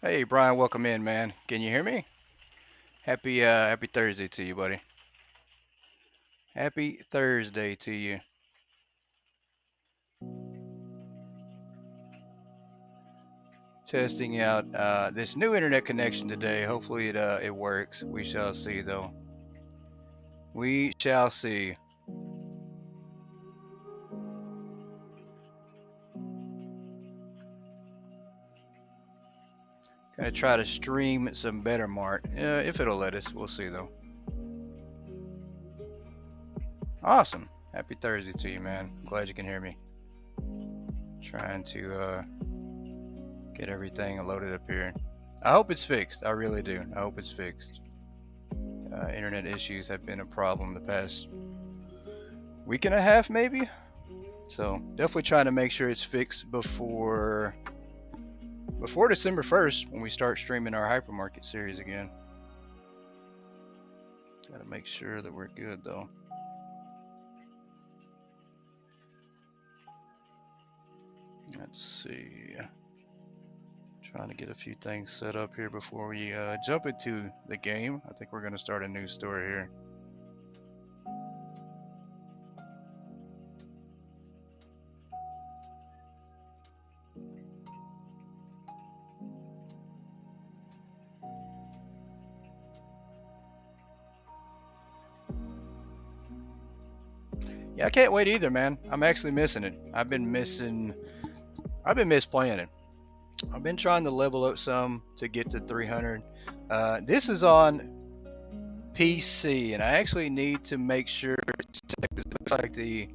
Hey Brian, welcome in, man. Can you hear me? Happy Thursday to you, buddy. Happy Thursday to you. Testing out this new internet connection today. Hopefully it works. We shall see though. We shall see. Gonna try to stream some better Mart. If it'll let us, we'll see though. Awesome. Happy Thursday to you, man. Glad you can hear me. Trying to get everything loaded up here. I hope it's fixed. I really do. I hope it's fixed. Internet issues have been a problem the past week and a half, maybe. So definitely trying to make sure it's fixed before December 1st when we start streaming our hypermarket series again. Gotta make sure that we're good though. Let's see. Trying to get a few things set up here before we jump into the game. I think we're going to start a new story here. Yeah, I can't wait either, man. I'm actually missing it. I've been misplaying it. I've been trying to level up some to get to 300. This is on PC, and I actually need to make sure it looks like the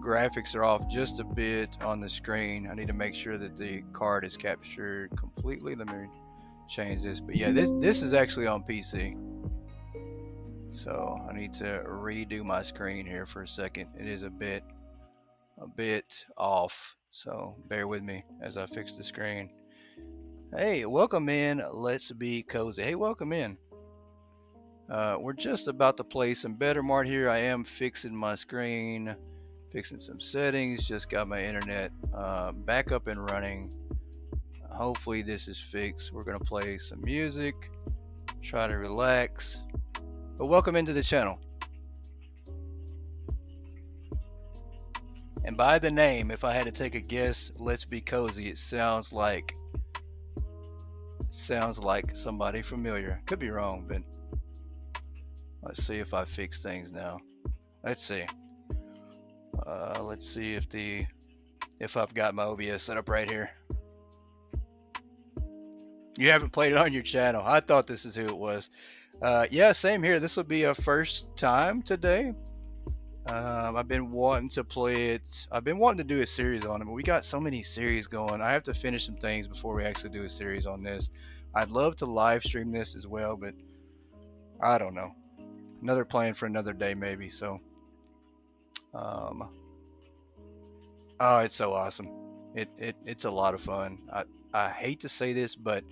graphics are off just a bit on the screen. I need to make sure that the card is captured completely. Let me change this. But yeah, this is actually on PC. So I need to redo my screen here for a second. It is a bit off. So bear with me as I fix the screen. Hey, welcome in. Let's be cozy. Hey, welcome in. We're just about to play some better Mart here. I am fixing my screen, fixing some settings. Just got my internet back up and running. Hopefully this is fixed. We're gonna play some music, try to relax. But welcome into the channel. And by the name, if I had to take a guess, let's be cozy. It sounds like somebody familiar. Could be wrong, but let's see if I fix things now. Let's see. Let's see if I've got my OBS set up right here. You haven't played it on your channel. I thought this is who it was. Yeah, same here. This will be a first time today. I've been wanting to play it. I've been wanting to do a series on it, but we got so many series going. I have to finish some things before we actually do a series on this. I'd love to live stream this as well, but I don't know. Another plan for another day maybe. So oh, it's so awesome. It's a lot of fun. I hate to say this, but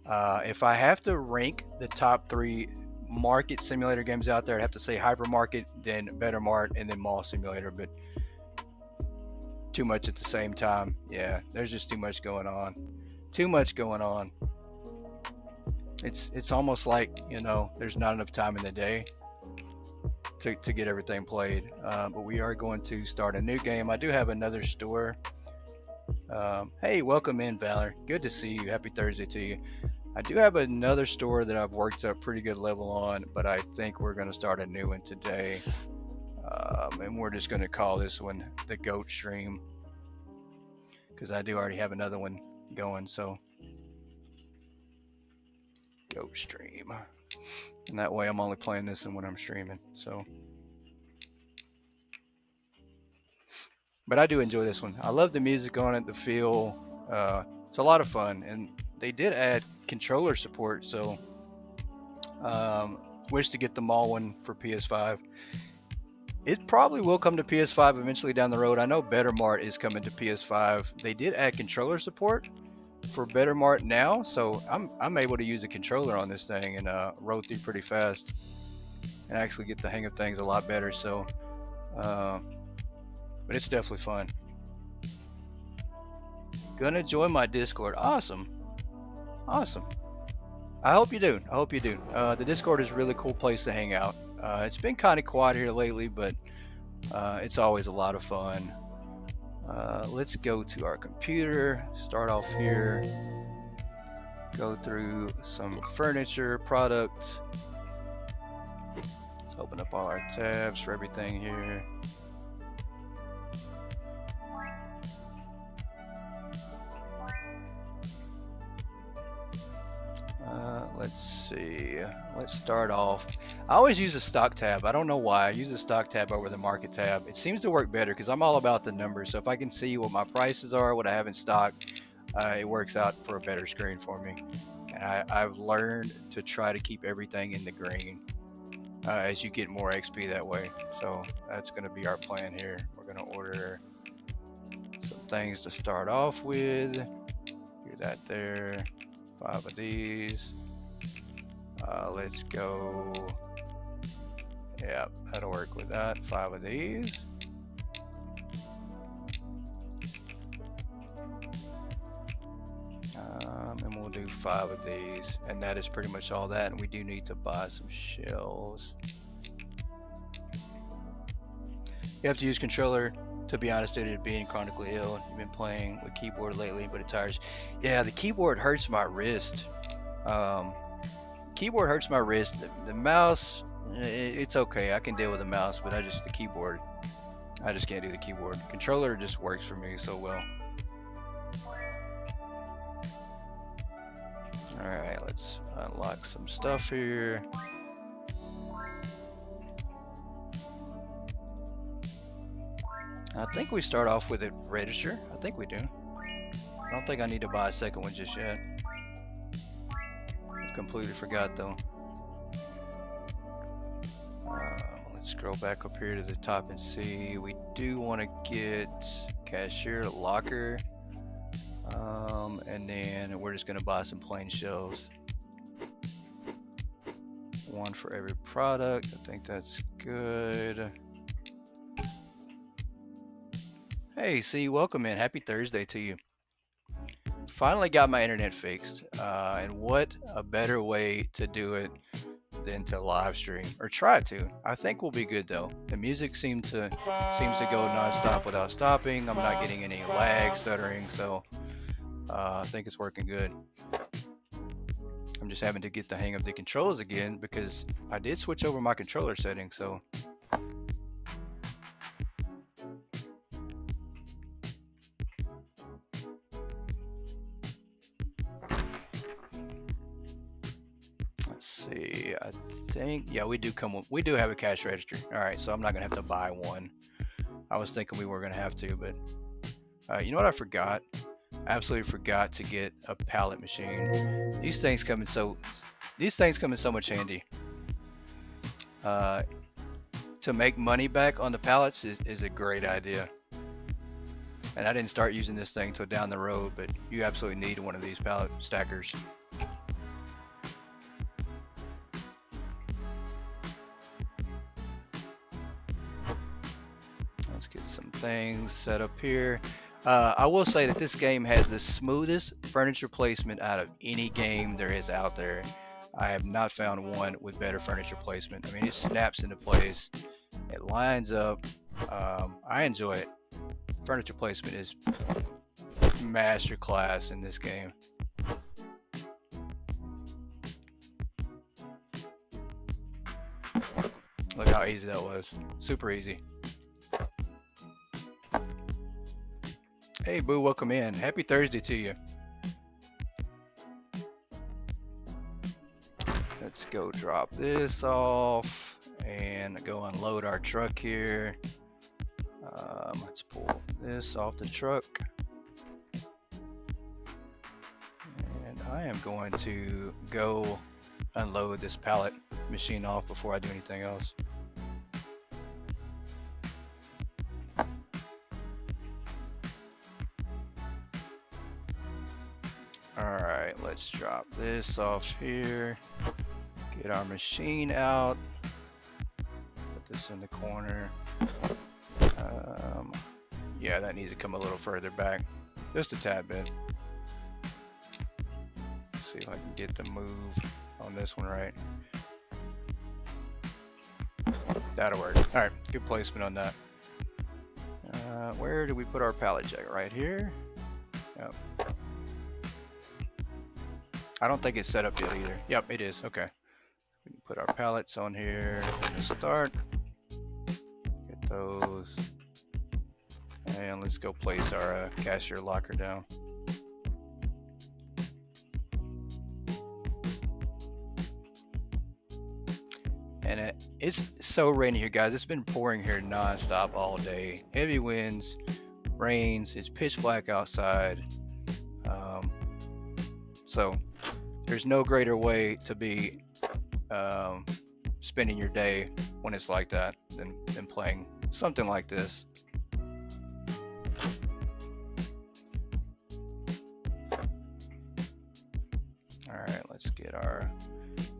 if I have to rank the top 3 market simulator games out there, I'd have to say Hypermarket, then Better Mart, and then Mall Simulator, but too much at the same time. Yeah, there's just too much going on. Too much going on. It's almost like, you know, there's not enough time in the day to get everything played. But we are going to start a new game. I do have another store Hey, welcome in, Valor. Good to see you. Happy Thursday to you. I do have another store that I've worked up pretty good level on, but I think we're going to start a new one today. And we're just going to call this one the Goat Stream because I do already have another one going. So, Goat Stream. And that way I'm only playing this one when I'm streaming. But I do enjoy this one. I love the music on it, the feel. It's a lot of fun. And they did add controller support, so wish to get the mall one for PS5. It probably will come to PS5 eventually down the road. I know Better Mart is coming to PS5. They did add controller support for Better Mart now, so I'm able to use a controller on this thing and roll through pretty fast and actually get the hang of things a lot better. So, but it's definitely fun. Gonna join my Discord. Awesome. I hope you do. The Discord is a really cool place to hang out. It's been kind of quiet here lately, but it's always a lot of fun. Let's go to our computer, start off here, go through some furniture products. Let's open up all our tabs for everything here. Let's see. Let's start off. I always use a stock tab. I don't know why. I use a stock tab over the market tab. It seems to work better because I'm all about the numbers. So if I can see what my prices are, what I have in stock, it works out for a better screen for me. And I've learned to try to keep everything in the green as you get more XP that way. So that's going to be our plan here. We're going to order some things to start off with. Do that there. 5 of these. Let's go. Yeah, that'll work with that. 5 of these. And we'll do 5 of these. And that is pretty much all that. And we do need to buy some shells. You have to use controller. To be honest, due to being chronically ill, you've been playing with keyboard lately, but it tires. Yeah, the keyboard hurts my wrist. Keyboard hurts my wrist. The mouse, it's okay. I can deal with the mouse, but the keyboard, I just can't do the keyboard. Controller just works for me so well. All right, let's unlock some stuff here. I think we start off with a register. I think we do. I don't think I need to buy a second one just yet. I completely forgot though. Let's scroll back up here to the top and see. We do want to get cashier, locker, and then we're just going to buy some plain shells. 1 for every product. I think that's good. Hey, C, welcome in. Happy Thursday to you. Finally got my internet fixed, and what a better way to do it than to live stream or try to. I think we'll be good though. The music seems to go non-stop without stopping. I'm not getting any lag, stuttering, so I think it's working good. I'm just having to get the hang of the controls again because I did switch over my controller settings, so. See, I think, yeah, we do have a cash register. All right, so I'm not gonna have to buy one. I was thinking we were gonna have to, but you know what I forgot? I absolutely forgot to get a pallet machine. These things come in so much handy. To make money back on the pallets is a great idea. And I didn't start using this thing till down the road, but you absolutely need one of these pallet stackers. Let's get some things set up here. I will say that this game has the smoothest furniture placement out of any game there is out there. I have not found one with better furniture placement. I mean, it snaps into place. It lines up. I enjoy it. Furniture placement master class in this game. Look how easy that was. Super easy. Hey Boo, welcome in. Happy Thursday to you. Let's go drop this off and go unload our truck here. Let's pull this off the truck. And I am going to go unload this pallet machine off before I do anything else. Alright, let's drop this off here. Get our machine out. Put this in the corner. Yeah, that needs to come a little further back. Just a tad bit. Let's see if I can get the move on this one right. That'll work. Alright, good placement on that. Where do we put our pallet jack? Right here? Yep. I don't think it's set up yet either. Yep, it is. Okay. We can put our pallets on here. Start. Get those. And let's go place our cashier locker down. And it's so rainy here, guys. It's been pouring here non-stop all day. Heavy winds, rains. It's pitch black outside. So there's no greater way to be spending your day when it's like that than playing something like this. Alright, let's get our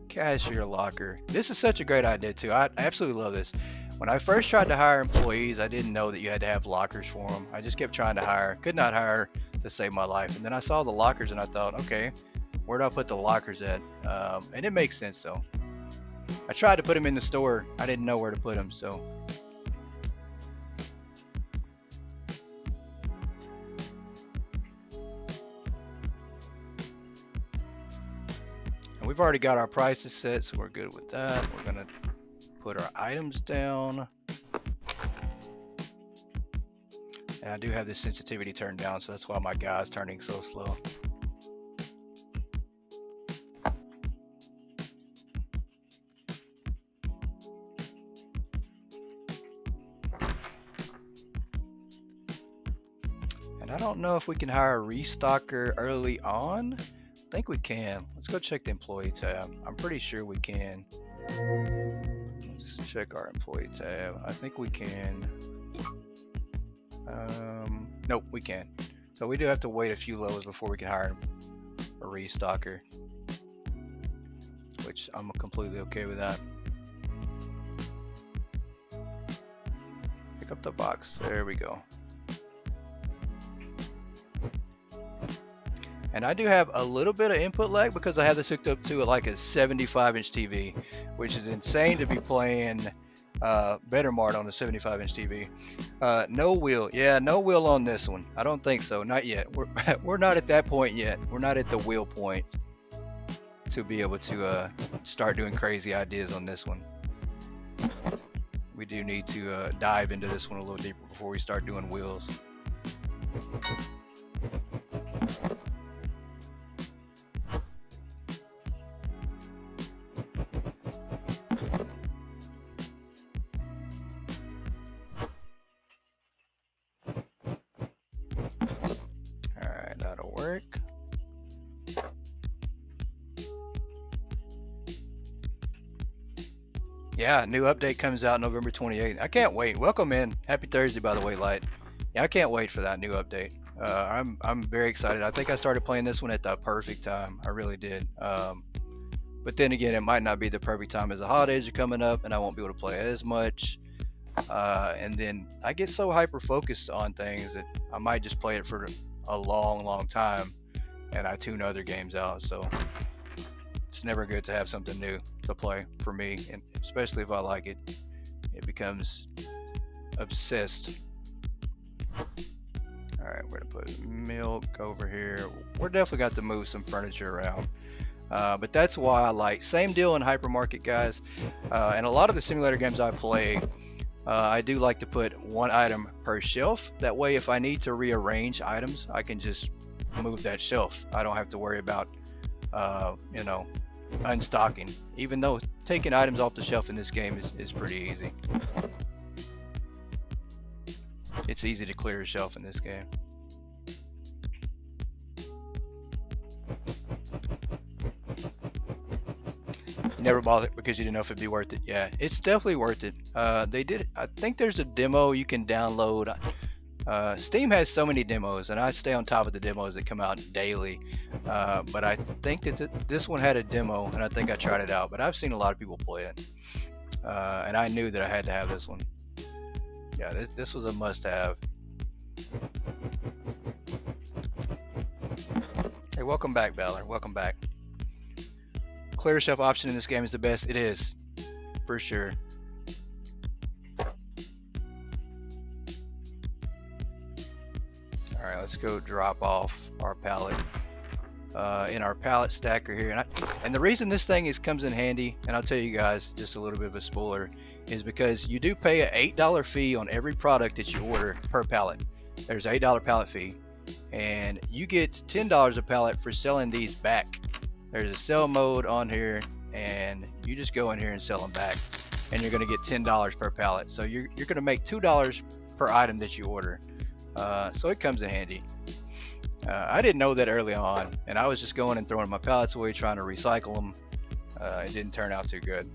cashier locker. This is such a great idea too. I absolutely love this. When I first tried to hire employees, I didn't know that you had to have lockers for them. I just kept trying to hire, could not hire to save my life. And then I saw the lockers and I thought, okay, where do I put the lockers at? And it makes sense though. I tried to put them in the store. I didn't know where to put them, so. And we've already got our prices set, so we're good with that. We're gonna put our items down. And I do have this sensitivity turned down, so that's why my guy's turning so slow. And I don't know if we can hire a restocker early on. I think we can. Let's go check the employee tab. I'm pretty sure we can. Let's check our employee tab. I think we can. Nope, we can't. So we do have to wait a few levels before we can hire a restocker, which I'm completely okay with that. Pick up the box. There we go. And I do have a little bit of input lag because I have this hooked up to like a 75-inch TV, which is insane to be playing better Mart on a 75-inch TV. No wheel. Yeah, no wheel on this one. I don't think so. Not yet. We're not at that point yet. We're not at the wheel point to be able to start doing crazy ideas on this one. We do need to dive into this one a little deeper before we start doing wheels. Yeah, new update comes out November 28th. I can't wait. Welcome in. Happy Thursday, by the way, Light. Yeah, I can't wait for that new update. I'm very excited. I think I started playing this one at the perfect time. I really did. But then again, it might not be the perfect time as the holidays are coming up and I won't be able to play as much. And then I get so hyper focused on things that I might just play it for a long time and I tune other games out. So it's never good to have something new to play for me, and especially if I like it. It becomes obsessed. All right, we're gonna put milk over here. We're definitely got to move some furniture around. But that's why I like, same deal in hypermarket, guys. And a lot of the simulator games I play, I do like to put one item per shelf. That way, if I need to rearrange items, I can just move that shelf. I don't have to worry about, you know, unstocking. Even though taking items off the shelf in this game is pretty easy. It's easy to clear a shelf in this game. You never bought it because you didn't know if it'd be worth it. Yeah, it's definitely worth it. They did. I think there's a demo you can download. Steam has so many demos, and I stay on top of the demos that come out daily. But I think that this one had a demo, and I think I tried it out. But I've seen a lot of people play it, and I knew that I had to have this one. Yeah, this was a must-have. Hey, welcome back, Valor. Welcome back. Clear shelf option in this game is the best. It is, for sure. All right, let's go drop off our pallet in our pallet stacker here. And the reason this thing comes in handy, and I'll tell you guys just a little bit of a spoiler, is because you do pay an $8 fee on every product that you order per pallet. There's an $8 pallet fee, and you get $10 a pallet for selling these back. There's a sell mode on here, and you just go in here and sell them back, and you're going to get $10 per pallet. So you're going to make $2 per item that you order. So it comes in handy. I didn't know that early on, and I was just going and throwing my pallets away, trying to recycle them. It didn't turn out too good.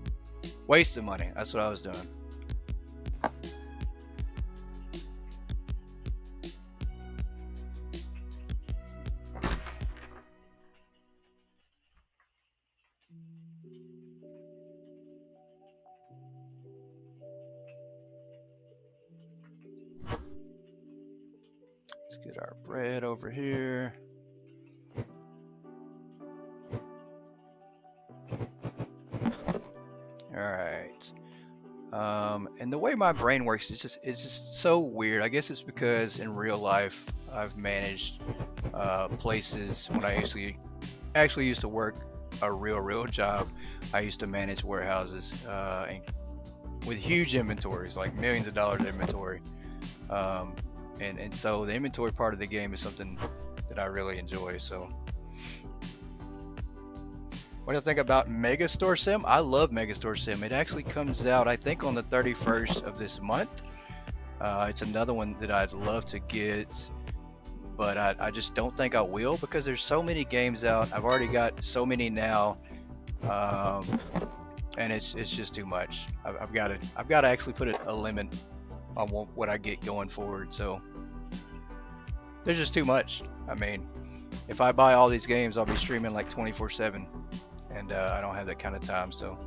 Wasted money. That's what I was doing. Let's get our bread over here. All right. And the way my brain works is just so weird. I guess it's because in real life I've managed places when I actually used to work a real job. I used to manage warehouses and with huge inventories, like millions of dollars inventory. And so the inventory part of the game is something that I really enjoy. So what do you think about Megastore Sim? I love Megastore Sim. It actually comes out, I think, on the 31st of this month. It's another one that I'd love to get, but I just don't think I will because there's so many games out. I've already got so many now, and it's just too much. I've got to actually put a limit on what I get going forward. So there's just too much. I mean, if I buy all these games, I'll be streaming like 24/7, and I don't have that kind of time. So,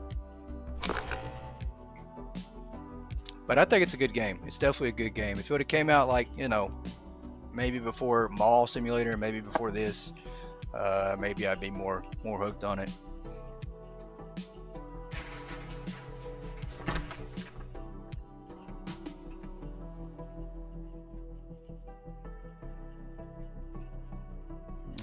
but I think it's a good game. It's definitely a good game. If it would have came out like, you know, maybe before Mall Simulator, maybe before this, maybe I'd be more hooked on it.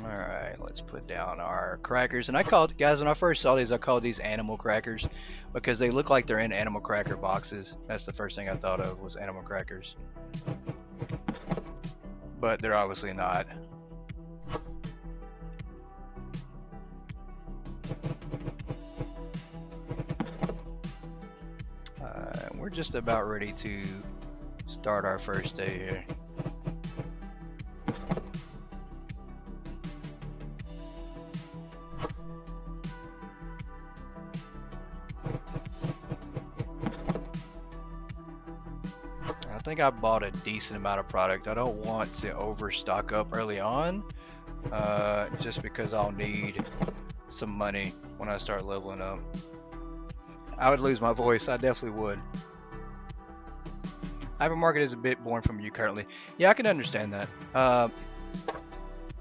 All right, let's put down our crackers. And guys, when I first saw these, I called these animal crackers because they look like they're in animal cracker boxes. That's the first thing I thought of was animal crackers. But they're obviously not. We're just about ready to start our first day here. I think I bought a decent amount of product. I don't want to overstock up early on, just because I'll need some money when I start leveling up. I would lose my voice. I definitely would. Hypermarket is a bit boring from you currently. Yeah, I can understand that.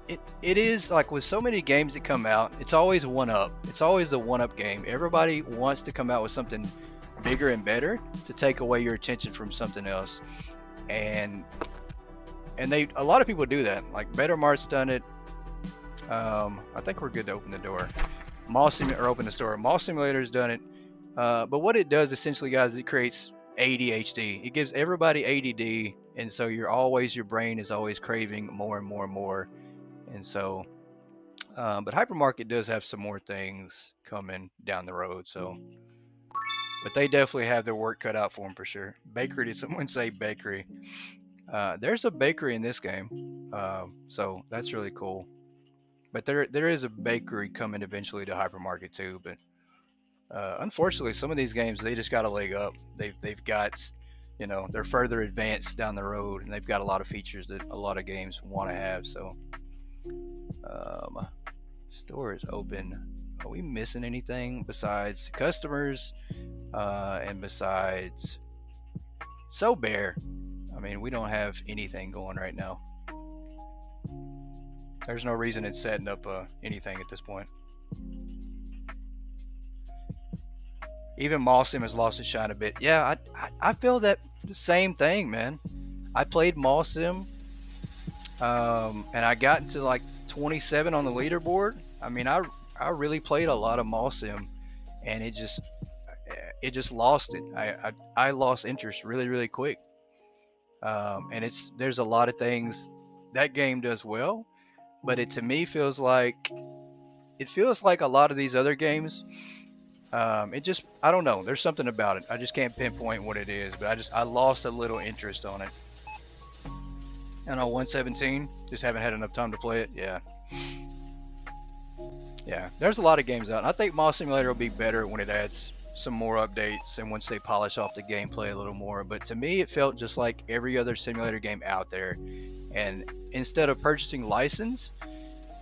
It is like with so many games that come out, it's always one up. It's always the one up game. Everybody wants to come out with something bigger and better to take away your attention from something else. And and a lot of people do that. Like Better Mart's done it. I think we're good to open the door. Or open the store. Mall Simulator's done it. But what it does essentially, guys, it creates ADHD. It gives everybody ADD, and so your brain is always craving more and more and more. And so, but Hypermarket does have some more things coming down the road. So, but they definitely have their work cut out for them for sure. Bakery, did someone say bakery? There's a bakery in this game, so that's really cool. But there is a bakery coming eventually to Hypermarket too. But unfortunately, some of these games they just got a leg up. They've got, they're further advanced down the road, and they've got a lot of features that a lot of games want to have. So, store is open. Are we missing anything besides customers and besides So Bear? I mean, we don't have anything going right now. There's no reason in setting up anything at this point. Even Mall Sim has lost its shine a bit. Yeah, I feel that the same thing, man. I played Mall Sim, and I got into like 27 on the leaderboard. I mean, I really played a lot of Mall Sim, and it just lost it. I lost interest really, really quick. And there's a lot of things that game does well, but it to me feels like a lot of these other games. I don't know. There's something about it. I just can't pinpoint what it is, but I lost a little interest on it. And on 117, just haven't had enough time to play it. Yeah. Yeah, there's a lot of games out. And I think Mall Simulator will be better when it adds some more updates and once they polish off the gameplay a little more. But to me, it felt just like every other simulator game out there. And instead of purchasing license,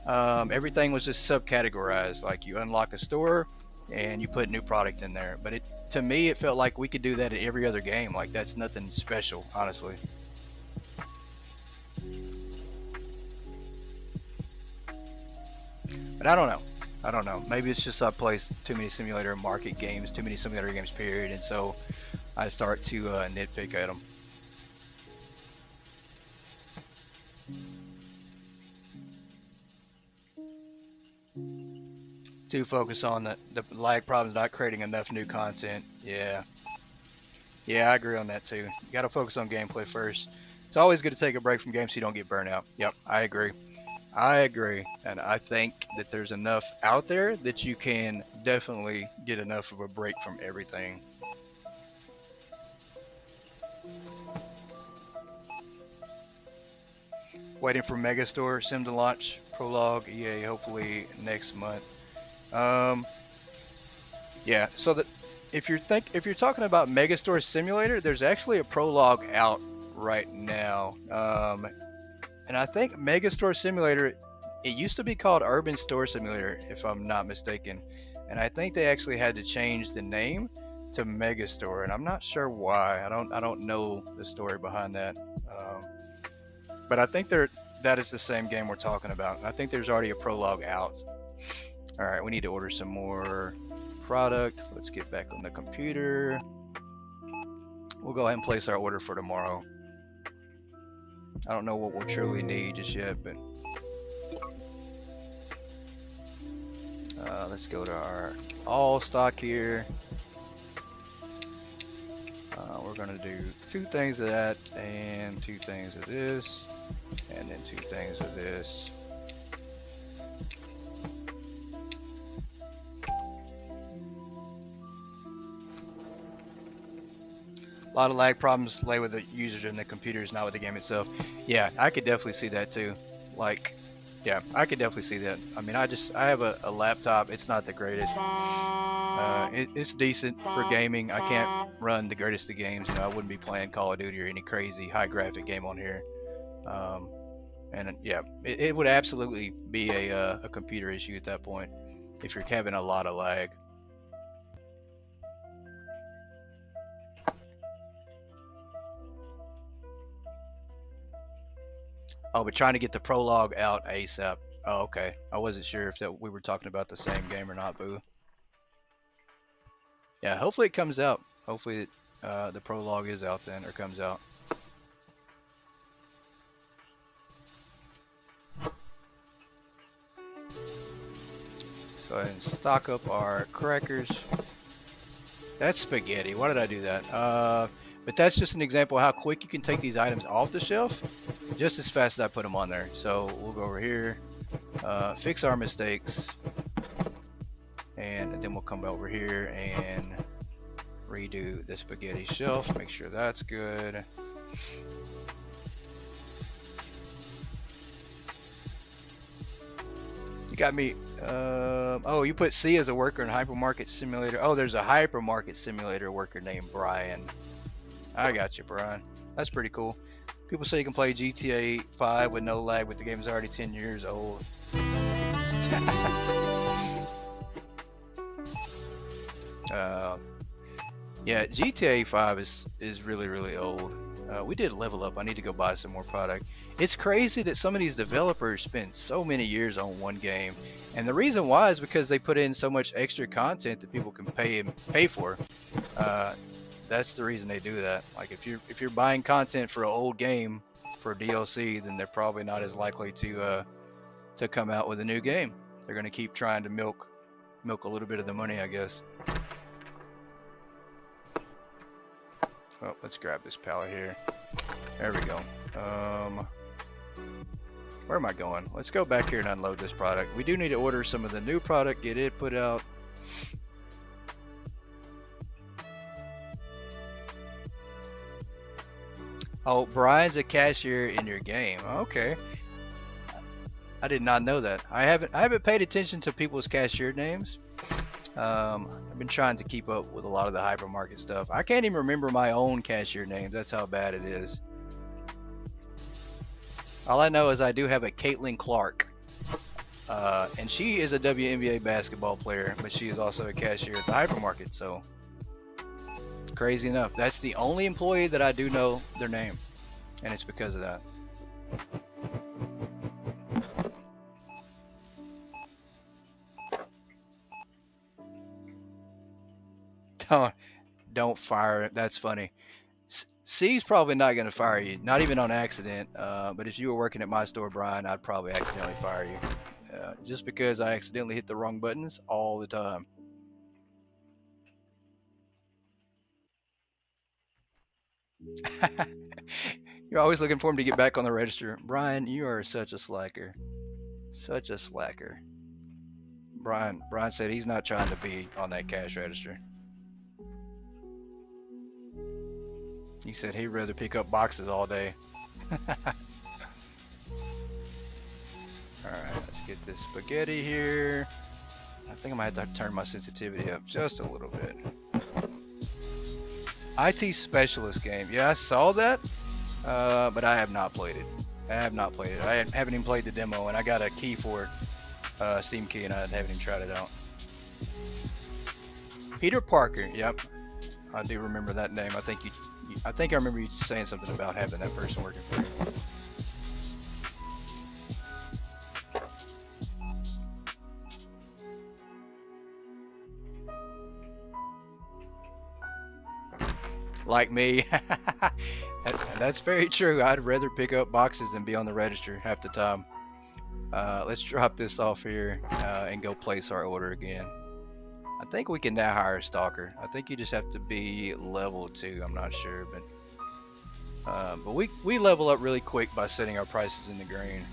everything was just subcategorized. Like you unlock a store and you put new product in there. But to me, it felt like we could do that at every other game. Like that's nothing special, honestly. But I don't know. Maybe it's just I play too many simulator market games, too many simulator games, period. And so I start to nitpick at them. Too focus on the lag problems, not creating enough new content. Yeah. Yeah, I agree on that too. You got to focus on gameplay first. It's always good to take a break from games so you don't get burnt out. Yep, I agree. I agree. And I think that there's enough out there that you can definitely get enough of a break from everything. Waiting for Megastore Sim to launch. Prologue, EA, hopefully next month. Yeah, so that if you're talking about Megastore Simulator, there's actually a prologue out right now. And I think Megastore Simulator, it used to be called Urban Store Simulator, if I'm not mistaken. And I think they actually had to change the name to Megastore, and I'm not sure why. I don't know the story behind that. But I think that is the same game we're talking about. I think there's already a prologue out. All right, we need to order some more product. Let's get back on the computer. We'll go ahead and place our order for tomorrow. I don't know what we'll truly need just yet, but let's go to our all stock here. We're gonna do 2 things of that and 2 things of this, and then 2 things of this. A lot of lag problems lay with the users and the computers, not with the game itself. Yeah, I could definitely see that too. Like, yeah, I could definitely see that. I mean, I have a laptop. It's not the greatest. It's decent for gaming. I can't run the greatest of games. I wouldn't be playing Call of Duty or any crazy high graphic game on here. And yeah, it would absolutely be a computer issue at that point if you're having a lot of lag. Oh, but trying to get the prologue out ASAP. Oh, okay. I wasn't sure if that we were talking about the same game or not, Boo. Yeah, hopefully it comes out. Hopefully the prologue is out then, or comes out. Go ahead and stock up our crackers. That's spaghetti. Why did I do that? But that's just an example of how quick you can take these items off the shelf just as fast as I put them on there. So we'll go over here, fix our mistakes, and then we'll come over here and redo the spaghetti shelf. Make sure that's good. You got me. Oh, you put C as a worker in Hypermarket Simulator. Oh, there's a Hypermarket Simulator worker named Brian. I got you, Brian. That's pretty cool. People say you can play GTA 5 with no lag, but the game is already 10 years old. Yeah, GTA 5 is really old. We did level up. I need to go buy some more product. It's crazy that some of these developers spend so many years on one game, and the reason why is because they put in so much extra content that people can pay for. That's the reason they do that. Like if you're buying content for an old game for DLC, then they're probably not as likely to come out with a new game. They're gonna keep trying to milk a little bit of the money, I guess. Oh, let's grab this pallet here. There we go. Where am I going? Let's go back here and unload this product. We do need to order some of the new product, get it put out. Oh, Brian's a cashier in your game. Okay. I did not know that. I haven't paid attention to people's cashier names. I've been trying to keep up with a lot of the hypermarket stuff. I can't even remember my own cashier names. That's how bad it is. All I know is I do have a Caitlin Clark. And she is a WNBA basketball player, but she is also a cashier at the hypermarket. So, crazy enough, that's the only employee that I do know their name. And it's because of that. Don't fire it. That's funny. C's probably not going to fire you, not even on accident. But if you were working at my store, Brian, I'd probably accidentally fire you. Just because I accidentally hit the wrong buttons all the time. You're always looking for him to get back on the register. Brian, you are such a slacker. Such a slacker. Brian said he's not trying to be on that cash register. He said he'd rather pick up boxes all day. Alright, let's get this spaghetti here. I think I might have to turn my sensitivity up just a little bit. IT specialist game. Yeah, I saw that, but I have not played it. I haven't even played the demo, and I got a key for it, Steam key, and I haven't even tried it out. Peter Parker. Yep, I do remember that name. I think I remember you saying something about having that person working for you. Like me. That's very true. I'd rather pick up boxes than be on the register half the time. Let's drop this off here and go place our order again. I think we can now hire a stalker. I think you just have to be level 2. I'm not sure, but we level up really quick by setting our prices in the green.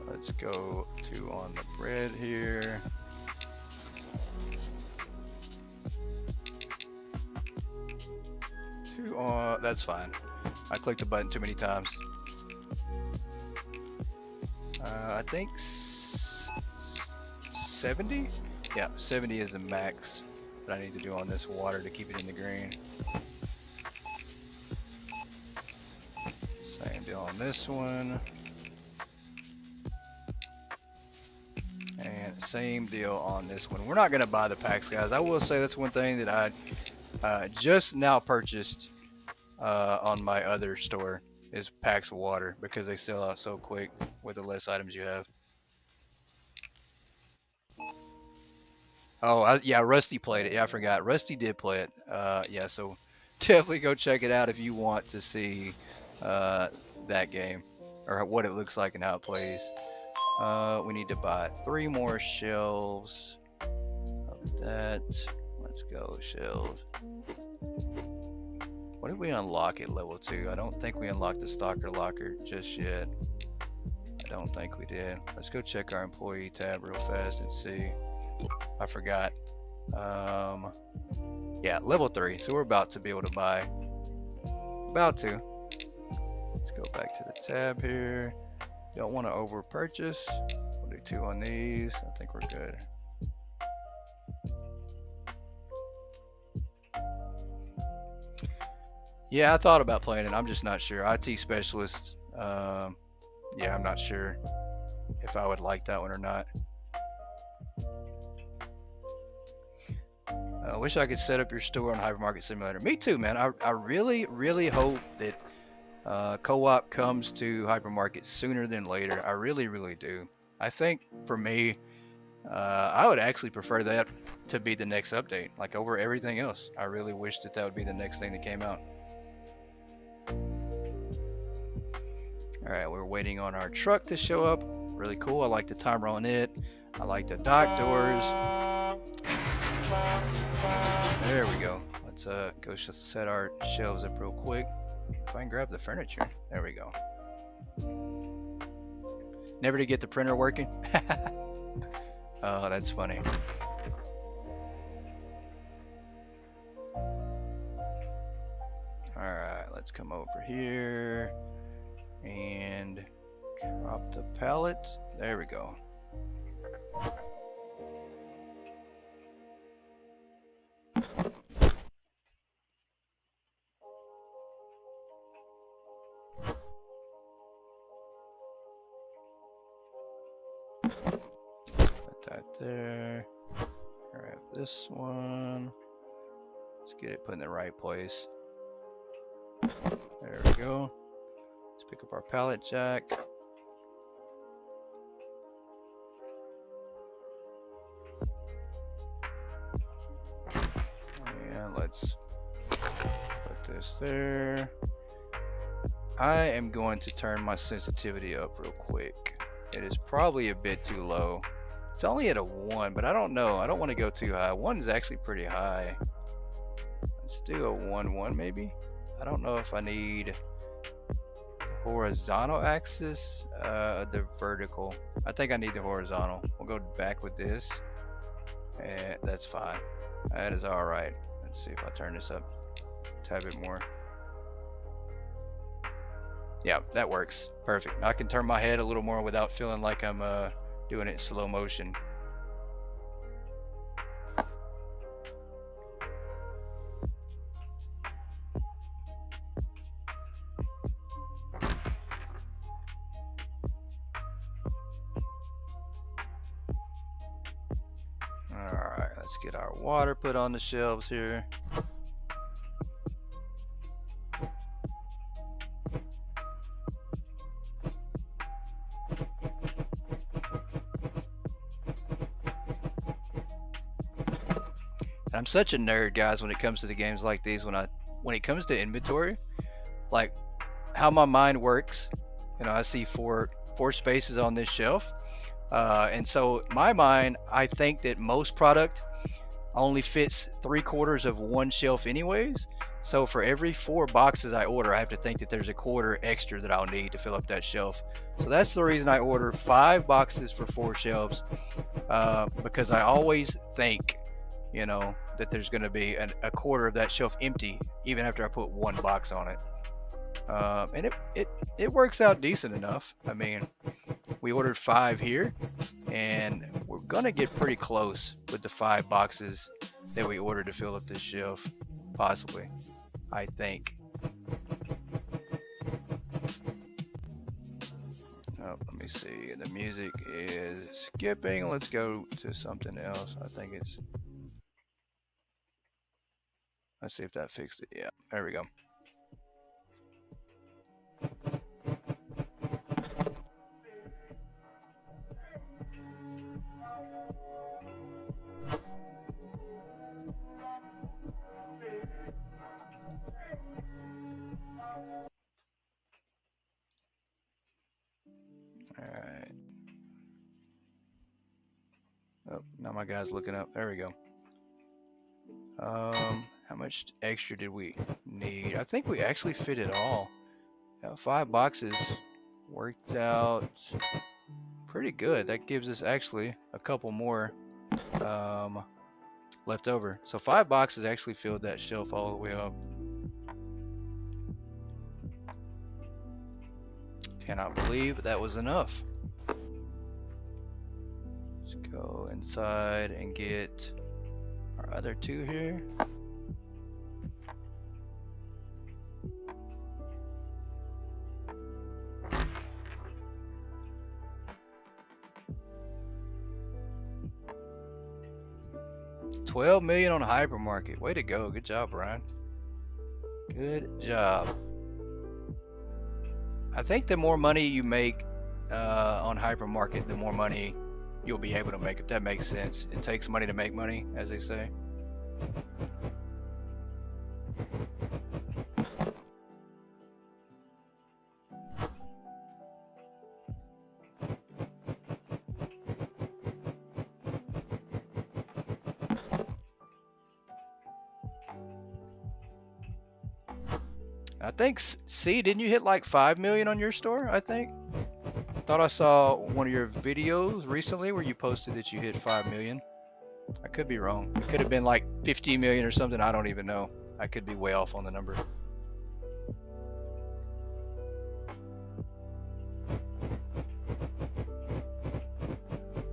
Let's go 2 on the bread here. 2 on, that's fine. I clicked the button too many times. I think 70? Yeah, 70 is the max that I need to do on this water to keep it in the green. Same deal on this one. And same deal on this one. We're not going to buy the packs, guys. I will say that's one thing that I just now purchased on my other store is packs of water because they sell out so quick with the less items you have. Oh, yeah, Rusty played it. Yeah, I forgot. Rusty did play it. Yeah, so Definitely go check it out if you want to see that game or what it looks like and how it plays. We need to buy 3 more shelves of that. Let's go, shelves. What did we unlock at level 2? I don't think we unlocked the Stalker Locker just yet. I don't think we did. Let's go check our employee tab real fast and see. I forgot. Yeah, level 3. So we're about to be able to buy. About to. Let's go back to the tab here. Don't want to over purchase. We'll do 2 on these. I think we're good. Yeah, I thought about playing it. I'm just not sure. IT specialist. Yeah, I'm not sure if I would like that one or not. I wish I could set up your store on Hypermarket Simulator. Me too, man. I really, really hope that co-op comes to Hypermarket sooner than later. I really, really do. I think for me, I would actually prefer that to be the next update, like over everything else. I really wish that that would be the next thing that came out. All right, we're waiting on our truck to show up. Really cool. I like the timer on it. I like the dock doors. There we go. Let's go set our shelves up real quick. If I can grab the furniture. There we go. Never to get the printer working. Oh, that's funny. Alright, let's come over here and drop the pallet. There we go. Put that there. Grab this one. Let's get it put in the right place. There we go. Let's pick up our pallet jack. And let's put this there. I am going to turn my sensitivity up real quick. It is probably a bit too low. It's only at a 1, but I don't know. I don't want to go too high. 1 is actually pretty high. Let's do a 1-1 maybe. I don't know if I need the horizontal axis, the vertical. I think I need the horizontal. We'll go back with this. And that's fine. That is all right. Let's see if I turn this up a tad bit more. Yeah, that works. Perfect. I can turn my head a little more without feeling like I'm doing it in slow motion. Alright, let's get our water put on the shelves here. I'm such a nerd, guys, when it comes to the games like these. When it comes to inventory, like how my mind works, you know, I see four spaces on this shelf, and so my mind, I think that most product only fits 3/4 of one shelf anyways. So for every 4 boxes I order, I have to think that there's a quarter extra that I'll need to fill up that shelf. So that's the reason I order 5 boxes for 4 shelves, because I always think, you know, that there's going to be a quarter of that shelf empty even after I put 1 box on it. And it works out decent enough. I mean, we ordered 5 here, and we're gonna get pretty close with the 5 boxes that we ordered to fill up this shelf, possibly, I think. Oh, let me see. The music is skipping. Let's go to something else. I think it's. Let's see if that fixed it. Yeah, there we go. Now my guy's looking up. There we go. How much extra did we need? I think we actually fit it all. 5 boxes worked out pretty good. That gives us actually a couple more left over. So 5 boxes actually filled that shelf all the way up. Cannot believe that was enough. Let's go inside and get our other 2 here. $12 million on a hypermarket. Way to go. Good job, Brian. Good job. I think the more money you make on hypermarket, the more money you'll be able to make, if that makes sense. It takes money to make money, as they say. I think, C, didn't you hit like 5 million on your store? I think. Thought I saw one of your videos recently where you posted that you hit 5 million. I could be wrong. It could have been like 50 million or something. I don't even know. I could be way off on the number.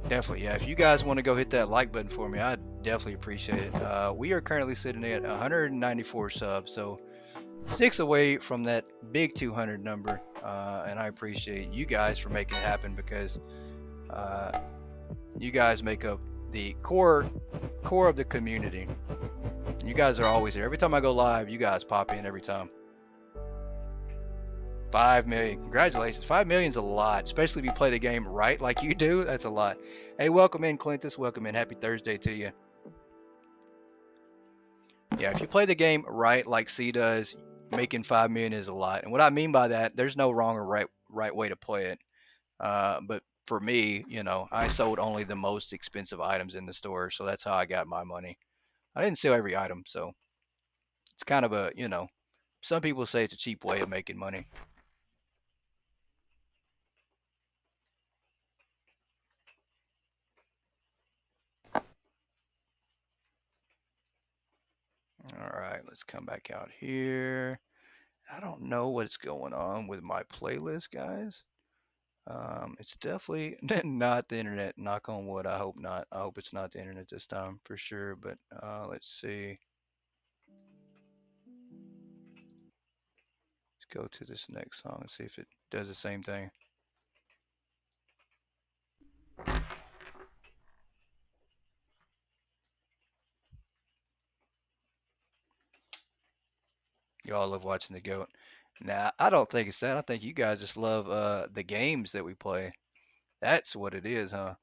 Definitely, yeah. If you guys want to go hit that like button for me, I'd definitely appreciate it. We are currently sitting at 194 subs, so 6 away from that big 200 number, and I appreciate you guys for making it happen, because you guys make up the core of the community. You guys are always here. Every time I go live, you guys pop in every time. 5 million. Congratulations. 5 million is a lot, especially if you play the game right like you do. That's a lot. Hey, welcome in, Clintus. Welcome in. Happy Thursday to you. Yeah, if you play the game right like C does, making 5 million is a lot. And what I mean by that, there's no wrong or right way to play it. But for me, you know, I sold only the most expensive items in the store, so that's how I got my money. I didn't sell every item, so it's kind of a, you know, some people say it's a cheap way of making money. All right, let's come back out here. I don't know what's going on with my playlist, guys. It's definitely not the internet. Knock on wood. I hope not. I hope it's not the internet this time for sure. But let's see. Let's go to this next song and see if it does the same thing. Y'all love watching the goat. Nah, I don't think it's that. I think you guys just love the games that we play. That's what it is, huh?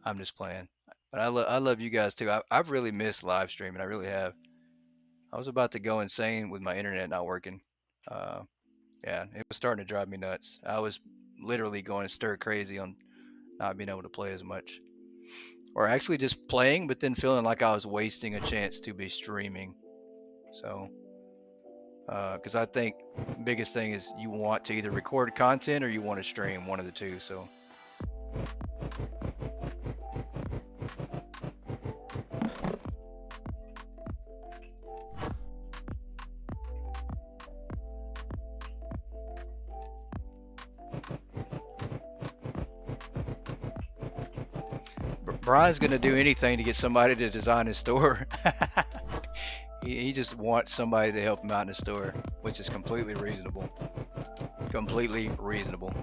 I'm just playing. But I love you guys too. I've really missed live streaming. I really have. I was about to go insane with my internet not working. Uh, yeah, it was starting to drive me nuts. I was literally going stir crazy on not being able to play as much, or actually just playing, but then feeling like I was wasting a chance to be streaming. So, because I think the biggest thing is you want to either record content or you want to stream, one of the two. So. Brian's gonna do anything to get somebody to design his store. He just wants somebody to help him out in the store, which is completely reasonable. Completely reasonable.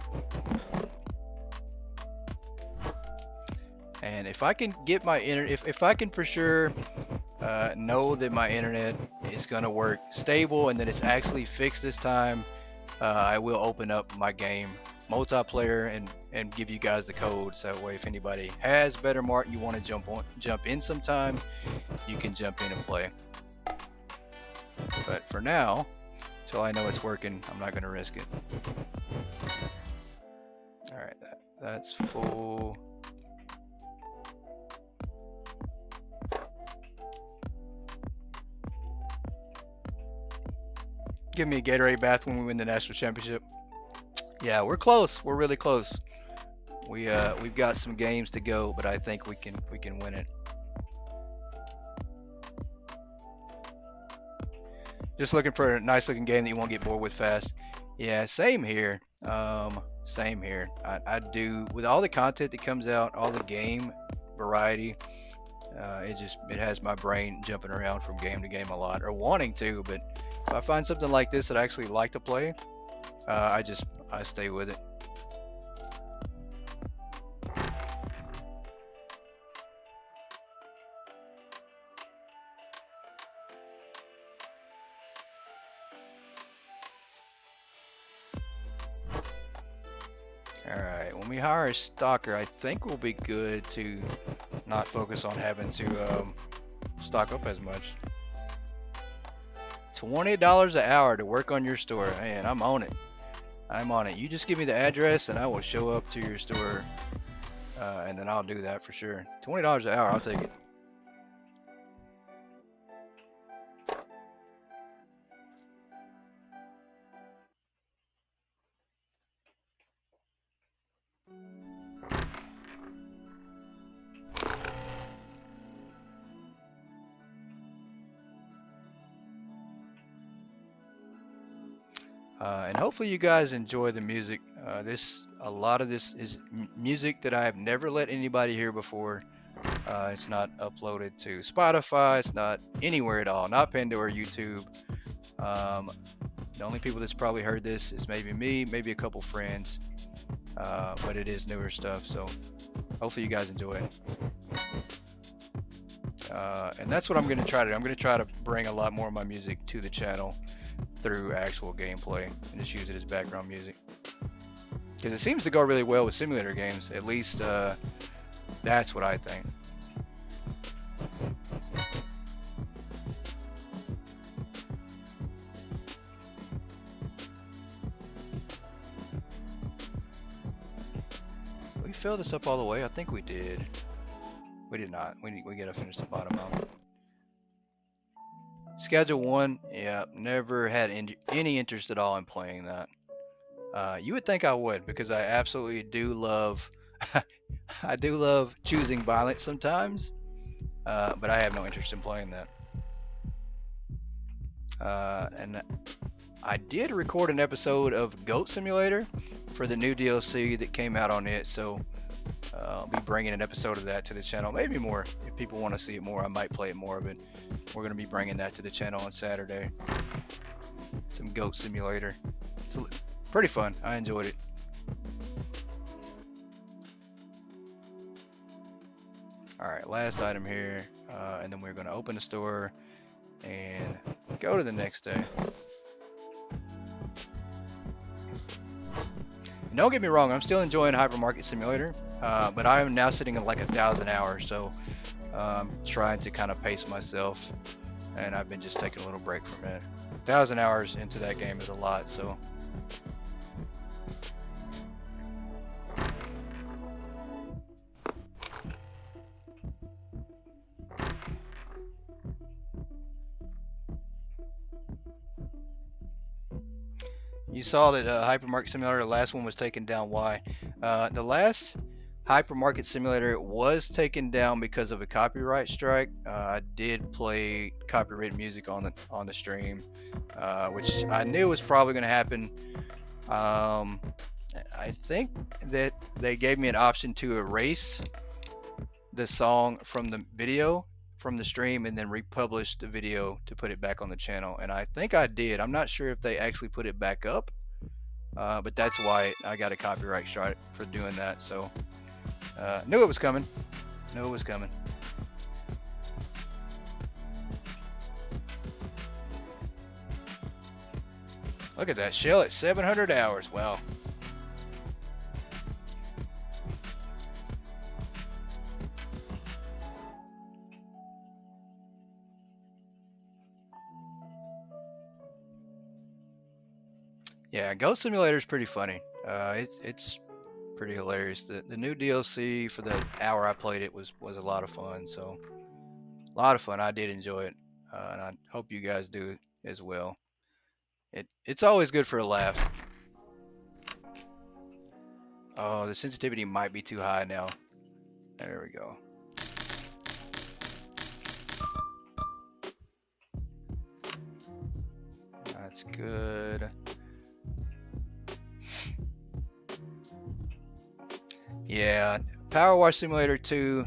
And if I can get my internet, if I can for sure know that my internet is gonna work stable and that it's actually fixed this time, I will open up my game multiplayer and give you guys the codes. That way, if anybody has better Mart and you want to jump in sometime, you can jump in and play. But for now, till I know it's working, I'm not going to risk it. All right, That's full. Give me a Gatorade bath when we win the national championship. Yeah, we're close. We're really close. We've got some games to go, but I think we can win it. Just looking for a nice looking game that you won't get bored with fast. Yeah, same here. Same here. I do with all the content that comes out, all the game variety. It has my brain jumping around from game to game a lot, or wanting to. But if I find something like this that I actually like to play, I stay with it. Alright, when we hire a stalker, I think we'll be good to not focus on having to stock up as much. $20 an hour to work on your store. Man, I'm on it. I'm on it. You just give me the address and I will show up to your store, and then I'll do that for sure. $20 an hour, I'll take it. And hopefully you guys enjoy the music. A lot of this is music that I have never let anybody hear before. It's not uploaded to Spotify. It's not anywhere at all. Not Pandora, YouTube. The only people that's probably heard this is maybe me, maybe a couple friends. But it is newer stuff. So hopefully you guys enjoy it. And that's what I'm going to try to do. I'm going to try to bring a lot more of my music to the channel through actual gameplay and just use it as background music, because it seems to go really well with simulator games. At least that's what I think. We filled this up all the way? I think we did. We did not. We gotta finish the bottom up. Schedule 1, yeah, never had any interest at all in playing that. You would think I would, because I absolutely do love I do love choosing violence sometimes, but I have no interest in playing that. And I did record an episode of Goat Simulator for the new DLC that came out on it, so I'll be bringing an episode of that to the channel, maybe more. If people want to see it more, I might play it more, but we're going to be bringing that to the channel on Saturday. Some Goat Simulator. It's pretty fun. I enjoyed it. Alright, last item here, and then we're going to open the store and go to the next day. And don't get me wrong, I'm still enjoying Hypermarket Simulator, but I am now sitting at like 1,000 hours, so I'm trying to kind of pace myself, and I've been just taking a little break from it. 1,000 hours into that game is a lot, so. You saw that Hypermarket Simulator, the last one was taken down. Why? The last Hypermarket Simulator was taken down because of a copyright strike. I did play copyrighted music on the stream, which I knew was probably going to happen. I think that they gave me an option to erase the song from the video from the stream and then republish the video to put it back on the channel, and I think I did. I'm not sure if they actually put it back up, but that's why I got a copyright strike for doing that. So knew it was coming. Knew it was coming. Look at that shell at 700 hours. Wow. Yeah, Goat Simulator is pretty funny. It's pretty hilarious. The new DLC for the hour I played it was a lot of fun. So a lot of fun. I did enjoy it, and I hope you guys do as well. It's always good for a laugh. Oh, the sensitivity might be too high now. There we go. That's good. Yeah, Power Wash Simulator 2,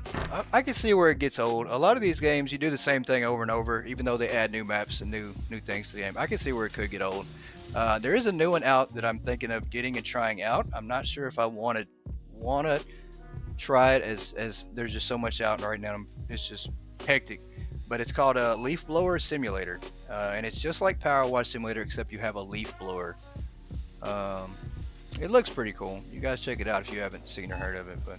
I can see where it gets old. A lot of these games, you do the same thing over and over, even though they add new maps and new things to the game. I can see where it could get old. There is a new one out that I'm thinking of getting and trying out. I'm not sure if I want to try it as there's just so much out right now. It's just hectic. But it's called a Leaf Blower Simulator, and it's just like Power Wash Simulator except you have a leaf blower. It looks pretty cool. You guys check it out if you haven't seen or heard of it. But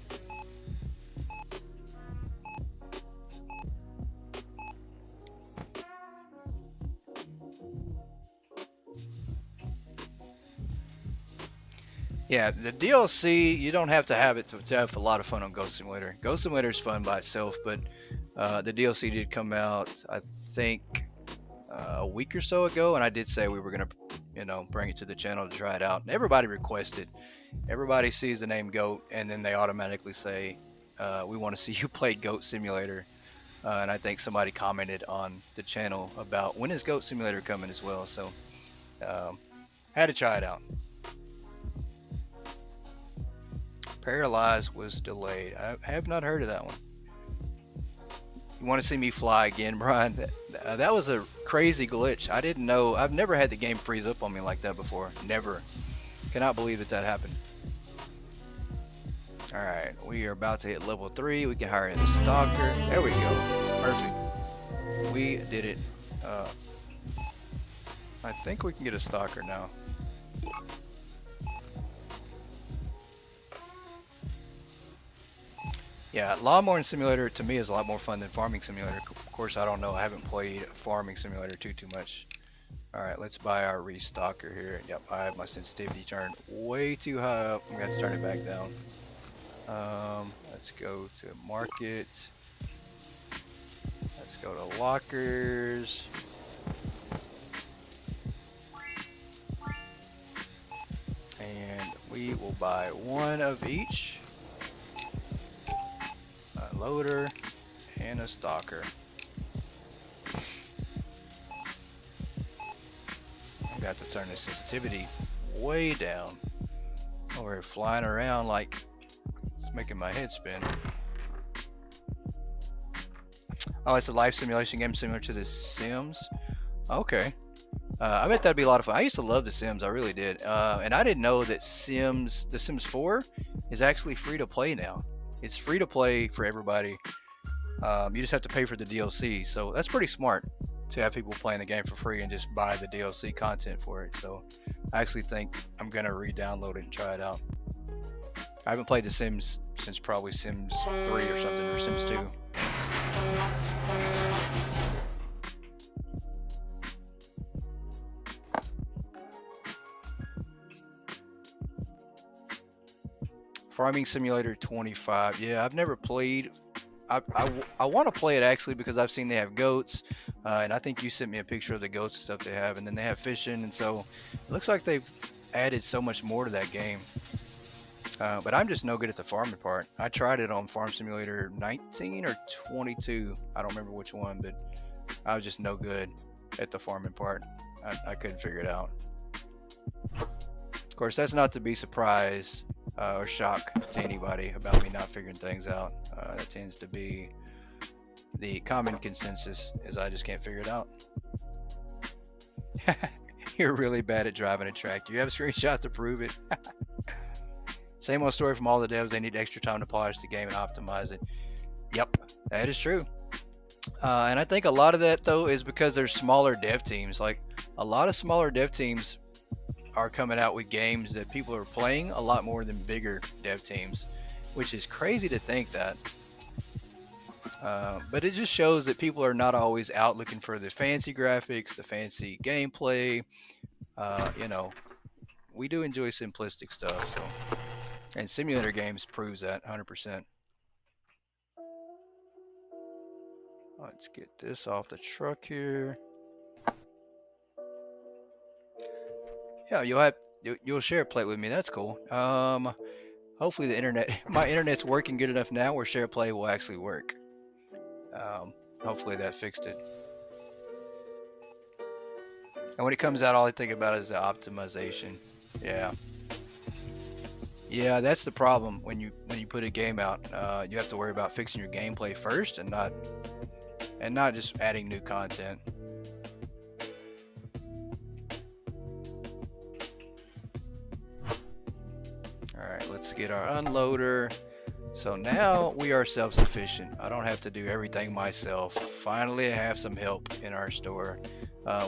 yeah, the DLC, you don't have to have it to have a lot of fun on Ghost Simulator. Ghost Simulator is fun by itself, but the DLC did come out, I think, a week or so ago, and I did say we were gonna, bring it to the channel to try it out. And everybody requested. Everybody sees the name Goat, and then they automatically say, "We want to see you play Goat Simulator." And I think somebody commented on the channel about when is Goat Simulator coming as well. So, had to try it out. Paralyzed was delayed. I have not heard of that one. You want to see me fly again, Brian? That was a crazy glitch. I didn't know. I've never had the game freeze up on me like that before. Never. Cannot believe that happened. Alright, we are about to hit level 3. We can hire in the stalker. There we go. Perfect. We did it. I think we can get a stalker now. Yeah, Lawnmower Simulator to me is a lot more fun than Farming Simulator. Of course, I don't know. I haven't played Farming Simulator too much. Alright, let's buy our restocker here. Yep, I have my sensitivity turned way too high up. I'm going to have to turn it back down. Let's go to market. Let's go to lockers. And we will buy one of each. A loader and a stalker. I got to turn the sensitivity way down. Oh, we're flying around like it's making my head spin. Oh, it's a life simulation game similar to The Sims. Okay. I bet that'd be a lot of fun. I used to love The Sims, I really did. And I didn't know that The Sims 4 is actually free to play now. It's free to play for everybody. You just have to pay for the DLC. So that's pretty smart to have people playing the game for free and just buy the DLC content for it. So I actually think I'm gonna re-download it and try it out. I haven't played The Sims since probably Sims 3 or something, or Sims 2. Farming Simulator 25. Yeah, I've never played. I want to play it actually because I've seen they have goats, and I think you sent me a picture of the goats and stuff they have, and then they have fishing, and so it looks like they've added so much more to that game. But I'm just no good at the farming part. I tried it on Farm Simulator 19 or 22. I don't remember which one, but I was just no good at the farming part. I couldn't figure it out. Of course, that's not to be surprised or shock to anybody about me not figuring things out. That tends to be the common consensus, is I just can't figure it out. You're really bad at driving a tractor. You have a screenshot to prove it. Same old story from all the devs. They need extra time to polish the game and optimize it. Yep, that is true. And I think a lot of that though is because there's smaller dev teams. Like a lot of smaller dev teams are coming out with games that people are playing a lot more than bigger dev teams, which is crazy to think that. But it just shows that people are not always out looking for the fancy graphics, the fancy gameplay. You know, we do enjoy simplistic stuff. So And simulator games proves that 100%. Let's get this off the truck here. Yeah, you'll share a plate with me. That's cool. Hopefully the internet, my internet's working good enough now where share play will actually work. Hopefully that fixed it. And when it comes out, all I think about is the optimization. Yeah. Yeah, that's the problem when you put a game out. You have to worry about fixing your gameplay first and not just adding new content. Alright, let's get our unloader. So now we are self-sufficient. I don't have to do everything myself. Finally, I have some help in our store.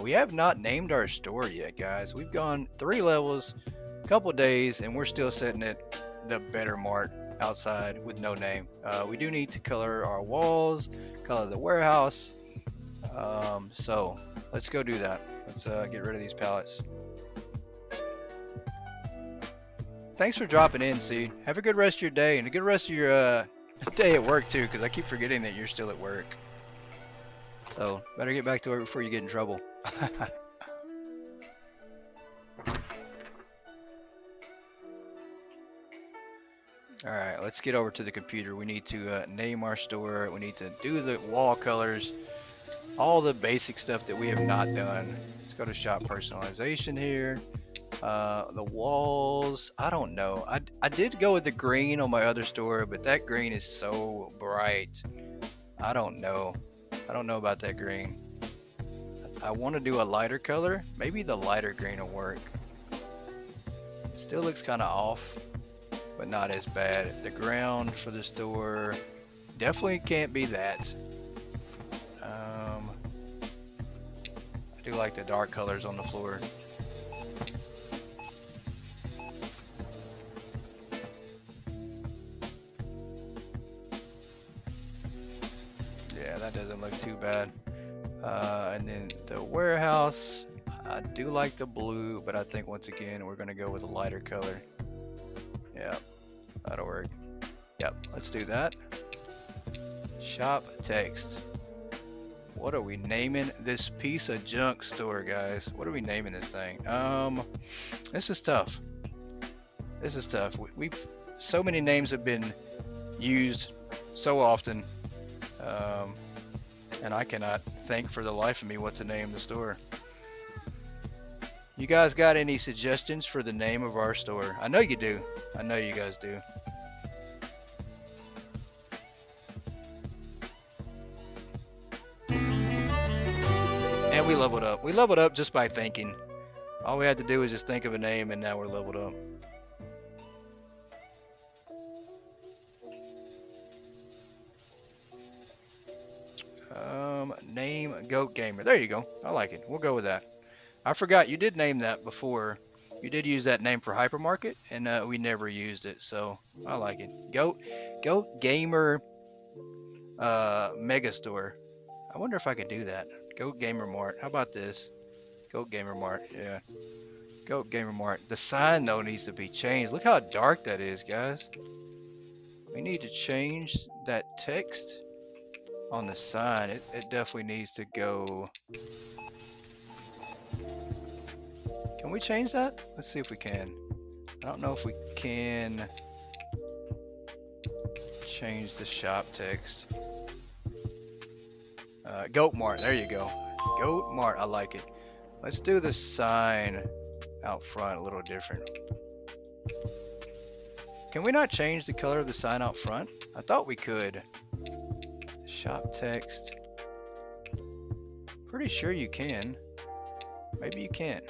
We have not named our store yet, guys. We've gone 3 levels, a couple days, and we're still sitting at the better Mart outside with no name. We do need to color our walls, color the warehouse. So let's go do that. Let's get rid of these pallets. Thanks for dropping in, Seed. Have a good rest of your day and a good rest of your day at work too, because I keep forgetting that you're still at work. So better get back to work before you get in trouble. Alright, let's get over to the computer. We need to name our store. We need to do the wall colors. All the basic stuff that we have not done. Let's go to shop personalization here. The walls, I don't know. I did go with the green on my other store, but that green is so bright. I don't know. I don't know about that green. I want to do a lighter color. Maybe the lighter green will work. Still looks kind of off, but not as bad. The ground for the store definitely can't be that. I do like the dark colors on the floor. Yeah, that doesn't look too bad. And then the warehouse, I do like the blue, but I think once again we're gonna go with a lighter color. Yeah, that'll work. Yep, let's do that. Shop text. What are we naming this piece of junk store, guys? What are we naming this thing? This is tough. This is tough. We've so many names have been used so often, and I cannot think for the life of me what to name the store. You guys got any suggestions for the name of our store? I know you do. I know you guys do. And we leveled up. We leveled up just by thinking. All we had to do was just think of a name, and now we're leveled up. Name Goat Gamer. There you go. I like it. We'll go with that. I forgot you did name that before. You did use that name for Hypermarket, and we never used it, so I like it. Goat Gamer Mega Store. I wonder if I could do that. Goat Gamer Mart. How about this? Goat Gamer Mart. Yeah. Goat Gamer Mart. The sign though needs to be changed. Look how dark that is, guys. We need to change that text on the sign. It definitely needs to go. Can we change that? Let's see if we can. I don't know if we can change the shop text. Goat Mart, there you go. Goat Mart, I like it. Let's do the sign out front a little different. Can we not change the color of the sign out front? I thought we could. Shop text. Pretty sure you can. Maybe you can't.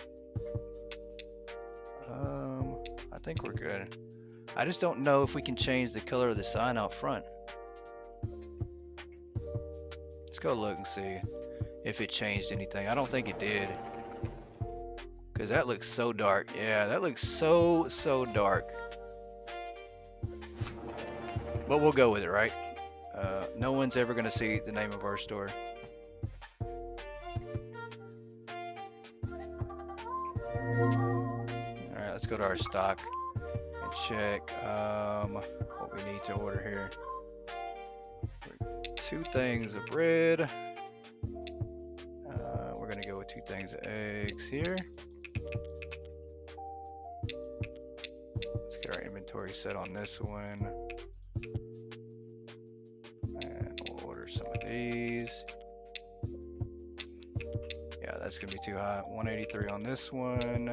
I think we're good. I just don't know if we can change the color of the sign out front. Let's go look and see if it changed anything. I don't think it did. Because that looks so dark. Yeah, that looks so dark. But we'll go with it, right? No one's ever going to see the name of our store. Alright, let's go to our stock check what we need to order here. 2 things of bread. We're gonna go with 2 things of eggs here. Let's get our inventory set on this one. And we'll order some of these. Yeah, that's gonna be too high. 183 on this one.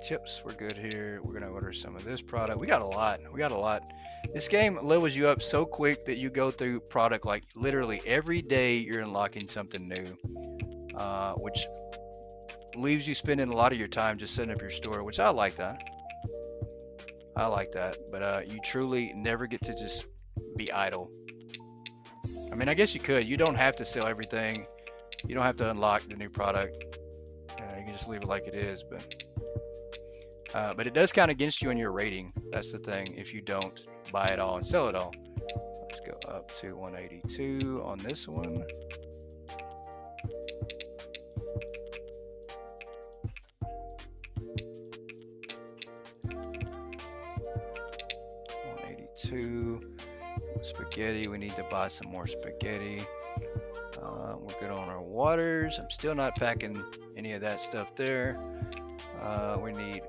Chips, we're good here. We're gonna order some of this product. We got a lot. This game levels you up so quick that you go through product like literally every day you're unlocking something new, which leaves you spending a lot of your time just setting up your store, which I like that. But you truly never get to just be idle. I mean, I guess you could. You don't have to sell everything. You don't have to unlock the new product. You can just leave it like it is, but it does count against you in your rating. That's the thing. If you don't buy it all and sell it all. Let's go up to 182 on this one. Spaghetti, we need to buy some more spaghetti. We're good on our waters. I'm still not packing any of that stuff there. We need,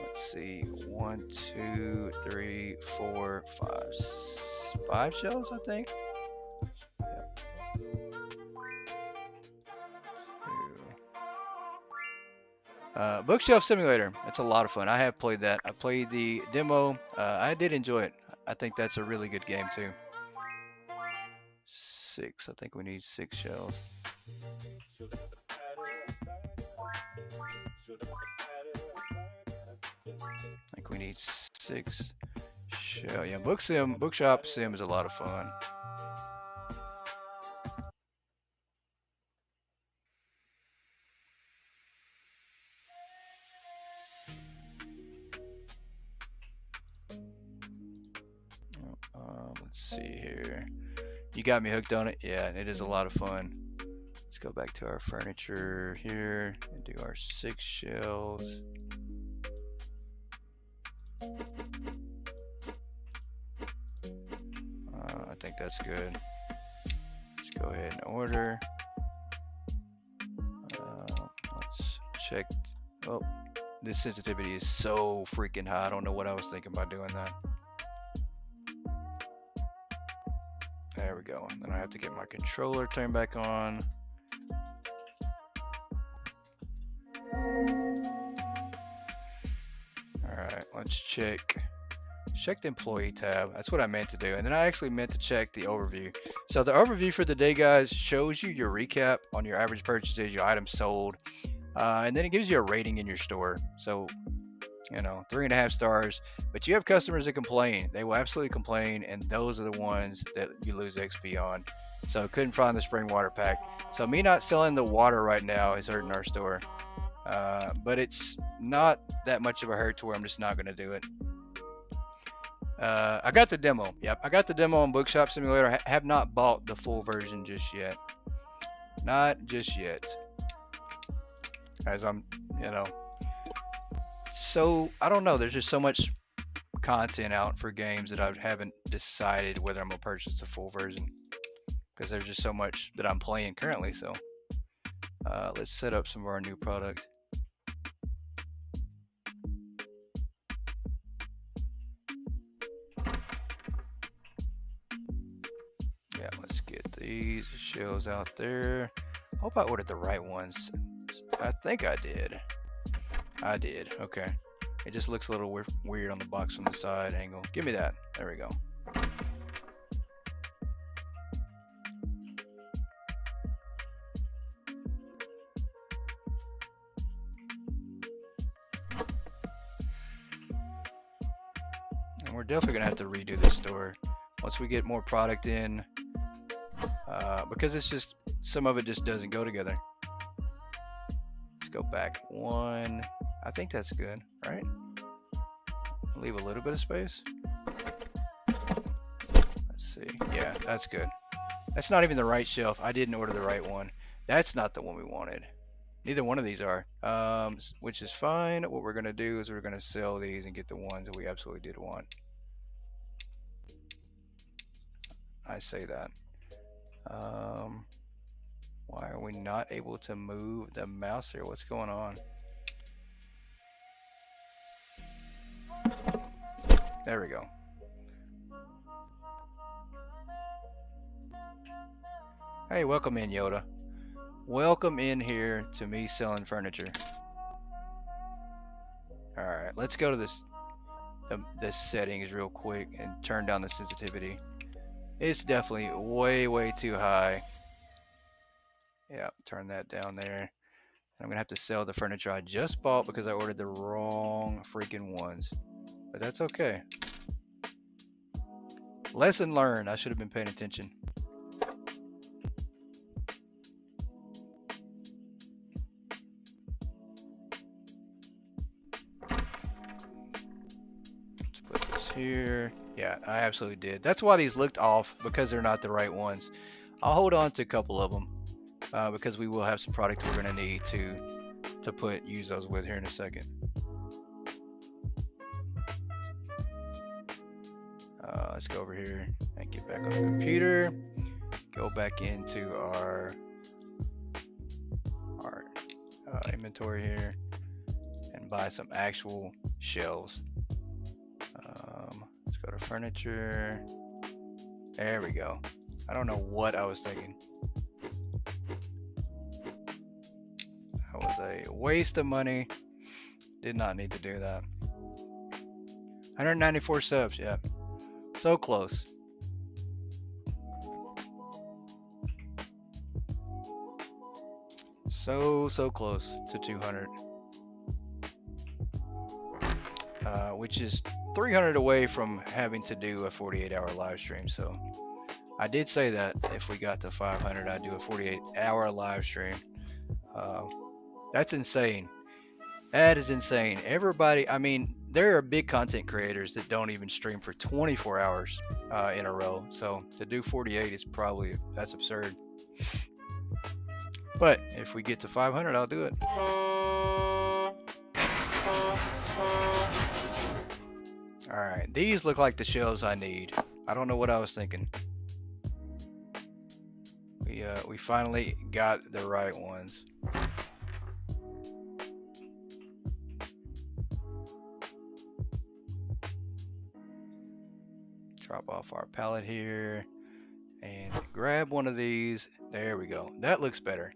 let's see, 1, 2, 3, 4, 5 shells, I think. Yep. Bookshelf Simulator. It's a lot of fun. I have played that. I played the demo. I did enjoy it. I think that's a really good game too. 6. I think we need 6 shells. I think we need 6 shells. Yeah, Bookshop Sim is a lot of fun. Let's see here. You got me hooked on it. Yeah, it is a lot of fun. Let's go back to our furniture here and do our 6 shells. I think that's good. Let's go ahead and order. Let's check. Oh, this sensitivity is so freaking high. I don't know what I was thinking about doing that. There we go. Then I have to get my controller turned back on. Alright, let's check the employee tab. That's what I meant to do. And then I actually meant to check the overview. So the overview for the day, guys, shows you your recap on your average purchases, your items sold, and then it gives you a rating in your store. So, you know, 3.5 stars, but you have customers that complain. They will absolutely complain, and those are the ones that you lose XP on. So couldn't find the spring water pack. So me not selling the water right now is hurting our store, but it's not that much of a hurt to where I'm just not going to do it. I got the demo. Yep, I got the demo on Bookshop Simulator. I have not bought the full version just yet. Not just yet. As I'm, you know. So, I don't know. There's just so much content out for games that I haven't decided whether I'm going to purchase the full version. Because there's just so much that I'm playing currently. So, let's set up some of our new product. Yeah, let's get these shells out there. Hope I ordered the right ones. I think I did. I did. Okay. It just looks a little weird on the box on the side angle. Give me that. There we go. And we're definitely going to have to redo this store once we get more product in, because it's just, some of it just doesn't go together. Let's go back 1. I think that's good, right? Leave a little bit of space. Let's see. Yeah, that's good. That's not even the right shelf. I didn't order the right one. That's not the one we wanted. Neither one of these are, which is fine. What we're going to do is we're going to sell these and get the ones that we absolutely did want. I say that. Why are we not able to move the mouse here? What's going on? There we go. Hey, welcome in, Yoda. Welcome in here to me selling furniture. All right, let's go to the settings real quick and turn down the sensitivity. It's definitely way too high. Yeah, turn that down there. I'm gonna have to sell the furniture I just bought because I ordered the wrong freaking ones. But that's okay. Lesson learned. I should have been paying attention. Let's put this here. Yeah, I absolutely did. That's why these looked off, because they're not the right ones. I'll hold on to a couple of them because we will have some product we're gonna need to use those with here in a second. Let's go over here and get back on the computer. Go back into our inventory here and buy some actual shelves. Let's go to furniture. There we go. I don't know what I was thinking. That was a waste of money. Did not need to do that. 194 subs, yeah. So close. So close to 200. Which is 300 away from having to do a 48-hour live stream. So I did say that if we got to 500, I'd do a 48-hour live stream. That's insane. That is insane. Everybody, I mean, there are big content creators that don't even stream for 24 hours in a row. So to do 48 is probably, that's absurd. But if we get to 500, I'll do it. All right, these look like the shelves I need. I don't know what I was thinking. We finally got the right ones. Drop off our pallet here and grab one of these. There we go. That looks better.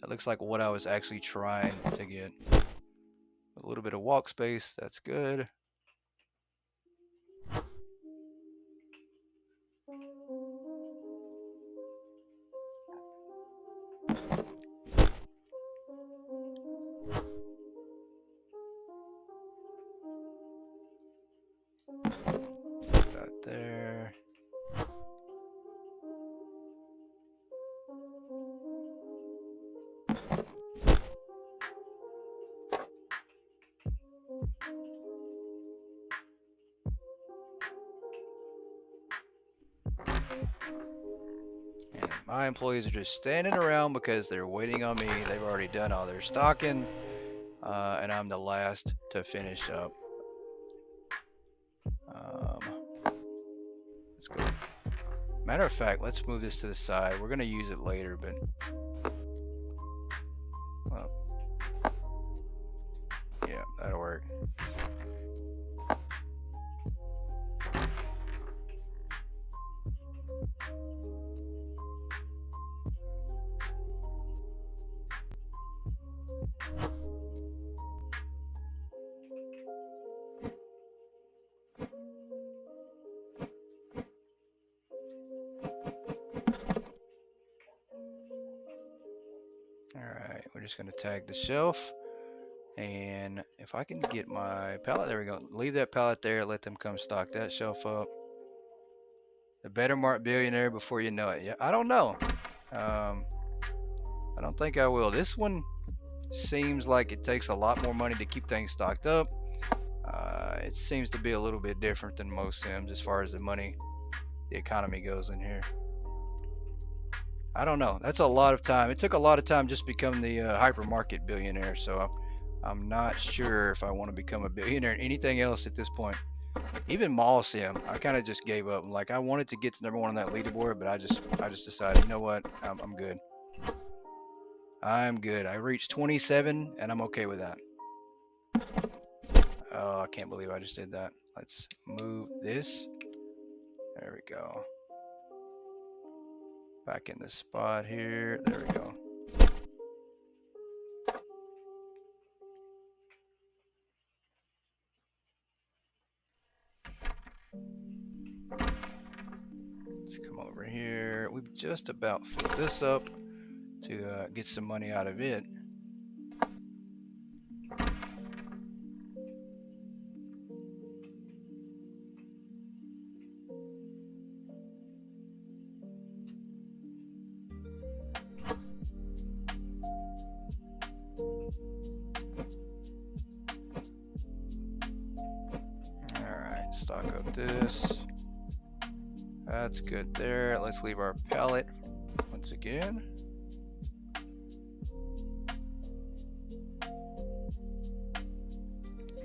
That looks like what I was actually trying to get. A little bit of walk space, that's good. That there. And my employees are just standing around because they're waiting on me. They've already done all their stocking, and I'm the last to finish up. Let's go. Matter of fact, let's move this to the side. We're gonna use it later, but well, yeah, that'll work. Alright, we're just going to tag the shelf, and if I can get my pallet, there we go, leave that pallet there, let them come stock that shelf up. The better Mart billionaire before you know it. Yeah, I don't know. I don't think I will. This one seems like it takes a lot more money to keep things stocked up. It seems to be a little bit different than most sims as far as the economy goes in here. I don't know. That's a lot of time. It took a lot of time just to become the hypermarket billionaire. So I'm not sure if I want to become a billionaire. Anything else at this point? Even mall sim, I kind of just gave up. Like I wanted to get to number one on that leaderboard, but I just decided, you know what? I'm good. I'm good. I reached 27, and I'm okay with that. Oh, I can't believe I just did that. Let's move this. There we go. Back in the spot here. There we go. Let's come over here. We've just about filled this up to get some money out of it. Alright, stock up this. That's good there. Let's leave our pallet once again.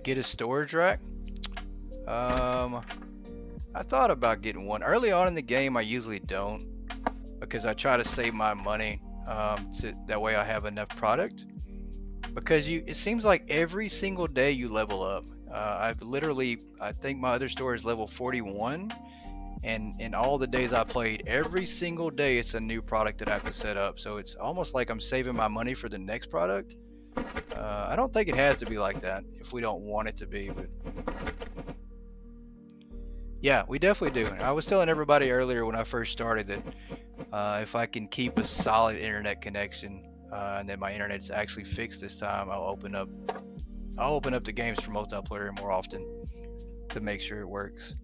Get a storage rack. I thought about getting one. Early on in the game, I usually don't because I try to save my money that way I have enough product. Because it seems like every single day you level up. I think my other store is level 41. And in all the days I played, every single day it's a new product that I have to set up. So it's almost like I'm saving my money for the next product. I don't think it has to be like that if we don't want it to be, but yeah, we definitely do. I was telling everybody earlier when I first started that if I can keep a solid internet connection and then my internet's actually fixed this time, I'll open up the games for multiplayer more often to make sure it works.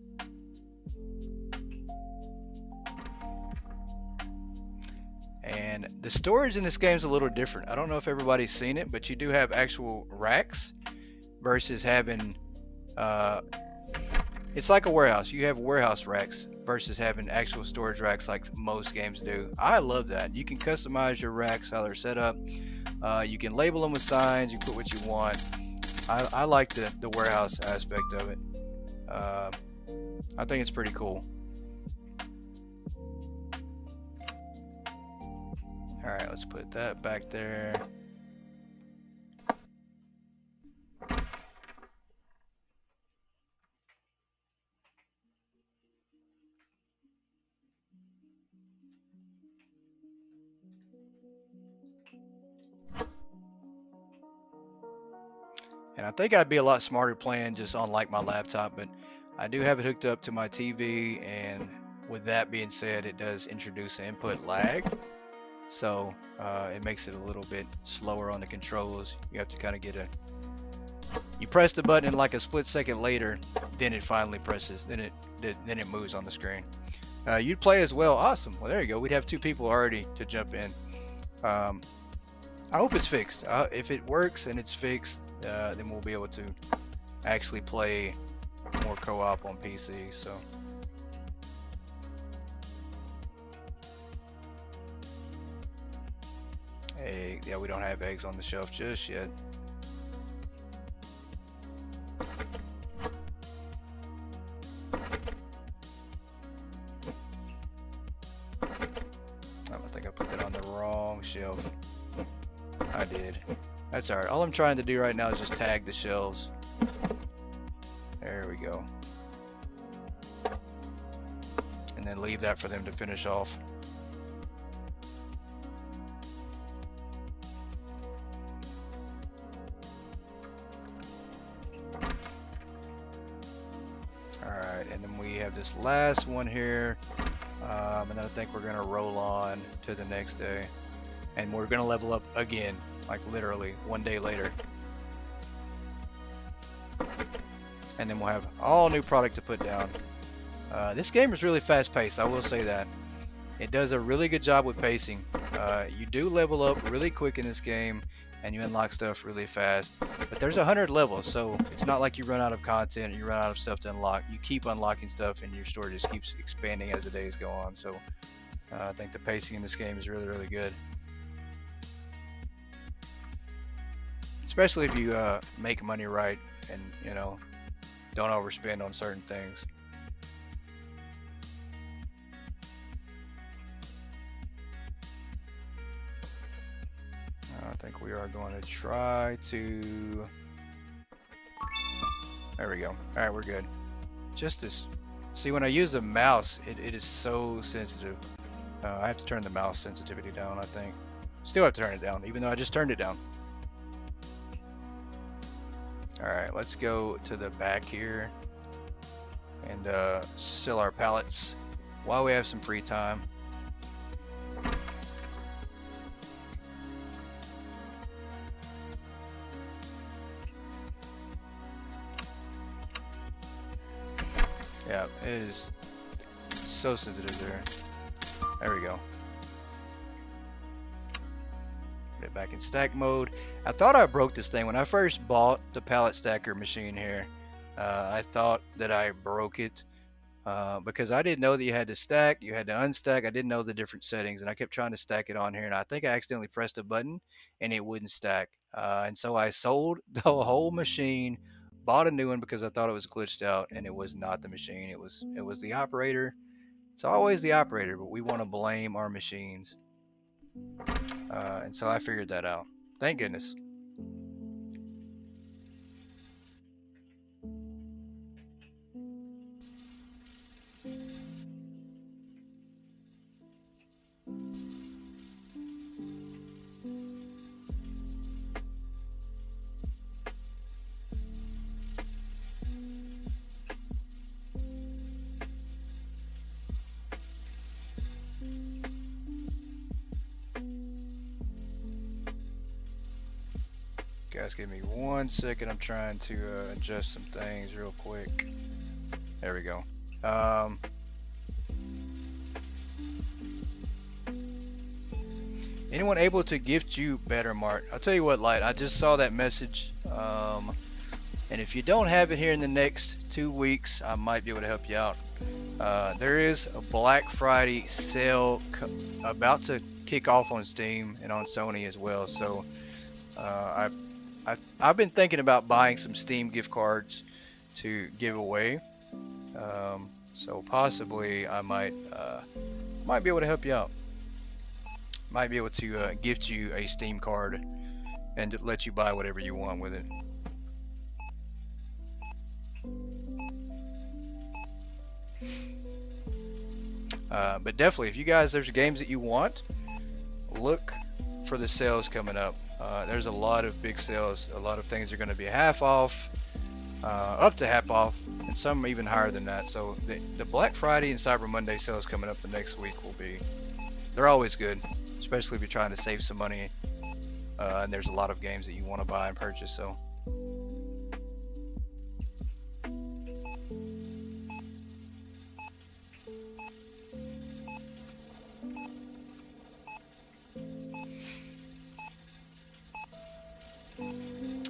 And the storage in this game is a little different. I don't know if everybody's seen it, but you do have actual racks versus having it's like a warehouse. You have warehouse racks versus having actual storage racks like most games do. I love that. You can customize your racks how they're set up. You can label them with signs. You put what you want. I like the warehouse aspect of it. I think it's pretty cool. All right, let's put that back there. And I think I'd be a lot smarter playing just on like my laptop, but I do have it hooked up to my TV, and with that being said, it does introduce an input lag. So it makes it a little bit slower on the controls. You have to kind of you press the button and like a split second later, then it finally presses, then it moves on the screen. You'd play as well. Awesome. Well, there you go. We'd have two people already to jump in. I hope it's fixed. If it works and it's fixed, then we'll be able to actually play more co-op on PC. So. Egg. Yeah, we don't have eggs on the shelf just yet. I think I put that on the wrong shelf. I did. That's alright. All I'm trying to do right now is just tag the shelves. There we go. And then leave that for them to finish off. Alright, and then we have this last one here. And then I think we're going to roll on to the next day. And we're going to level up again, like literally one day later. And then we'll have all new product to put down. This game is really fast paced, I will say that. It does a really good job with pacing. You do level up really quick in this game, and you unlock stuff really fast. But there's 100 levels, so it's not like you run out of content or you run out of stuff to unlock. You keep unlocking stuff, and your store just keeps expanding as the days go on. So I think the pacing in this game is really, really good. Especially if you make money right and, you know, don't overspend on certain things. I think we are going to try to... There we go. All right, we're good. Just this... See, when I use the mouse, it is so sensitive. I have to turn the mouse sensitivity down, I think. Still have to turn it down, even though I just turned it down. Alright, let's go to the back here and sell our pallets while we have some free time. Yeah, it is so sensitive there. There we go. Put it back in stack mode. I thought I broke this thing when I first bought the pallet stacker machine here. I thought that I broke it because I didn't know that you had to stack, you had to unstack. I didn't know the different settings, and I kept trying to stack it on here, and I think I accidentally pressed a button and it wouldn't stack. And so I sold the whole machine, bought a new one because I thought it was glitched out, and it was not the machine. It was the operator. It's always the operator, but we want to blame our machines. And so I figured that out. Thank goodness. Guys, give me 1 second. I'm trying to adjust some things real quick. There we go. Anyone able to gift you better, Mart? I'll tell you what, Light. I just saw that message. And if you don't have it here in the next 2 weeks, I might be able to help you out. There is a Black Friday sale about to kick off on Steam and on Sony as well. So I've been thinking about buying some Steam gift cards to give away. So possibly I might be able to help you out. Might be able to gift you a Steam card and let you buy whatever you want with it. But definitely, if you guys, there's games that you want, look for the sales coming up. There's a lot of big sales. A lot of things are going to be half off, up to half off, and some even higher than that. So the Black Friday and Cyber Monday sales coming up the next week will be, they're always good, especially if you're trying to save some money. And there's a lot of games that you want to buy and purchase. So.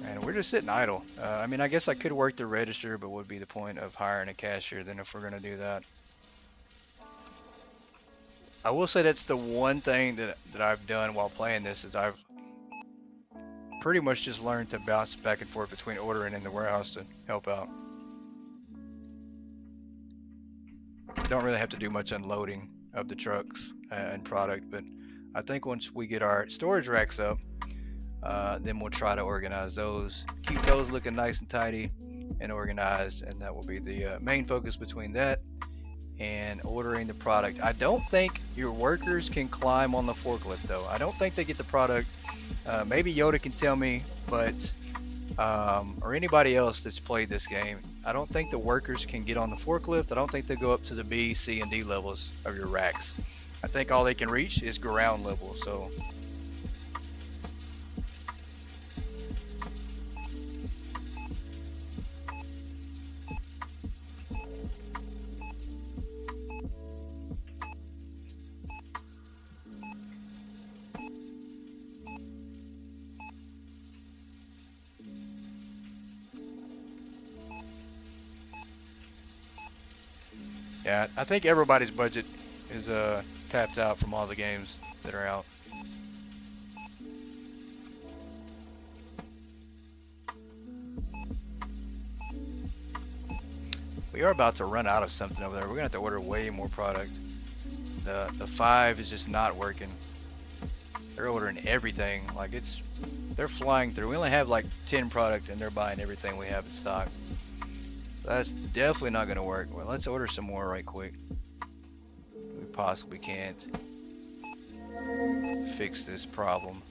And we're just sitting idle. I mean, I guess I could work the register, but what would be the point of hiring a cashier then if we're going to do that? I will say that's the one thing that I've done while playing this is I've pretty much just learned to bounce back and forth between ordering and the warehouse to help out. Don't really have to do much unloading of the trucks and product, but I think once we get our storage racks up, then we'll try to organize those, keep those looking nice and tidy and organized, and that will be the main focus between that and ordering the product. I don't think your workers can climb on the forklift though. I don't think they get the product. Maybe Yoda can tell me, but or anybody else that's played this game, I don't think the workers can get on the forklift. I don't think they go up to the B, C, and D levels of your racks. I think all they can reach is ground level. So yeah, I think everybody's budget is tapped out from all the games that are out. We are about to run out of something over there. We're gonna have to order way more product. The 5 is just not working. They're ordering everything. Like they're flying through. We only have like 10 product and they're buying everything we have in stock. That's definitely not gonna work. Well, let's order some more right quick. We possibly can't fix this problem.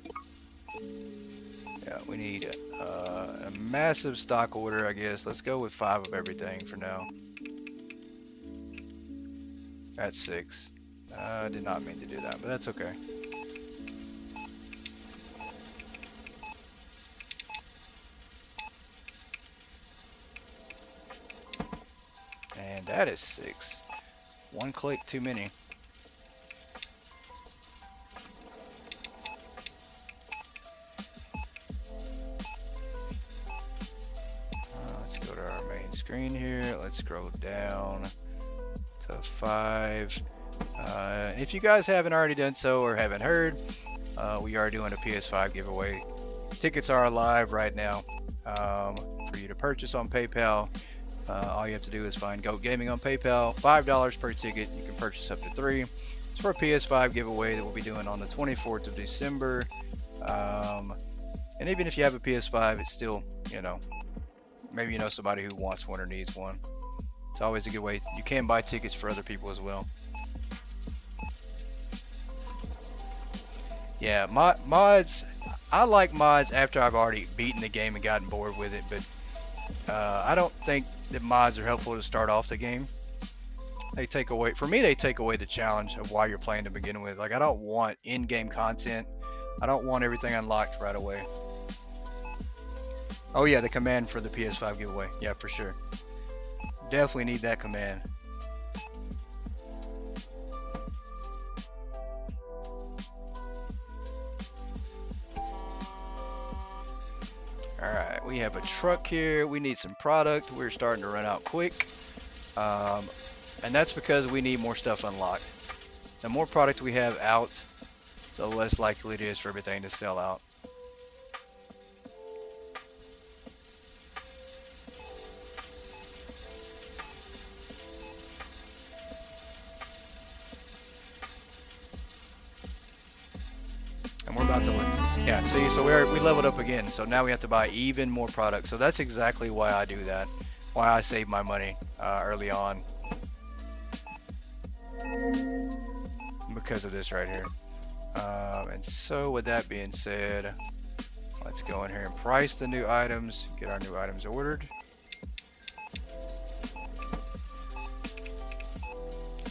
Yeah, we need a massive stock order, I guess. Let's go with 5 of everything for now. That's 6. I did not mean to do that, but that's okay. And that is 6. One click too many. Let's go to our main screen here. Let's scroll down to 5. If you guys haven't already done so or haven't heard, we are doing a PS5 giveaway. Tickets are live right now for you to purchase on PayPal. All you have to do is find Goat Gaming on PayPal. $5 per ticket. You can purchase up to 3. It's for a PS5 giveaway that we'll be doing on the 24th of December. And even if you have a PS5, it's still, you know, maybe you know somebody who wants one or needs one. It's always a good way. You can buy tickets for other people as well. Yeah, mods. I like mods after I've already beaten the game and gotten bored with it, but I don't think that mods are helpful to start off the game. They take away, for me, they take away the challenge of why you're playing to begin with. Like, I don't want in-game content. I don't want everything unlocked right away. Oh yeah, the command for the PS5 giveaway. Yeah, for sure. Definitely need that command. Alright, we have a truck here. We need some product. We're starting to run out quick. And that's because we need more stuff unlocked. The more product we have out, the less likely it is for everything to sell out. And we're about to look. Yeah, see, so we leveled up again. So now we have to buy even more product. So that's exactly why I do that. Why I save my money early on. Because of this right here. And so with that being said, let's go in here and price the new items. Get our new items ordered.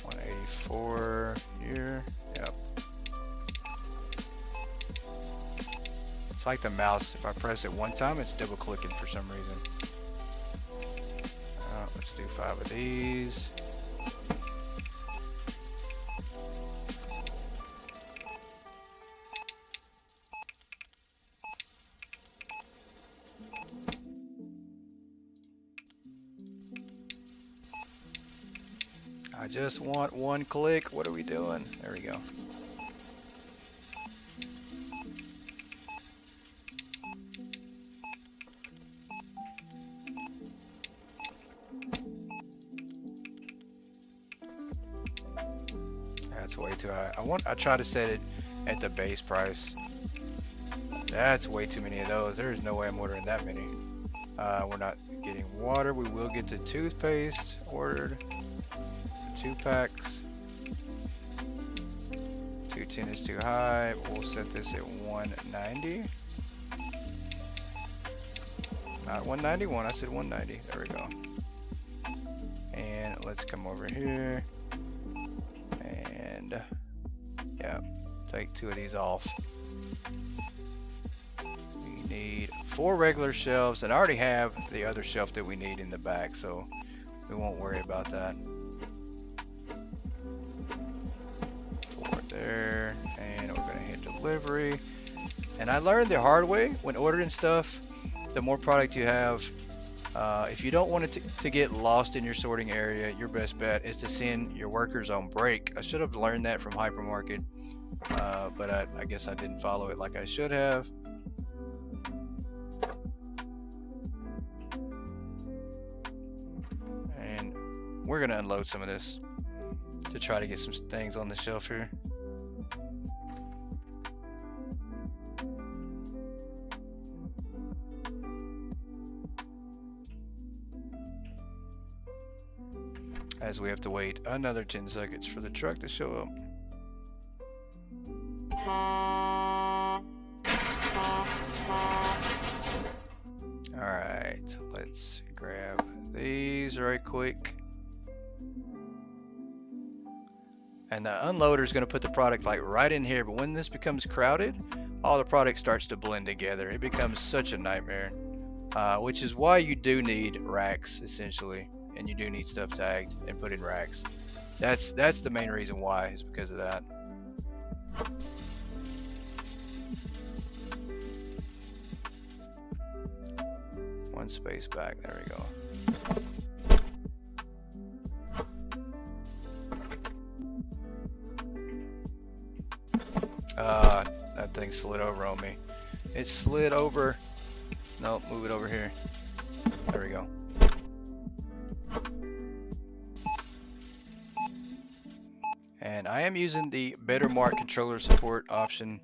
184 here. Yep. It's like the mouse. If I press it one time, it's double clicking for some reason. Let's do 5 of these. I just want one click. What are we doing? There we go. That's way too high. I try to set it at the base price. That's way too many of those. There's no way I'm ordering that many. We're not getting water. We will get the toothpaste ordered. 2 packs. 210 is too high. We'll set this at 190. Not 191. I said 190. There we go. And let's come over here. And yeah, take 2 of these off. We need 4 regular shelves, and I already have the other shelf that we need in the back, so we won't worry about that. 4 there, and we're gonna hit delivery. And I learned the hard way when ordering stuff, the more product you have, If you don't want it to get lost in your sorting area, your best bet is to send your workers on break. I should have learned that from hypermarket, but I guess I didn't follow it like I should have. And we're gonna unload some of this to try to get some things on the shelf here. As we have to wait another 10 seconds for the truck to show up. Alright, let's grab these right quick. And the unloader is going to put the product like right in here, but when this becomes crowded, all the product starts to blend together. It becomes such a nightmare, which is why you do need racks essentially, and you do need stuff tagged and put in racks. That's the main reason why, is because of that. One space back, there we go. That thing slid over on me. It slid over. No, move it over here. There we go. And I am using the better Mart controller support option,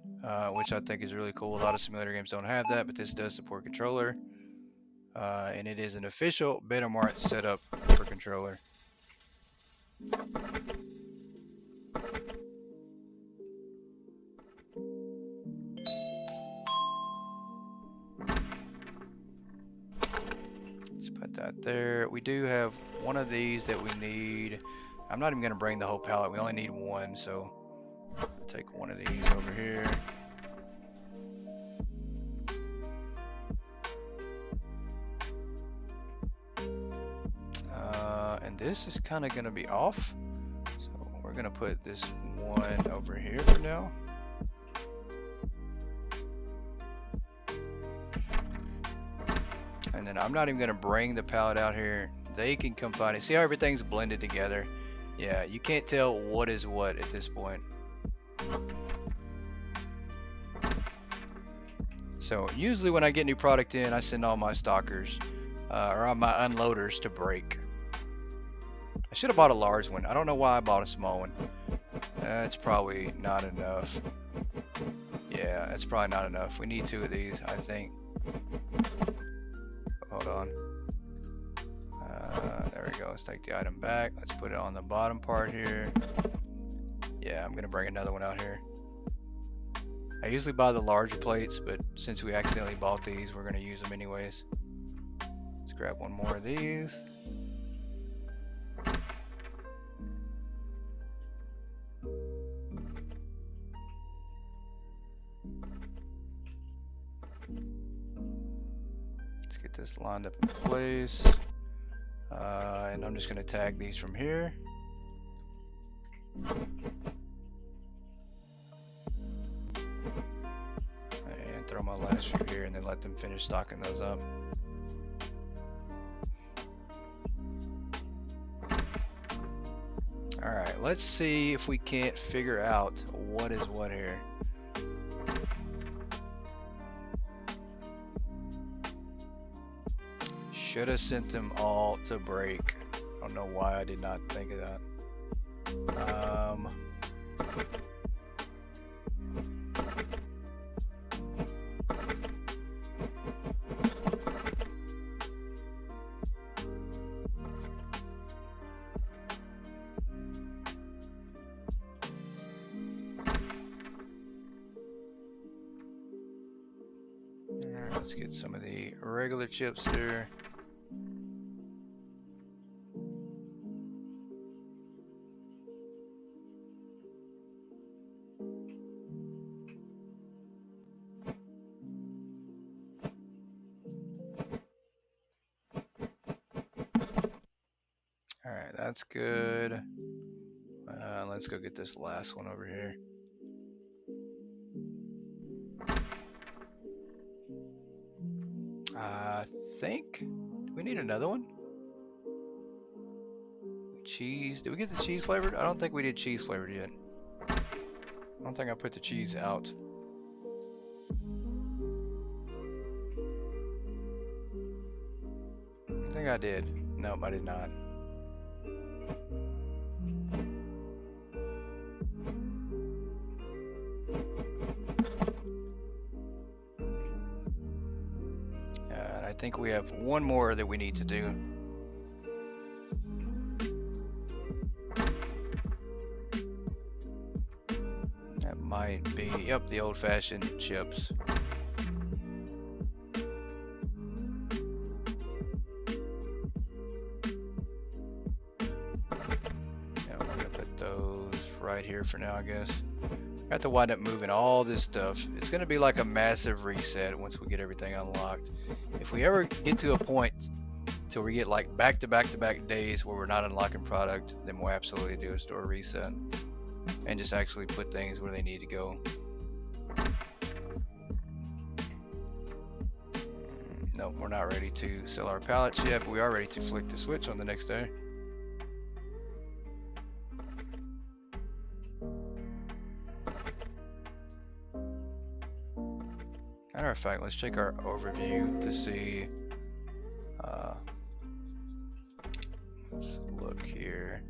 which I think is really cool. A lot of simulator games don't have that, but this does support controller. And it is an official better Mart setup for controller. Let's put that there. We do have one of these that we need. I'm not even going to bring the whole pallet. We only need one, so I'll take one of these over here. And this is kind of going to be off, so we're going to put this one over here for now. And then I'm not even going to bring the pallet out here. They can come find it. See how everything's blended together? Yeah, you can't tell what is what at this point. So usually when I get new product in, I send all my stockers or my unloaders to break. I should have bought a large one. I don't know why I bought a small one. That's probably not enough. Yeah, that's probably not enough. We need two of these, I think. Hold on. There we go. Let's take the item back. Let's put it on the bottom part here. Yeah, I'm gonna bring another one out here. I usually buy the larger plates, but since we accidentally bought these, we're gonna use them anyways. Let's grab one more of these. Let's get this lined up in place. And I'm just going to tag these from here. And throw my last few here and then let them finish stocking those up. Alright, let's see if we can't figure out what is what here. Should have sent them all to break. I don't know why I did not think of that. Alright, let's get some of the regular chips here. Alright, that's good. Let's go get this last one over here. I think We need another one. Cheese. Did we get the cheese flavored? I don't think we did cheese flavored yet. I don't think I put the cheese out. I think I did. Nope, I did not. And I think we have one more that we need to do. That might be, yep, the old-fashioned chips. Right here for now, I guess. I have to wind up moving all this stuff. It's going to be like a massive reset once we get everything unlocked. If we ever get to a point till we get like back to back days where we're not unlocking product, then we'll absolutely do a store reset and just actually put things where they need to go. Nope, we're not ready to sell our pallets yet, but we are ready to flick the switch on the next day. Matter of fact, let's check our overview to see. Let's look here.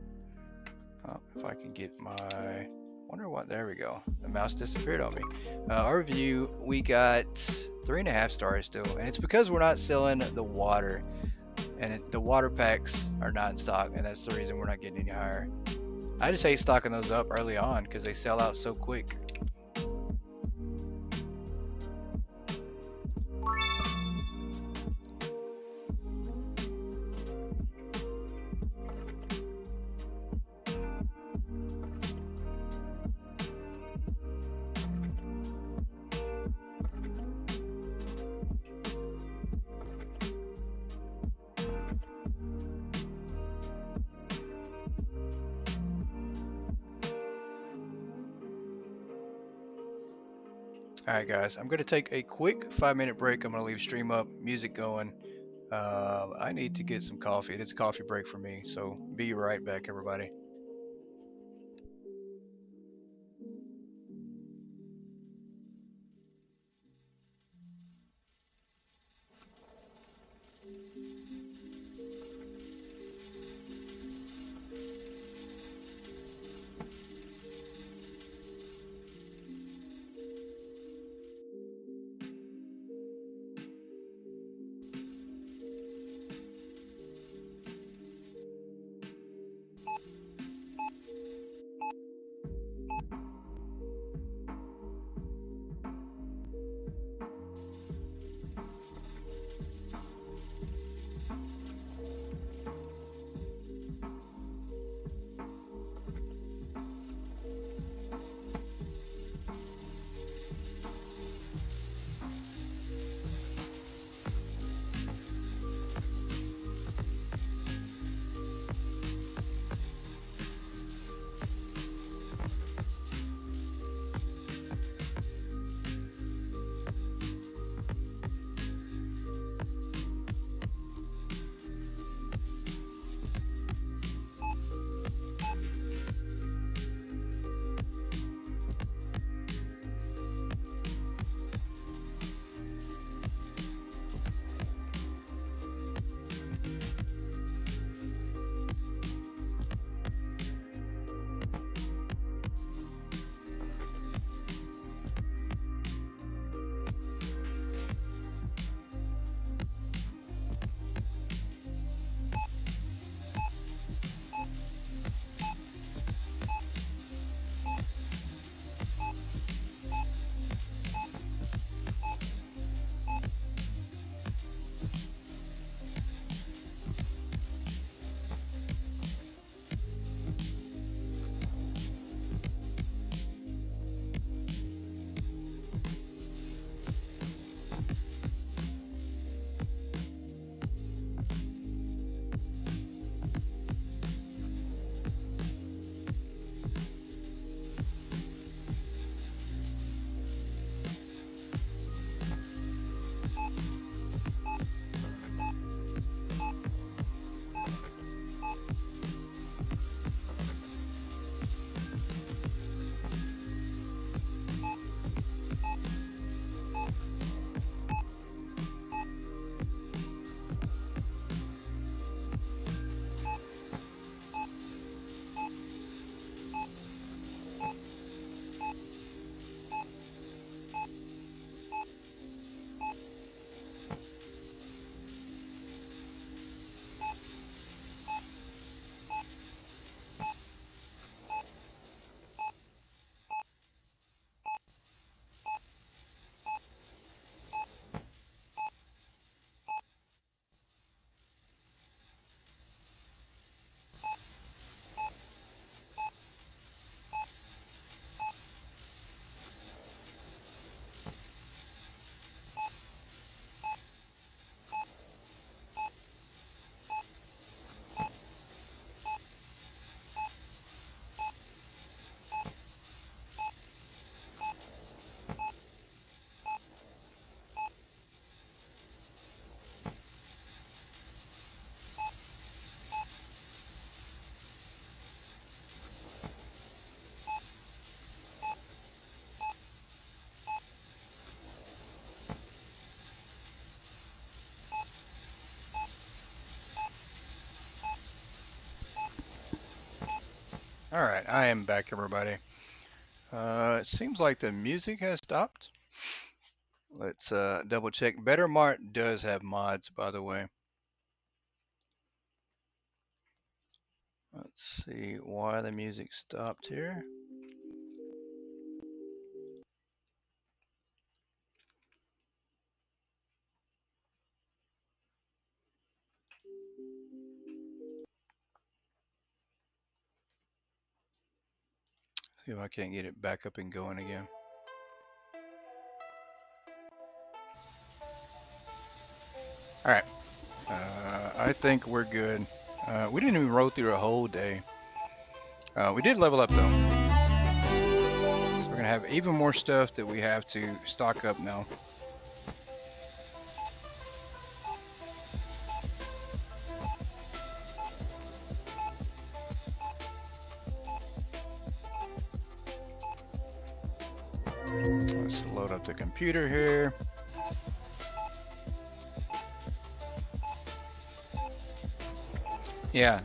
Oh, if I can get my, wonder what, there we go. The mouse disappeared on me. Our review, we got 3.5 stars still, and it's because we're not selling the water, and the water packs are not in stock, and that's the reason we're not getting any higher. I just hate stocking those up early on because they sell out so quick. Alright guys, I'm going to take a quick 5-minute break. I'm going to leave stream up, music going. I need to get some coffee. It's a coffee break for me, so be right back, everybody. Alright, I am back, everybody. It seems like the music has stopped. Let's double check. Better Mart does have mods, by the way. Let's see why the music stopped here. See if I can't get it back up and going again. Alright, I think we're good. We didn't even roll through a whole day. We did level up though. So we're gonna have even more stuff that we have to stock up now. Let's load up the computer here. Yeah,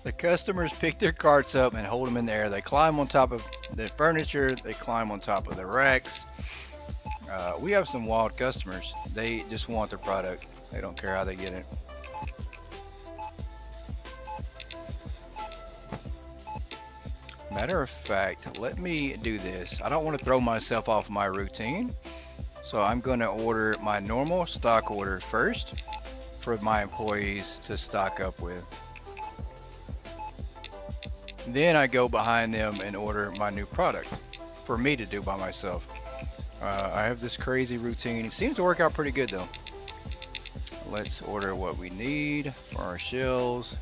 the customers pick their carts up and hold them in the air. They climb on top of the furniture. They climb on top of the racks. We have some wild customers. They just want their product. They don't care how they get it. Matter of fact, let me do this. I don't want to throw myself off my routine. So I'm going to order my normal stock order first for my employees to stock up with. Then I go behind them and order my new product for me to do by myself. I have this crazy routine. It seems to work out pretty good though. Let's order what we need for our shelves.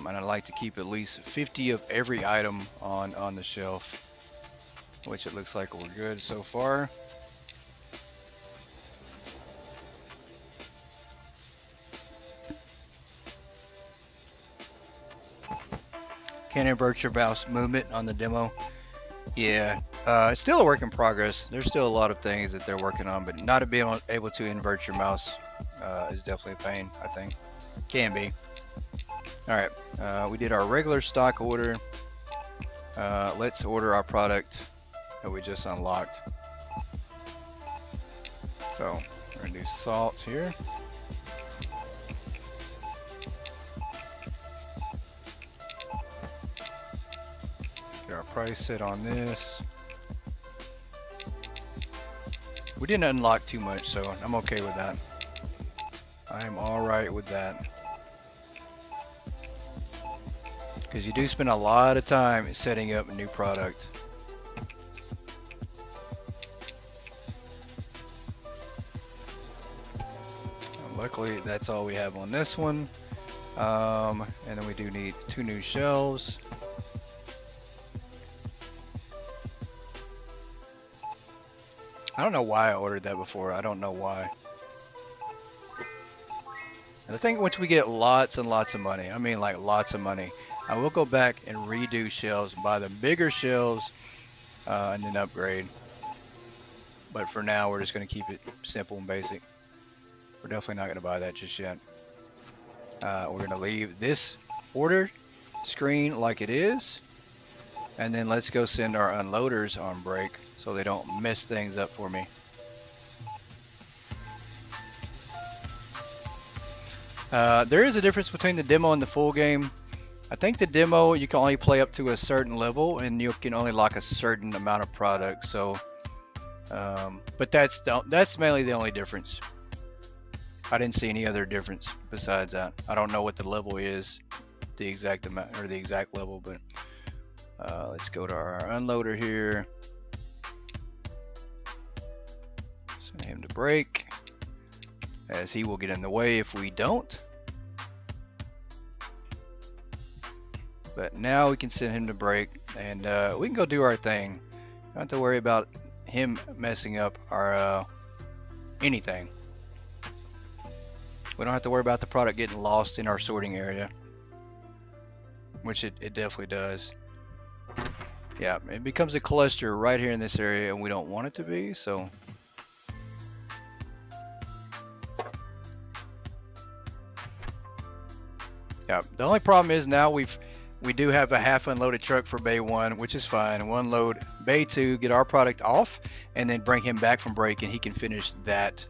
And I like to keep at least 50 of every item on the shelf, which it looks like we're good so far. Can't invert your mouse movement on the demo. Yeah, it's still a work in progress. There's still a lot of things that they're working on, but not being able to invert your mouse is definitely a pain, I think. Can be. Alright, we did our regular stock order. Let's order our product that we just unlocked. So, we're going to do salt here. Get our price set on this. We didn't unlock too much, so I'm okay with that. I am alright with that. Because you do spend a lot of time setting up a new product. And luckily, that's all we have on this one. And then we do need 2 new shelves. I don't know why I ordered that before. I don't know why. And I think once we get lots and lots of money, I mean like lots of money, I will go back and redo shelves, buy the bigger shelves, and then upgrade. But for now, we're just going to keep it simple and basic. We're definitely not going to buy that just yet. We're going to leave this order screen like it is. And then let's go send our unloaders on break so they don't mess things up for me. There is a difference between the demo and the full game. I think the demo you can only play up to a certain level and you can only lock a certain amount of product. So, but that's mainly the only difference. I didn't see any other difference besides that. I don't know what the level is, the exact amount or the exact level, but let's go to our unloader here. Send him to break, as he will get in the way if we don't. But now we can send him to break, and we can go do our thing. Don't have to worry about him messing up our anything. We don't have to worry about the product getting lost in our sorting area, which it definitely does. Yeah, it becomes a cluster right here in this area, and we don't want it to be, so. Yeah. The only problem is now we do have a half unloaded truck for bay 1, which is fine. We'll unload bay 2, get our product off, and then bring him back from break, and he can finish that.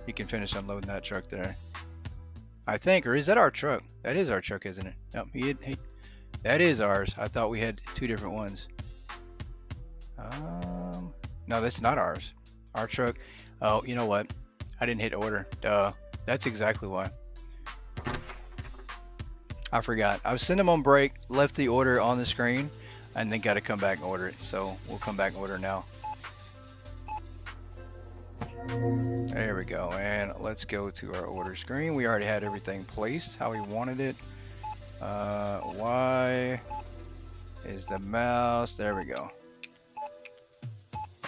He can finish unloading that truck there. I think, or is that our truck? That is our truck, isn't it? Yep, that is ours. I thought we had 2 different ones. No, that's not ours. Our truck. Oh, you know what? I didn't hit order. Duh. That's exactly why. I forgot. I was sending them on break, left the order on the screen, and then got to come back and order it. So we'll come back and order now. There we go. And let's go to our order screen. We already had everything placed how we wanted it. Y is the mouse. There we go.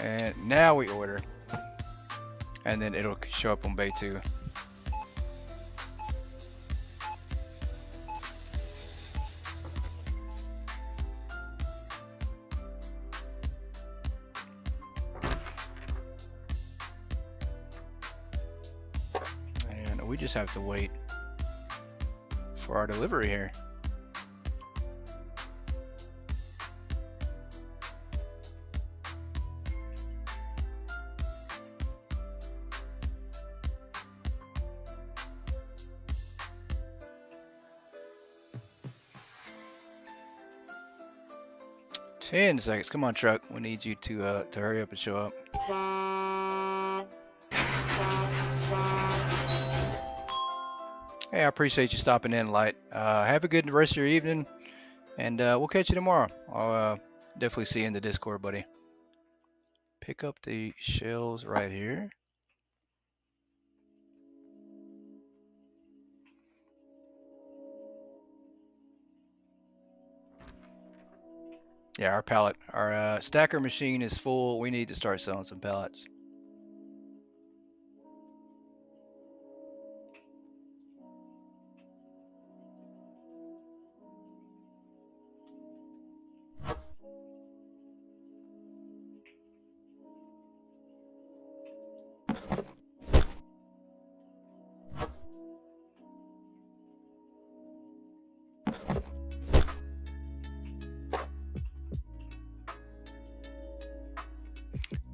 And now we order. And then it'll show up on bay 2. And we just have to wait for our delivery here. Ten seconds. Come on, truck. We need you to hurry up and show up. Hey, I appreciate you stopping in, Light. Have a good rest of your evening, and we'll catch you tomorrow. I'll definitely see you in the Discord, buddy. Pick up the shells right here. Yeah, our stacker machine is full. We need to start selling some pallets.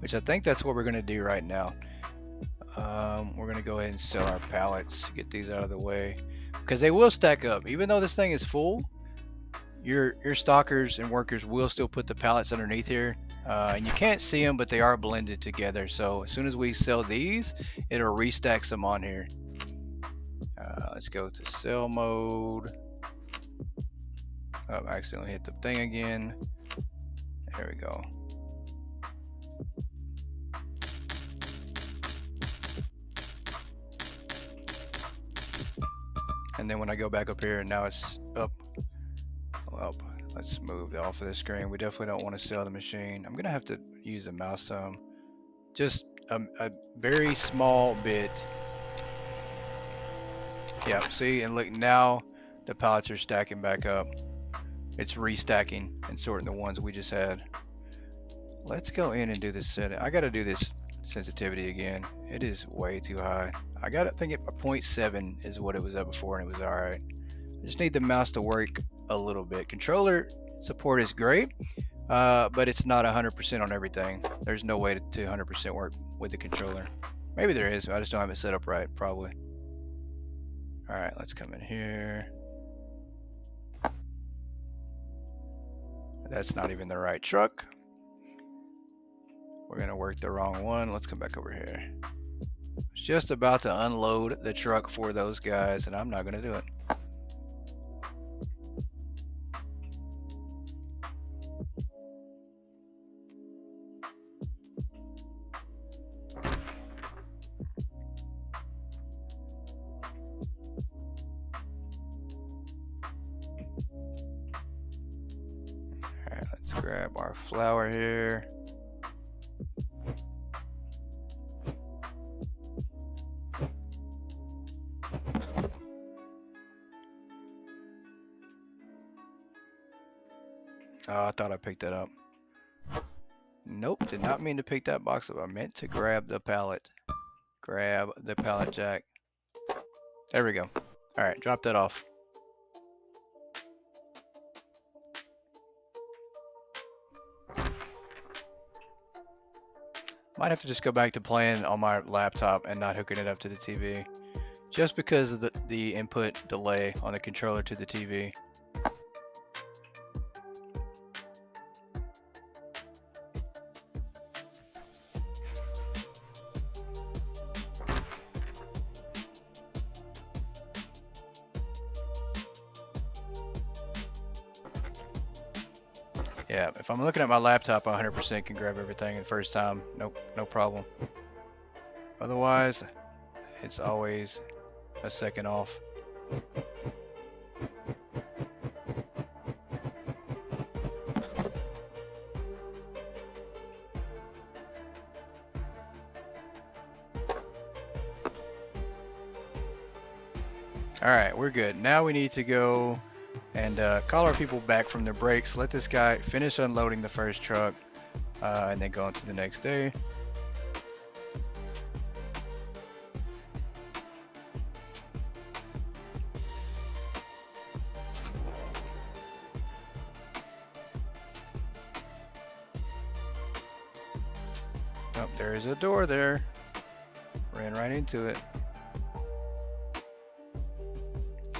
Which I think that's what we're going to do right now. We're going to go ahead and sell our pallets, get these out of the way, because they will stack up. Even though this thing is full, your stalkers and workers will still put the pallets underneath here, and you can't see them, but they are blended together. So as soon as we sell these, it'll restack some on here. Let's go to sell mode. Oh, I accidentally hit the thing again. There we go. And then when I go back up here, and now it's up. Well, let's move it off of the screen. We definitely don't want to sell the machine. I'm gonna have to use the mouse some, just a very small bit. Yeah, see, and look, now the pallets are stacking back up. It's restacking and sorting the ones we just had. Let's go in and do this setting. I gotta do this sensitivity again. It is way too high. I got to think it 0.7 is what it was at before, and it was all right. I just need the mouse to work a little bit. Controller support is great, but it's not 100% on everything. There's no way to 100% work with the controller. Maybe there is. I just don't have it set up right, probably. All right, let's come in here. That's not even the right truck. We're gonna work the wrong one. Let's come back over here. Just about to unload the truck for those guys, and I'm not going to do it. All right, let's grab our flour here. Oh, I thought I picked that up. Nope, did not mean to pick that box up. I meant to grab the pallet. Grab the pallet jack. There we go. All right, drop that off. Might have to just go back to playing on my laptop and not hooking it up to the TV. Just because of the input delay on the controller to the TV. Yeah, if I'm looking at my laptop, I 100% can grab everything the first time. Nope, no problem. Otherwise, it's always a second off. Alright, we're good. Now we need to go and call our people back from their breaks. Let this guy finish unloading the first truck and then go on to the next day. Oh, there is a door there. Ran right into it.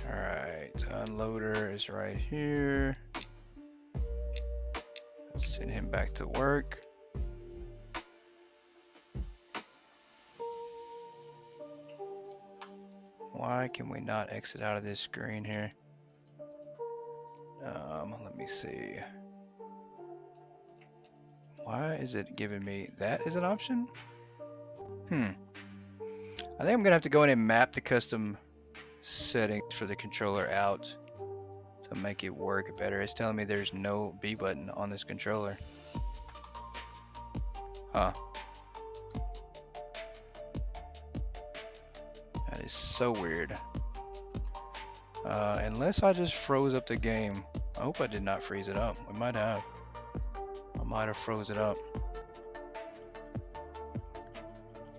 Alright, unloader is right here. Let's send him back to work. Why can we not exit out of this screen here? Let me see. Why is it giving me that as an option? I think I'm gonna have to go in and map the custom settings for the controller out to make it work better. It's telling me there's no B button on this controller. Huh. That is so weird. Unless I just froze up the game. I hope I did not freeze it up. We might have. I might have froze it up.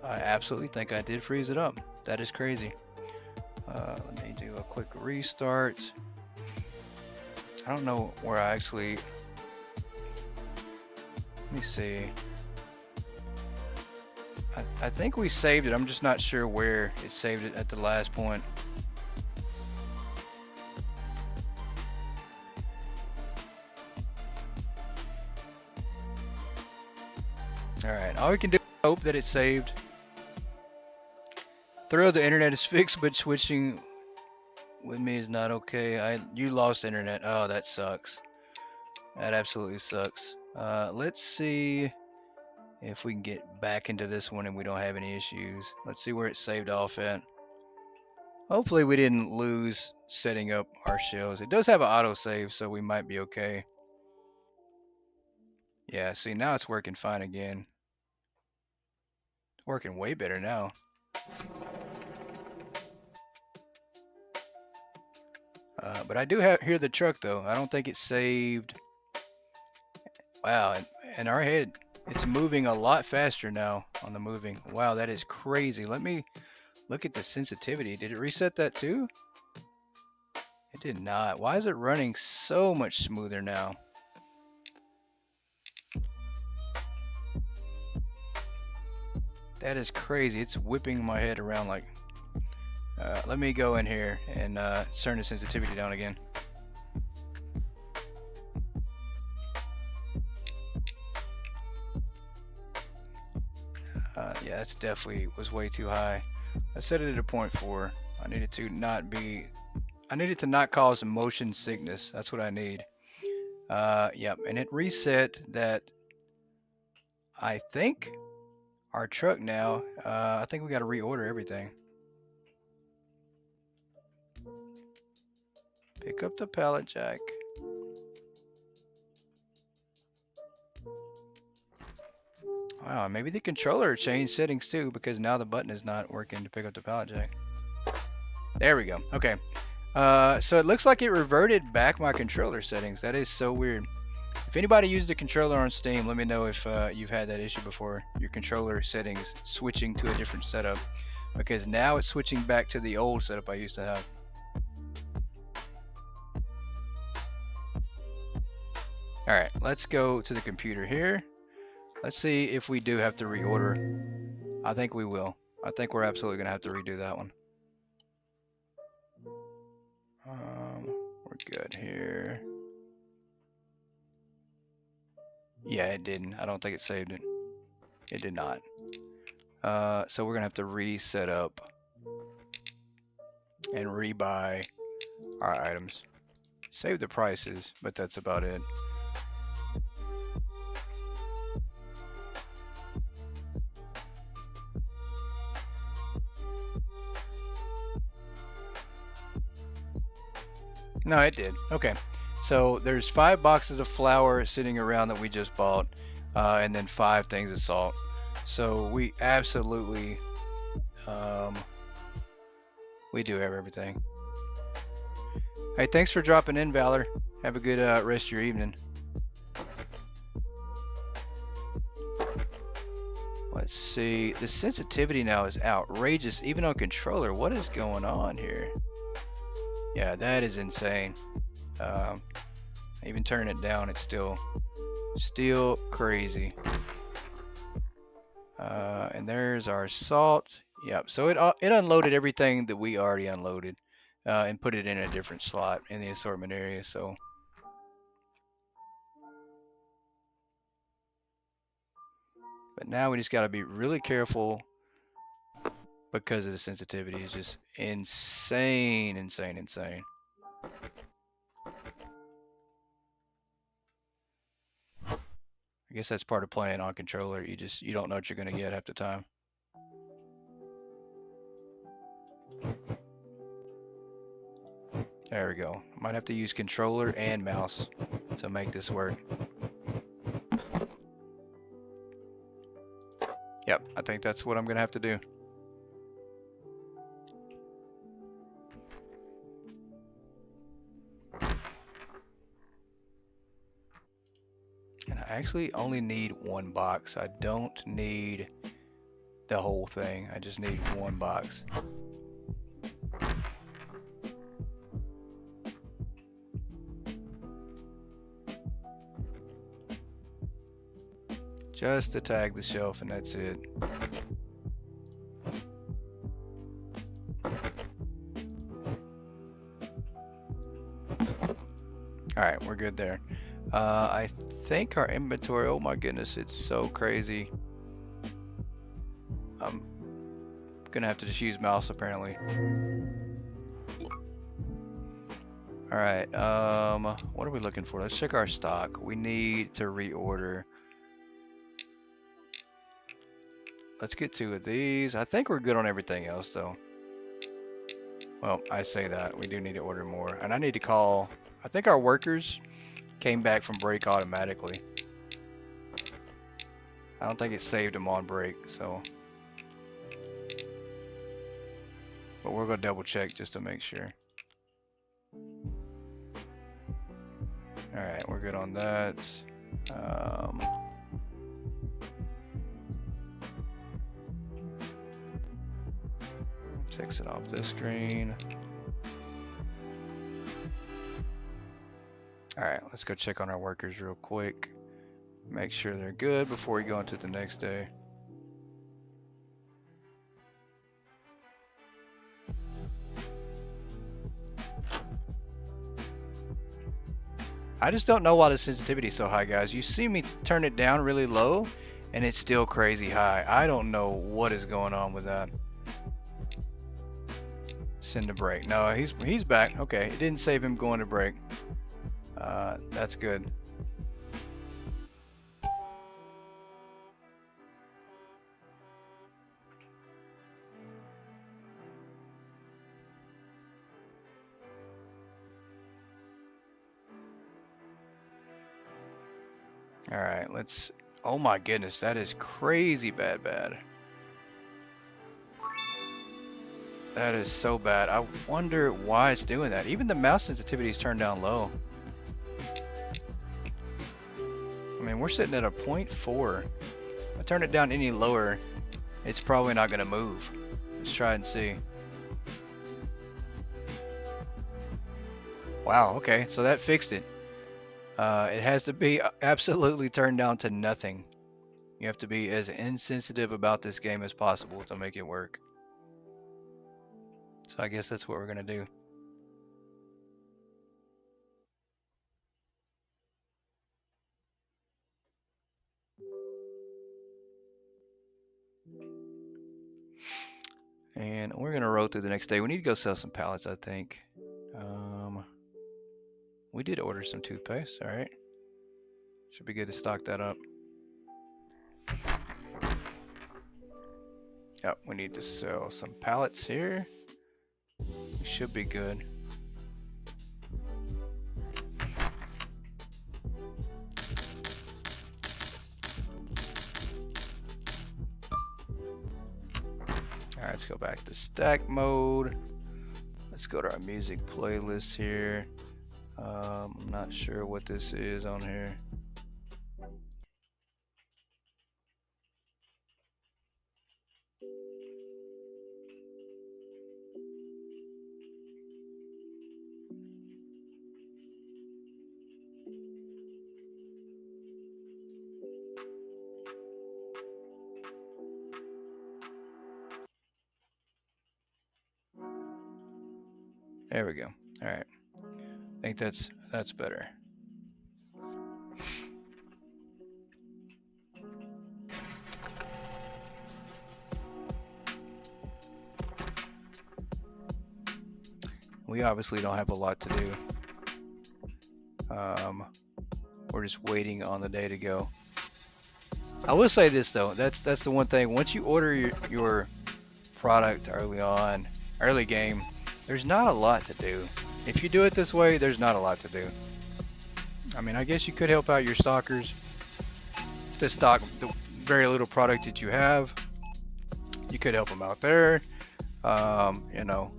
I absolutely think I did freeze it up. That is crazy. Let me do a quick restart. I don't know where I actually... Let me see. I think we saved it. I'm just not sure where it saved it at the last point. Alright, all we can do is hope that it's saved. Through the internet is fixed, but switching with me is not okay. You lost internet. Oh, that sucks. That absolutely sucks. Let's see if we can get back into this one and we don't have any issues. Let's see where it's saved off at. Hopefully we didn't lose setting up our shells. It does have an autosave, so we might be okay. Yeah, see, now it's working fine again. It's working way better now. But I do hear the truck though. I don't think it's saved. Wow, and our head, it's moving a lot faster now on the moving. Wow, that is crazy. Let me look at the sensitivity. Did it reset that too? It did not. Why is it running so much smoother now? That is crazy. It's whipping my head around like... let me go in here and turn the sensitivity down again. Yeah, that's definitely was way too high. I set it at a 0.4. I needed to not cause motion sickness. That's what I need. Yep, and it reset that. I think our truck now. I think we got to reorder everything. Pick up the pallet jack. Wow, maybe the controller changed settings too, because now the button is not working to pick up the pallet jack. There we go. Okay. So it looks like it reverted back my controller settings. That is so weird. If anybody used the controller on Steam, let me know if you've had that issue before. Your controller settings switching to a different setup. Because now it's switching back to the old setup I used to have. Alright, let's go to the computer here. Let's see if we do have to reorder. I think we will. I think we're absolutely gonna have to redo that one. We're good here. Yeah, it didn't. I don't think it saved it. It did not. So we're gonna have to reset up and rebuy our items. Save the prices, but that's about it. No, it did. Okay. So there's 5 boxes of flour sitting around that we just bought, and then 5 things of salt. So we absolutely, we do have everything. Hey, thanks for dropping in, Valor. Have a good rest of your evening. Let's see. The sensitivity now is outrageous, even on controller. What is going on here? Yeah, that is insane. Even turning it down, it's still crazy. And there's our salt. Yep. So it unloaded everything that we already unloaded, and put it in a different slot in the assortment area. So. But now we just got to be really careful because of the sensitivity. It's just insane, insane, insane. I guess that's part of playing on controller. You don't know what you're gonna get half the time. There we go. Might have to use controller and mouse to make this work. Yep, I think that's what I'm gonna have to do. And I actually only need 1 box. I don't need the whole thing. I just need 1 box. Just to tag the shelf, and that's it. Alright, we're good there. I think our inventory, oh my goodness, it's so crazy. I'm gonna have to just use mouse apparently. Alright, what are we looking for? Let's check our stock. We need to reorder. Let's get 2 of these. I think we're good on everything else though. Well, I say that. We do need to order more. And I need to call, I think our workers came back from break automatically. I don't think it saved them on break, so. But we're gonna double check just to make sure. Alright, we're good on that. Let's exit off this screen. Alright, let's go check on our workers real quick. Make sure they're good before we go into the next day. I just don't know why the sensitivity is so high, guys. You see me turn it down really low, and it's still crazy high. I don't know what is going on with that. Send to break. No, he's back. Okay, it didn't save him going to break. That's good. All right, let's. Oh my goodness, that is crazy bad. That is so bad. I wonder why it's doing that. Even the mouse sensitivity is turned down low. I mean, we're sitting at a 0.4. If I turn it down any lower, it's probably not going to move. Let's try and see. Wow, okay, so that fixed it. It has to be absolutely turned down to nothing. You have to be as insensitive about this game as possible to make it work. So I guess that's what we're gonna do. And we're gonna roll through the next day. We need to go sell some pallets, I think. We did order some toothpaste, all right. Should be good to stock that up. Yep, we need to sell some pallets here. We should be good. All right, let's go back to stack mode. Let's go to our music playlist here. I'm not sure what this is on here. There we go. All right. I think that's better. We obviously don't have a lot to do. We're just waiting on the day to go. I will say this though, that's the one thing. Once you order your product early game, there's not a lot to do. If you do it this way, there's not a lot to do. I mean, I guess you could help out your stockers to stock the very little product that you have. You could help them out there, you know,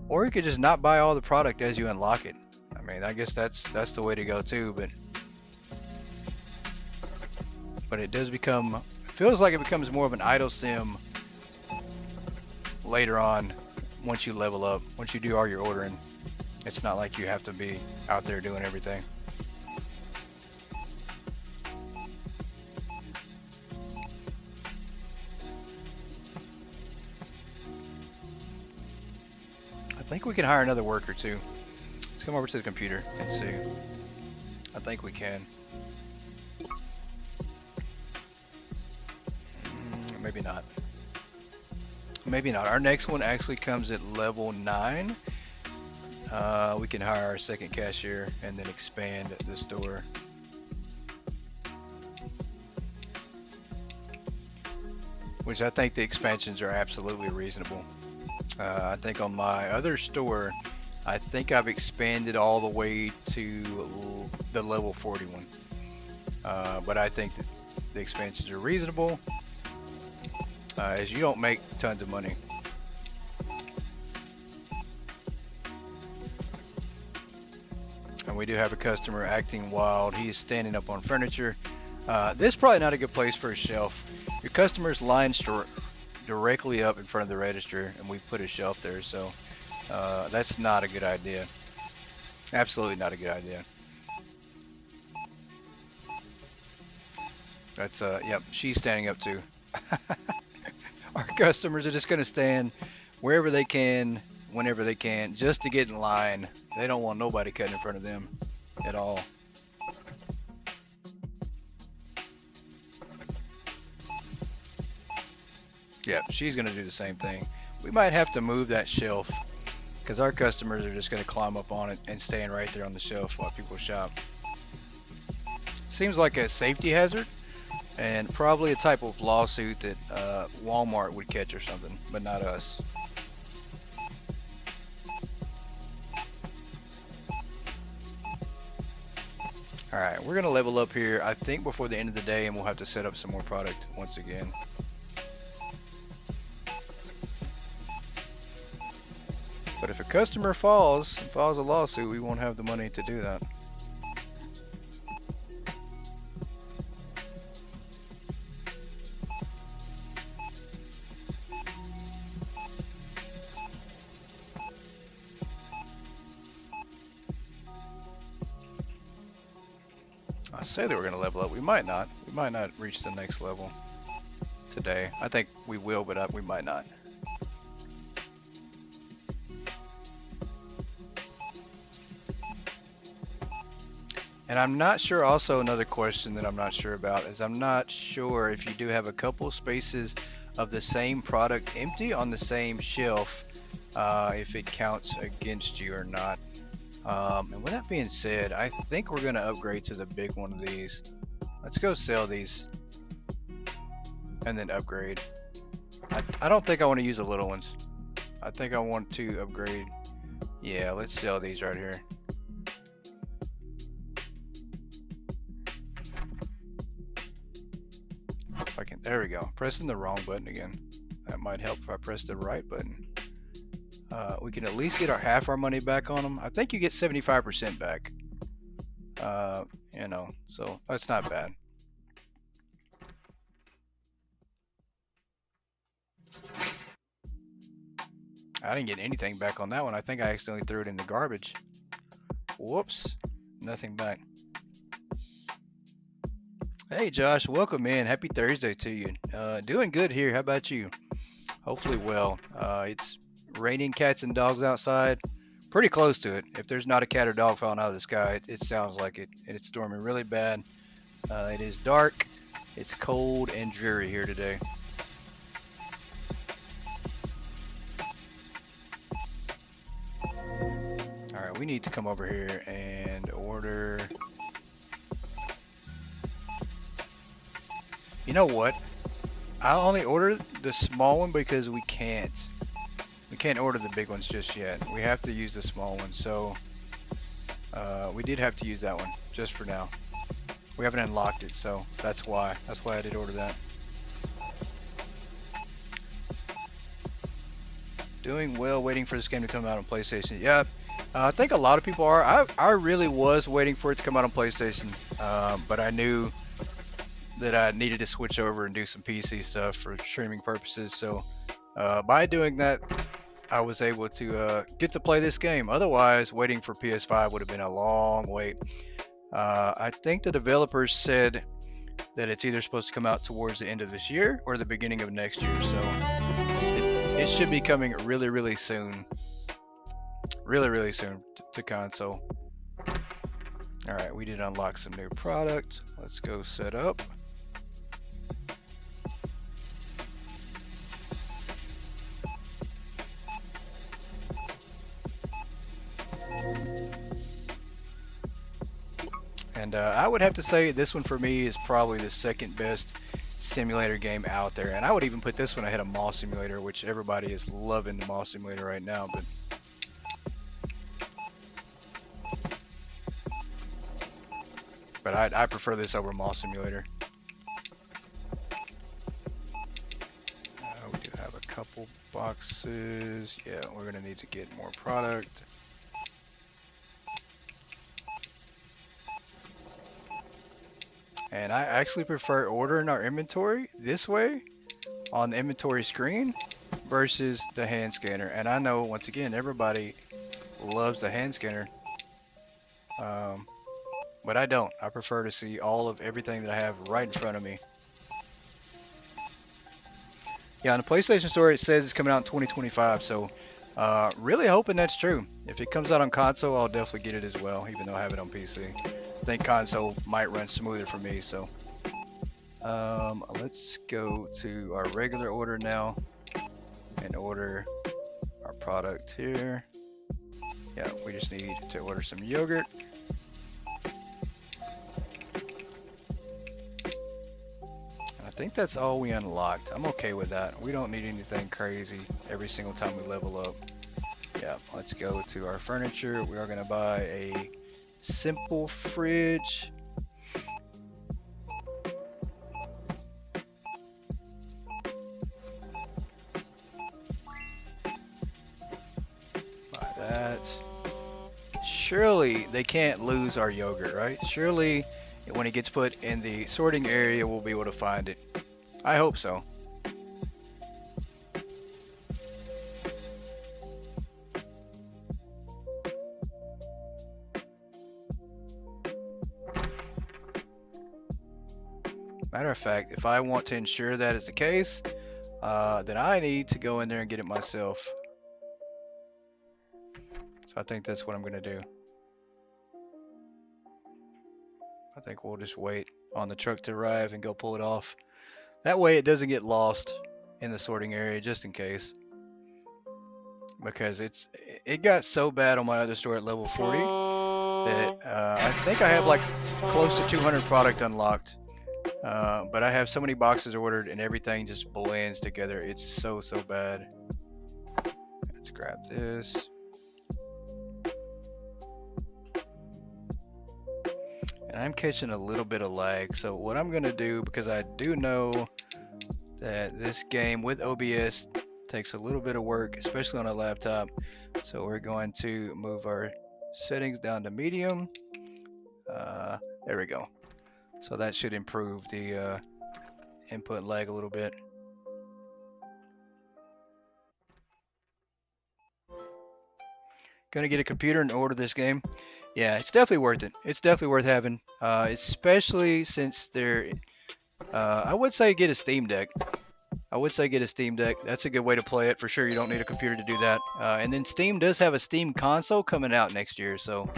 or you could just not buy all the product as you unlock it. I mean, I guess that's the way to go too. But it does become, feels like it becomes more of an idle sim later on once you level up. Once you do all your ordering, it's not like you have to be out there doing everything. I think we can hire another worker too. Let's come over to the computer and see. I think we can. Maybe not. Maybe not. Our next one actually comes at level 9. We can hire our second cashier and then expand the store. Which I think the expansions are absolutely reasonable. I think on my other store, I think I've expanded all the way to the level 41. But I think that the expansions are reasonable. As you don't make tons of money. And we do have a customer acting wild. He is standing up on furniture. This is probably not a good place for a shelf. Your customer's lined directly up in front of the register, and we put a shelf there, so that's not a good idea. Absolutely not a good idea. That's yep, she's standing up too. Our customers are just going to stand wherever they can, whenever they can, just to get in line. They don't want nobody cutting in front of them at all. Yeah, she's going to do the same thing. We might have to move that shelf because our customers are just going to climb up on it and stand right there on the shelf while people shop. Seems like a safety hazard. And probably a type of lawsuit that Walmart would catch or something, but not us. Alright, we're going to level up here, I think, before the end of the day, and we'll have to set up some more product once again. But if a customer files a lawsuit, we won't have the money to do that. I say that we're going to level up. We might not. We might not reach the next level today. I think we will, but we might not. And I'm not sure, also another question that I'm not sure about is I'm not sure if you do have a couple spaces of the same product empty on the same shelf, if it counts against you or not. And with that being said, I think we're gonna upgrade to the big one of these. Let's go sell these and then upgrade. I don't think I want to use the little ones. I think I want to upgrade. Yeah, let's sell these right here. If I can, there we go. Pressing the wrong button again. That might help if I press the right button. We can at least get half our money back on them. I think you get 75% back. You know, so that's not bad. I didn't get anything back on that one. I think I accidentally threw it in the garbage. Whoops, nothing back. Hey Josh, welcome in. Happy Thursday to you. Doing good here. How about you? Hopefully well. It's raining cats and dogs outside. Pretty close to it. If there's not a cat or dog falling out of the sky, it sounds like it. And it's storming really bad. It is dark. It's cold and dreary here today. Alright, we need to come over here and order. You know what? I'll only order the small one because we can't order the big ones just yet. We have to use the small one, so we did have to use that one just for now. We haven't unlocked it, so that's why I did order that. Doing well, waiting for this game to come out on PlayStation. Yeah, I think a lot of people are. I really was waiting for it to come out on PlayStation, but I knew that I needed to switch over and do some PC stuff for streaming purposes. So by doing that, I was able to get to play this game. Otherwise, waiting for PS5 would have been a long wait. I think the developers said that it's either supposed to come out towards the end of this year or the beginning of next year. So it should be coming really, really soon. Really soon to console. All right, we did unlock some new product. Let's go set up. And I would have to say this one for me is probably the second best simulator game out there. And I would even put this one ahead of Mall Simulator, which everybody is loving the Mall Simulator right now. But I prefer this over Mall Simulator. We do have a couple boxes. Yeah, we're gonna need to get more product. And I actually prefer ordering our inventory this way on the inventory screen versus the hand scanner. And I know, once again, everybody loves the hand scanner. But I don't. I prefer to see all of everything that I have right in front of me. Yeah, on the PlayStation Store it says it's coming out in 2025, so really hoping that's true. If it comes out on console, I'll definitely get it as well, even though I have it on PC. I think console might run smoother for me, so. Let's go to our regular order now and order our product here. Yeah, we just need to order some yogurt. I think that's all we unlocked. I'm okay with that. We don't need anything crazy every single time we level up. Yeah, let's go to our furniture. We are going to buy a simple fridge. Buy that. Surely they can't lose our yogurt, right? Surely when it gets put in the sorting area, we'll be able to find it. I hope so. Matter of fact, if I want to ensure that is the case, then I need to go in there and get it myself. So I think that's what I'm gonna do. I think we'll just wait on the truck to arrive and go pull it off. That way it doesn't get lost in the sorting area, just in case. Because it got so bad on my other store at level 40 that I think I have like close to 200 product unlocked. But I have so many boxes ordered and everything just blends together. It's so bad. Let's grab this. And I'm catching a little bit of lag. So what I'm gonna do, because I do know that this game with OBS takes a little bit of work, especially on a laptop. So we're going to move our settings down to medium. There we go. So that should improve the input lag a little bit. Gonna get a computer and order this game. Yeah, it's definitely worth it. It's definitely worth having, especially since they're. I would say get a Steam Deck. That's a good way to play it for sure. You don't need a computer to do that. And then Steam does have a Steam console coming out next year, so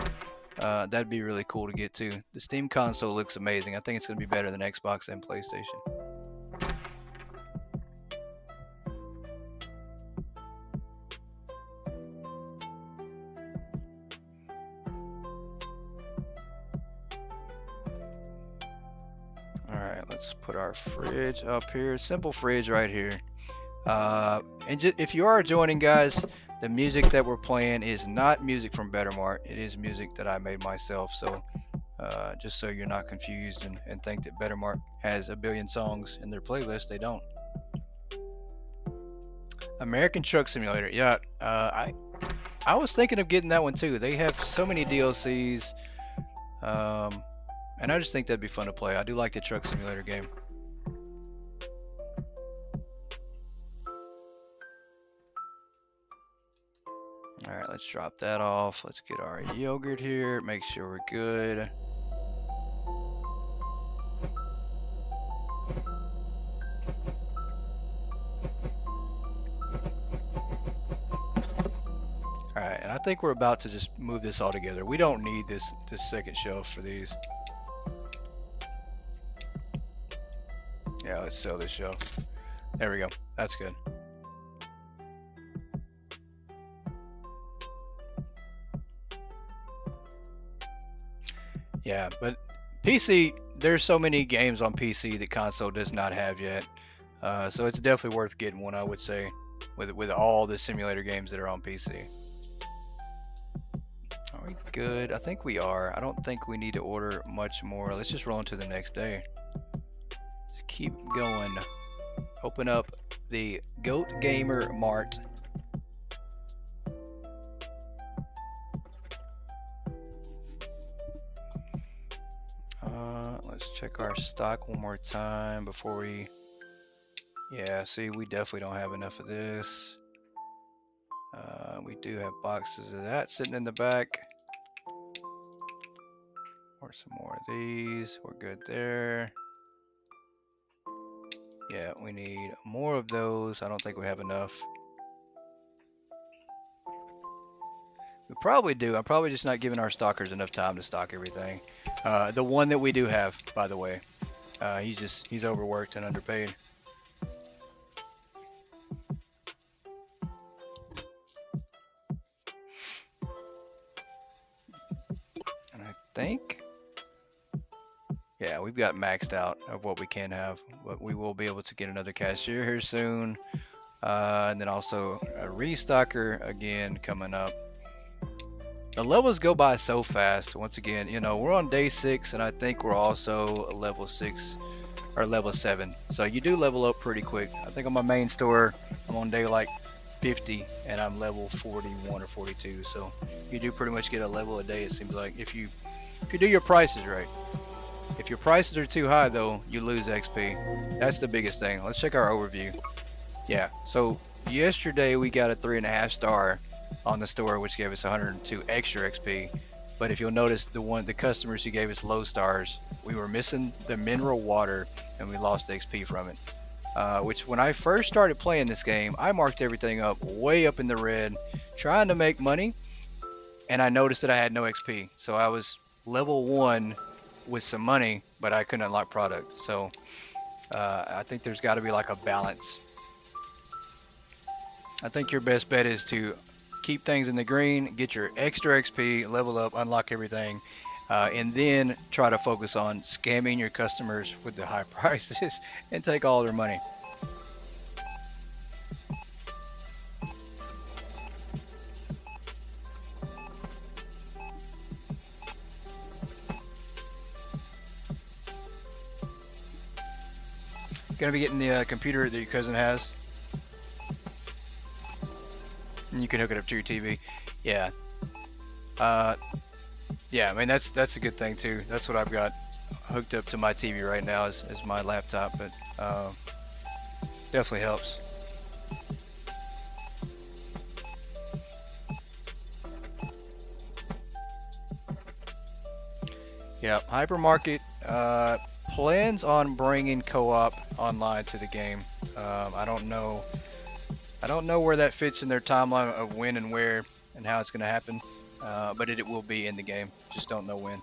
that'd be really cool to get to. The Steam console looks amazing. I think it's going to be better than Xbox and PlayStation. Alright, let's put our fridge up here. Simple fridge right here. And if you are joining, guys, the music that we're playing is not music from Mart. It is music that I made myself. So just so you're not confused and think that Mart has a billion songs in their playlist, they don't. American Truck Simulator. Yeah, I was thinking of getting that one too. They have so many DLCs. And I just think that'd be fun to play. I do like the Truck Simulator game. Alright, let's drop that off. Let's get our yogurt here. Make sure we're good. Alright, and I think we're about to just move this all together. We don't need this second shelf for these. Yeah, let's sell this shelf. There we go. That's good. Yeah, but PC, there's so many games on PC that console does not have yet. So it's definitely worth getting one, I would say, with all the simulator games that are on PC. Are we good? I think we are. I don't think we need to order much more. Let's just roll into the next day. Just keep going. Open up the Goat Gamer Mart. Let's check our stock one more time before we. Yeah, see, we definitely don't have enough of this. We do have boxes of that sitting in the back. Or some more of these. We're good there. Yeah, we need more of those. I don't think we have enough. We probably do. I'm probably just not giving our stockers enough time to stock everything. The one that we do have, by the way, he's overworked and underpaid. And I think, yeah, we've got maxed out of what we can have, but we will be able to get another cashier here soon. And then also a restocker again coming up. The levels go by so fast. Once again, you know, we're on day 6, and I think we're also level 6 or level 7. So you do level up pretty quick. I think on my main store, I'm on day like 50, and I'm level 41 or 42. So you do pretty much get a level a day. It seems like if you do your prices right. If your prices are too high, though, you lose XP. That's the biggest thing. Let's check our overview. Yeah. So yesterday we got a 3.5 star on the store, which gave us 102 extra XP. But if you'll notice, the customers who gave us low stars, we were missing the mineral water and we lost XP from it. Which when I first started playing this game, I marked everything up way up in the red, trying to make money, and I noticed that I had no XP. So I was level 1 with some money, but I couldn't unlock product. So I think there's got to be like a balance. I think your best bet is to keep things in the green, get your extra XP, level up, unlock everything, and then try to focus on scamming your customers with the high prices and take all their money. Gonna be getting the computer that your cousin has, and you can hook it up to your TV. Yeah. Yeah, I mean that's a good thing too. That's what I've got hooked up to my TV right now is my laptop, but definitely helps. Yeah, Hypermarket plans on bringing co-op online to the game. I don't know where that fits in their timeline of when and where and how it's going to happen, but it will be in the game. Just don't know when.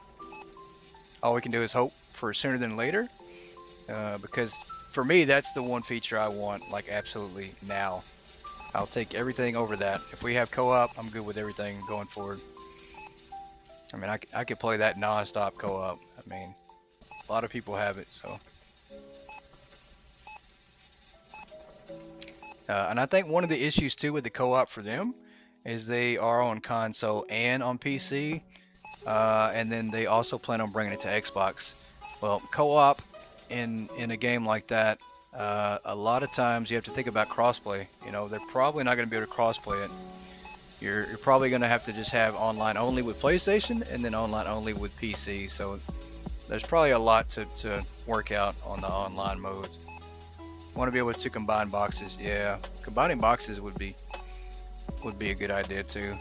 All we can do is hope for sooner than later, because for me that's the one feature I want, like absolutely now. I'll take everything over that. If we have co-op, I'm good with everything going forward. I mean, I could play that non-stop co-op. I mean, a lot of people have it, so. And I think one of the issues too with the co-op for them is they are on console and on PC, and then they also plan on bringing it to Xbox. Well, co-op in a game like that, a lot of times you have to think about crossplay. You know, they're probably not going to be able to crossplay it. You're probably going to have to just have online only with PlayStation and then online only with PC. So there's probably a lot to work out on the online modes. Want to be able to combine boxes. Yeah, combining boxes would be a good idea too.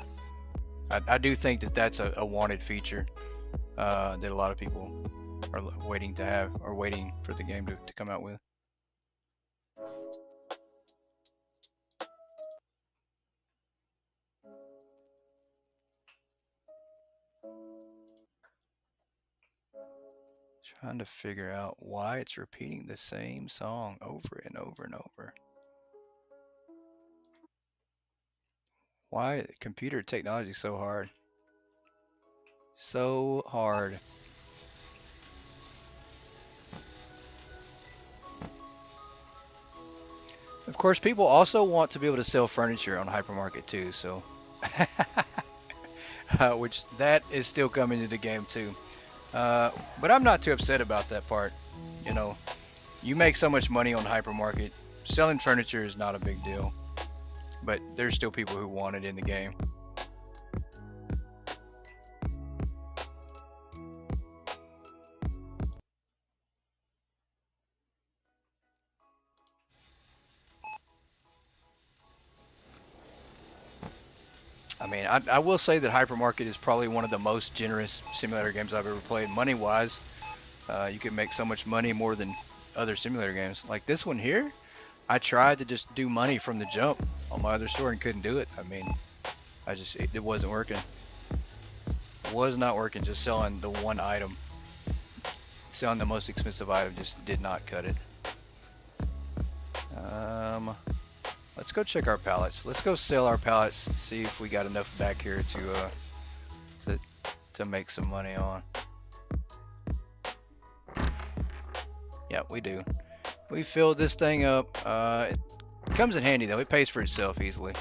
I do think that that's a wanted feature that a lot of people are waiting to have, or waiting for the game to come out with. Trying to figure out why it's repeating the same song over and over and over. Why computer technology is so hard? So hard. Of course, people also want to be able to sell furniture on Hypermarket too, so which that is still coming to the game too. But I'm not too upset about that part. You know, you make so much money on Hypermarket. Selling furniture is not a big deal, but there's still people who want it in the game. I mean, I will say that Hypermarket is probably one of the most generous simulator games I've ever played. Money-wise, you can make so much money, more than other simulator games. Like this one here, I tried to just do money from the jump on my other store and couldn't do it. I mean, it wasn't working. It was not working. Just selling the one item, selling the most expensive item, just did not cut it. Let's go check our pallets. Let's go sell our pallets, see if we got enough back here to make some money on. Yeah, we do. We filled this thing up. It comes in handy though. It pays for itself easily.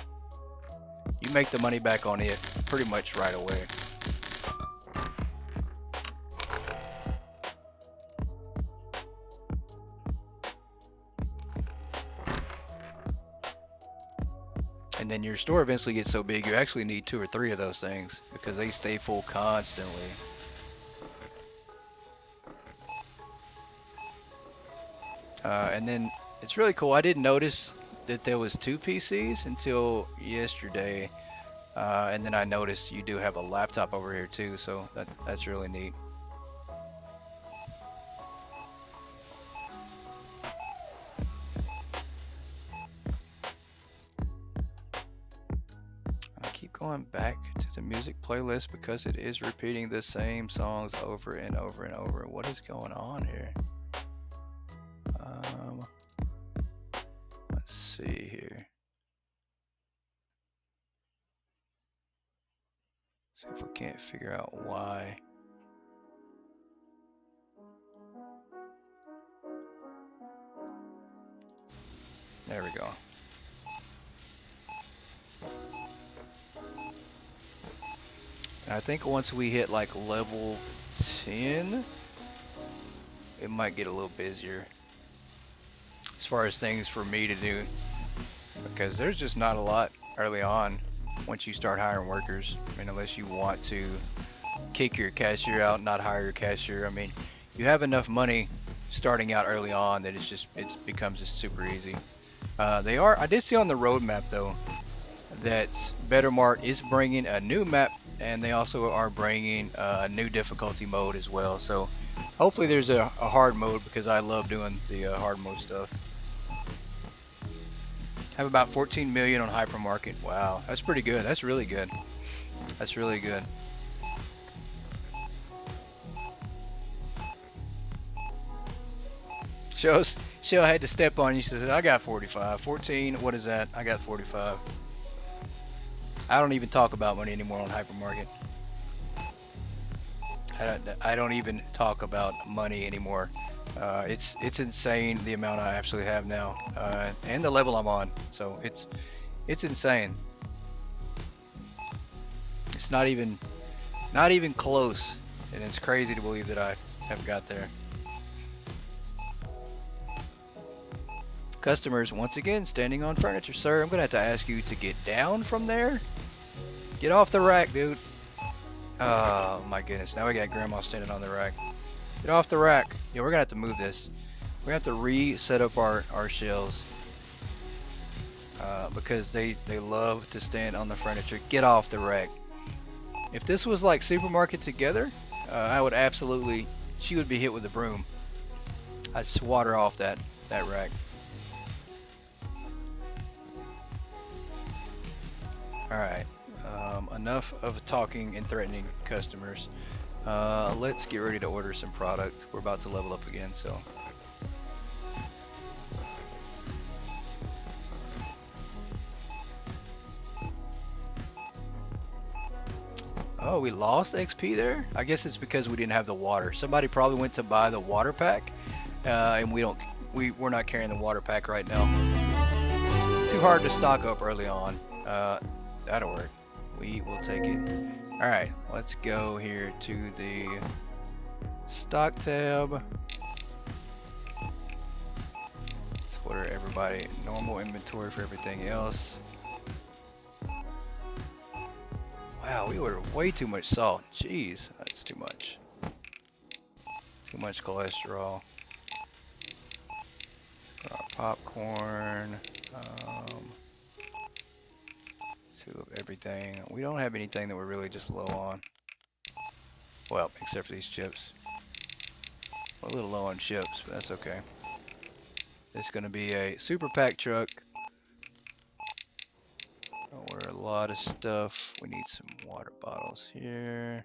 You make the money back on it pretty much right away. And then your store eventually gets so big you actually need 2 or 3 of those things because they stay full constantly. And then it's really cool. I didn't notice that there was 2 PCs until yesterday. And then I noticed you do have a laptop over here too, so that's really neat. I keep going back to the music playlist because it is repeating the same songs over and over and over. What is going on here? Let's see here. See if we can't figure out why. There we go. And I think once we hit like level 10, it might get a little busier as far as things for me to do, because there's just not a lot early on once you start hiring workers. I mean, unless you want to kick your cashier out, not hire your cashier. I mean, you have enough money starting out early on that it becomes just super easy. I did see on the roadmap though that Better Mart is bringing a new map, and they also are bringing a new difficulty mode as well. So hopefully there's a hard mode, because I love doing the hard mode stuff. Have about 14 million on hypermarket. Wow, that's pretty good. That's really good. That's really good. She'll had to step on you. She said, I got 45. 14, what is that? I got 45. I don't even talk about money anymore on hypermarket. I don't even talk about money anymore. It's insane the amount I actually have now, and the level I'm on. So it's insane. It's not even close, and it's crazy to believe that I have got there. Customers once again standing on furniture. Sir, I'm gonna have to ask you to get down from there. Get off the rack, dude. Oh my goodness, now we got grandma standing on the rack. Get off the rack. Yeah, we're gonna have to move this. We're gonna have to reset up our shelves, because they love to stand on the furniture. Get off the rack. If this was like Supermarket Together, I would absolutely, she would be hit with a broom. I'd swat her off that rack. Alright, enough of talking and threatening customers. Let's get ready to order some product. We're about to level up again, so. Oh, we lost XP there? I guess it's because we didn't have the water. Somebody probably went to buy the water pack, and we're not carrying the water pack right now. Too hard to stock up early on. That'll work. We will take it. Alright, let's go here to the stock tab. Let's order everybody normal inventory for everything else. Wow, we ordered way too much salt. Jeez, that's too much. Too much cholesterol. Popcorn. Two of everything. We don't have anything that we're really just low on. Well, except for these chips. We're a little low on chips, but that's okay. It's going to be a super pack truck. Order a lot of stuff. We need some water bottles here.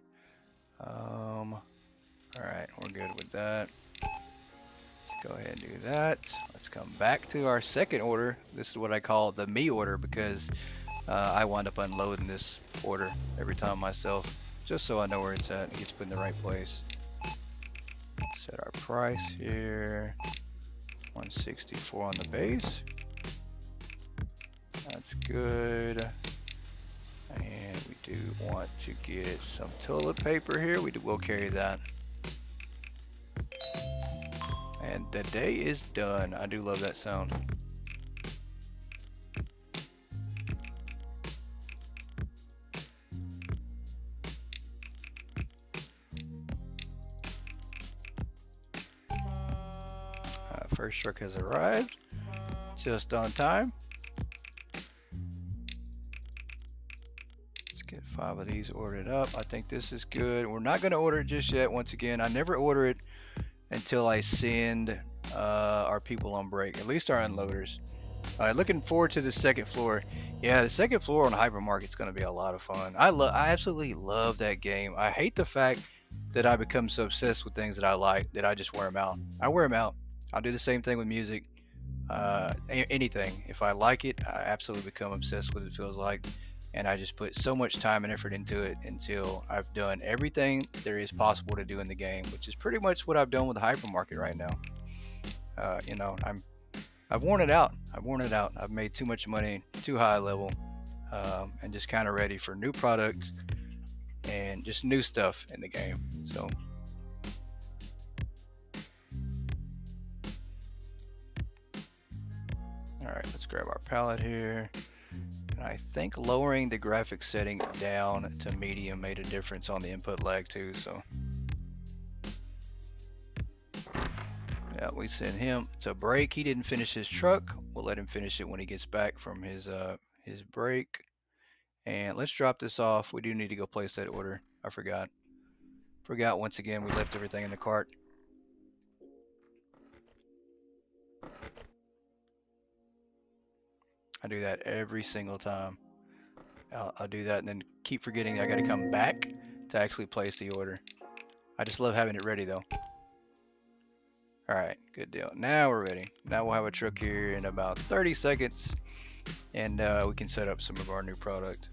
Alright, we're good with that. Let's go ahead and do that. Let's come back to our second order. This is what I call the me order, because I wind up unloading this order every time myself, just so I know where it's at. It gets put in the right place. Set our price here. 164 on the base. That's good. And we do want to get some toilet paper here. We'll carry that. And the day is done. I do love that sound. First truck has arrived, just on time. 5 of these ordered up. I think this is good. We're not going to order it just yet. Once again, I never order it until I send our people on break, at least our unloaders. Looking forward to the second floor. Yeah, the second floor on Hypermarket is going to be a lot of fun. I absolutely love that game. I hate the fact that I become so obsessed with things that I like that I just wear them out. I wear them out. I'll do the same thing with music. Anything. If I like it, I absolutely become obsessed with it, feels like. And I just put so much time and effort into it until I've done everything there is possible to do in the game, which is pretty much what I've done with the Hypermarket right now. You know, I've worn it out. I've made too much money, too high level, and just kind of ready for new products and just new stuff in the game. So all right, let's grab our palette here. And I think lowering the graphics setting down to medium made a difference on the input lag too. So yeah, we sent him to break. He didn't finish his truck. We'll let him finish it when he gets back from his break. And let's drop this off. We do need to go place that order. I forgot once again. We left everything in the cart. I do that every single time. I'll do that and then keep forgetting I got to come back to actually place the order. I just love having it ready though. All right, good deal. Now we're ready. Now we'll have a truck here in about 30 seconds and we can set up some of our new product.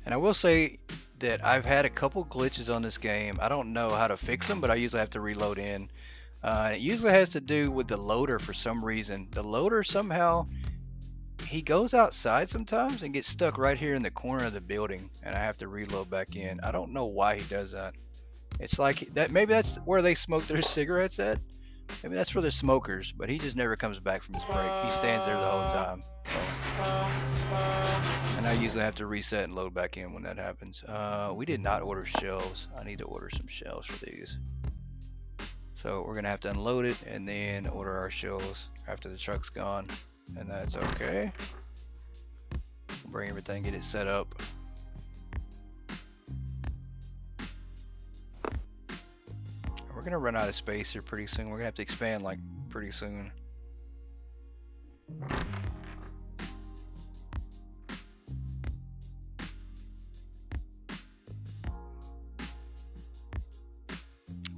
And I will say that I've had a couple glitches on this game. I don't know how to fix them, but I usually have to reload in. It usually has to do with the loader for some reason. The loader somehow, he goes outside sometimes and gets stuck right here in the corner of the building, and I have to reload back in. I don't know why he does that. It's like that. Maybe that's where they smoke their cigarettes at. Maybe that's for the smokers, but he just never comes back from his break. He stands there the whole time. And I usually have to reset and load back in when that happens. We did not order shelves. I need to order some shelves for these. So we're gonna have to unload it and then order our shelves after the truck's gone, and that's okay. Bring everything, get it set up. We're gonna run out of space here pretty soon. We're gonna have to expand like pretty soon.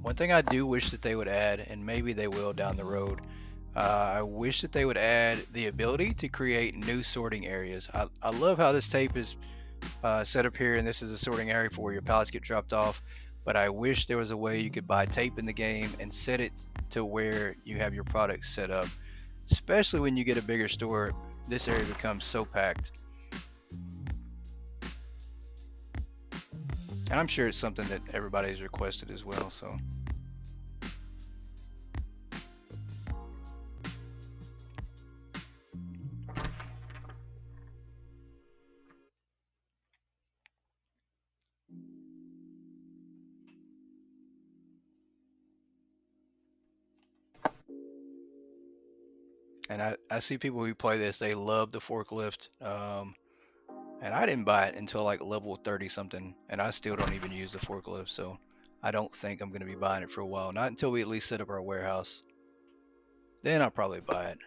One thing I do wish that they would add, and maybe they will down the road, I wish that they would add the ability to create new sorting areas. I love how this tape is set up here, and this is a sorting area for where your pallets get dropped off, but I wish there was a way you could buy tape in the game and set it to where you have your products set up. Especially when you get a bigger store, this area becomes so packed. And I'm sure it's something that everybody's requested as well, so. And I see people who play this, they love the forklift. And I didn't buy it until like level 30 something, and I still don't even use the forklift, so I don't think I'm going to be buying it for a while. Not until we at least set up our warehouse. Then I'll probably buy it.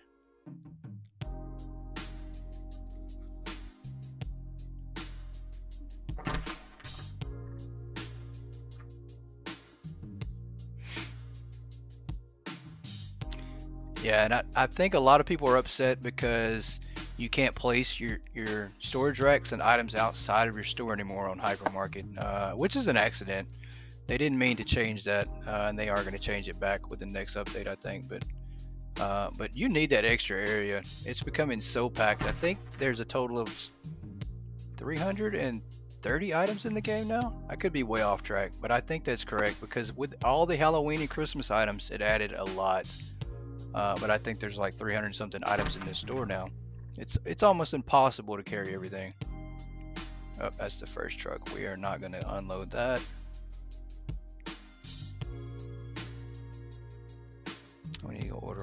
Yeah, and I think a lot of people are upset because you can't place your storage racks and items outside of your store anymore on Hypermarket, which is an accident. They didn't mean to change that, and they are going to change it back with the next update, I think. But you need that extra area. It's becoming so packed. I think there's a total of 330 items in the game now. I could be way off track, but I think that's correct because with all the Halloween and Christmas items, it added a lot. But I think there's like 300 something items in this store now. It's almost impossible to carry everything. Oh, that's the first truck. We are not going to unload that.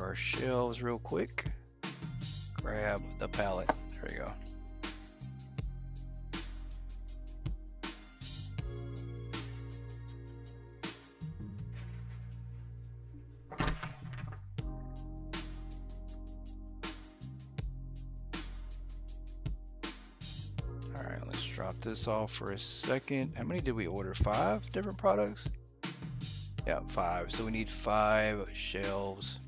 our shelves real quick. Grab the pallet. There we go. Alright, let's drop this off for a second. How many did we order? 5 different products? Yeah, 5. So we need 5 shelves.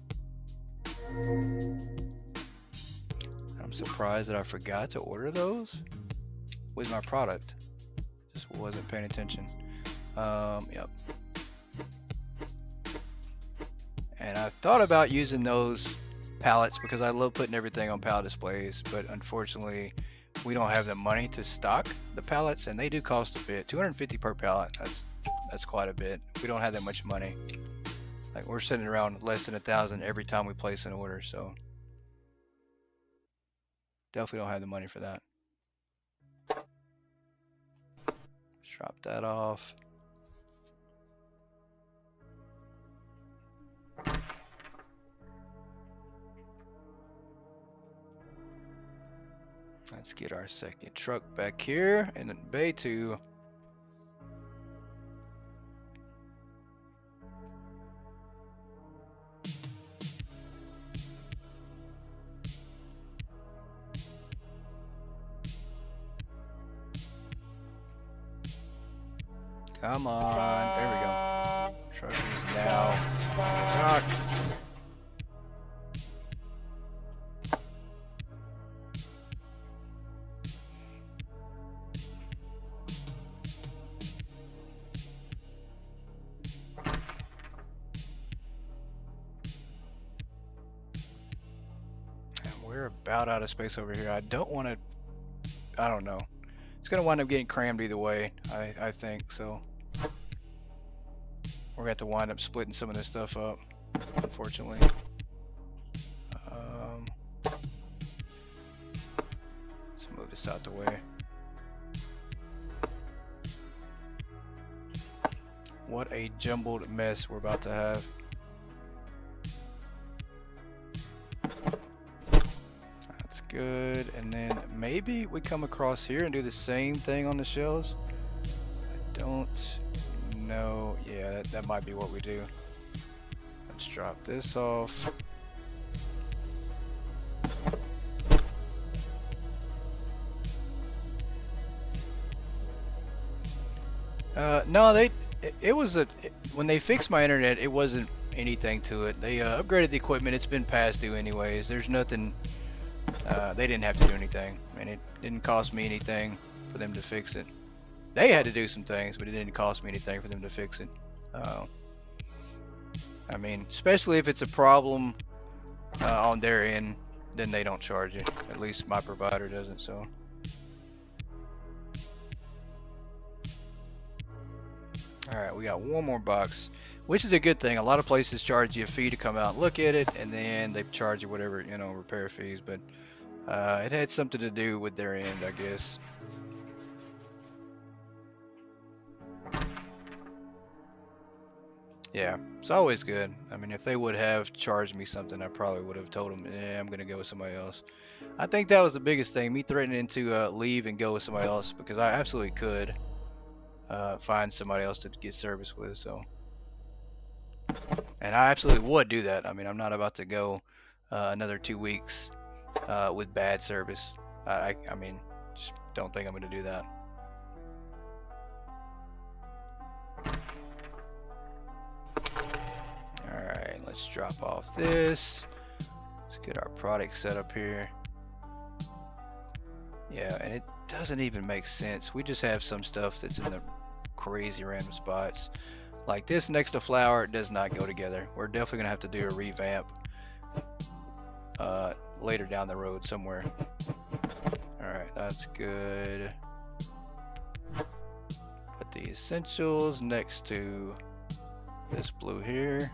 I'm surprised that I forgot to order those with my product. Just wasn't paying attention. Yep. And I thought about using those pallets because I love putting everything on pallet displays, but unfortunately we don't have the money to stock the pallets, and they do cost a bit. $250 per pallet. That's quite a bit. We don't have that much money. Like, we're sitting around less than $1,000 every time we place an order, so definitely don't have the money for that. Let's drop that off. Let's get our second truck back here in bay 2. Come on, there we go. Truck is now docked. And we're about out of space over here. I don't want to, I don't know. It's going to wind up getting crammed either way, I think, so we're going to have to wind up splitting some of this stuff up, unfortunately. Let's move this out the way. What a jumbled mess we're about to have. That's good, and then maybe we come across here and do the same thing on the shelves. I don't know. Yeah, that might be what we do. Let's drop this off. No, when they fixed my internet, it wasn't anything to it. They upgraded the equipment. It's been past due anyways. There's nothing. They didn't have to do anything, and it didn't cost me anything for them to fix it. They had to do some things, but it didn't cost me anything for them to fix it. I mean, especially if it's a problem on their end, then they don't charge you. At least my provider doesn't, so. Alright, we got one more box, which is a good thing. A lot of places charge you a fee to come out and look at it, and then they charge you whatever, you know, repair fees, but it had something to do with their end, I guess. Yeah, it's always good. I mean, if they would have charged me something, I probably would have told them, yeah, I'm going to go with somebody else. I think that was the biggest thing, me threatening to leave and go with somebody else, because I absolutely could find somebody else to get service with, so. And I absolutely would do that. I mean, I'm not about to go another 2 weeks with bad service. I mean, just don't think I'm going to do that. Alright, let's drop off this. Let's get our product set up here. Yeah, and it doesn't even make sense. We just have some stuff that's in the crazy random spots. Like this next to flour does not go together. We're definitely gonna have to do a revamp later down the road somewhere. Alright, that's good. Put the essentials next to this blue here.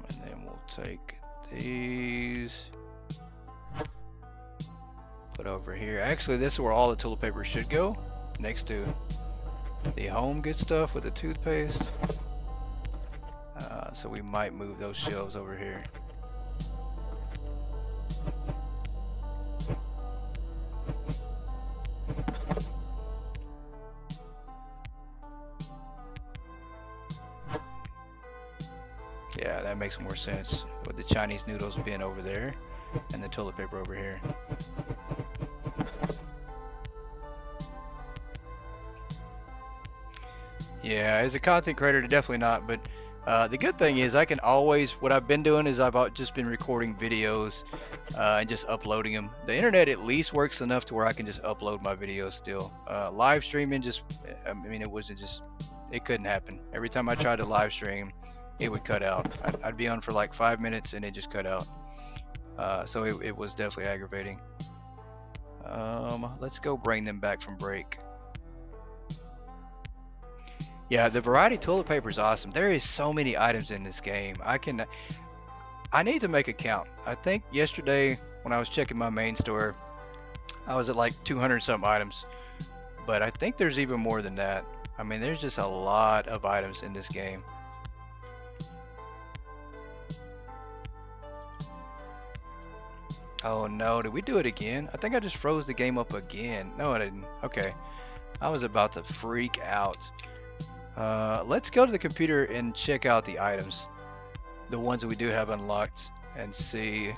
And then we'll take these, put over here. Actually, this is where all the toilet paper should go, next to the home good stuff with the toothpaste. So we might move those shelves over here. Yeah, that makes more sense with the Chinese noodles being over there and the toilet paper over here. Yeah, as a content creator, definitely not. But the good thing is I can always, what I've been doing is I've just been recording videos and just uploading them. The internet at least works enough to where I can just upload my videos still. Live streaming just, I mean, it couldn't happen. Every time I tried to live stream, it would cut out. I'd be on for like 5 minutes and it just cut out. So it was definitely aggravating. Let's go bring them back from break. Yeah, the variety toilet paper is awesome. There is so many items in this game. I need to make a count. I think yesterday when I was checking my main store, I was at like 200 something items. But I think there's even more than that. I mean, there's just a lot of items in this game. Oh no, did we do it again? I think I just froze the game up again. No, I didn't. Okay. I was about to freak out. Let's go to the computer and check out the items, the ones that we do have unlocked, and see.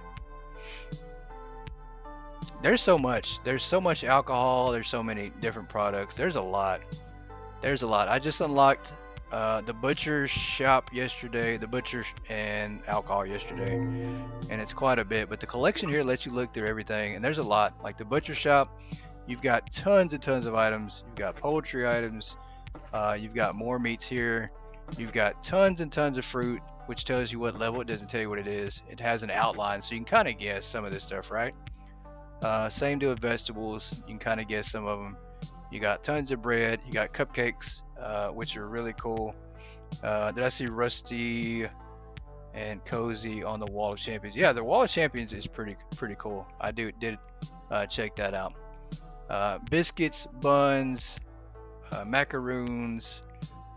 There's so much alcohol, there's so many different products. There's a lot. I just unlocked the butcher shop yesterday, the butcher and alcohol yesterday, and it's quite a bit. But the collection here lets you look through everything, and there's a lot. Like the butcher shop, you've got tons and tons of items. You've got poultry items. You've got more meats here. You've got tons and tons of fruit, which tells you what level. It doesn't tell you what it is. It has an outline, so you can kind of guess some of this stuff, right? Same deal with vegetables. You can kind of guess some of them. You got tons of bread. You got cupcakes, which are really cool. Did I see Rusty and Cozy on the Wall of Champions? Yeah, the Wall of Champions is pretty cool. I did check that out. Biscuits, buns, macaroons.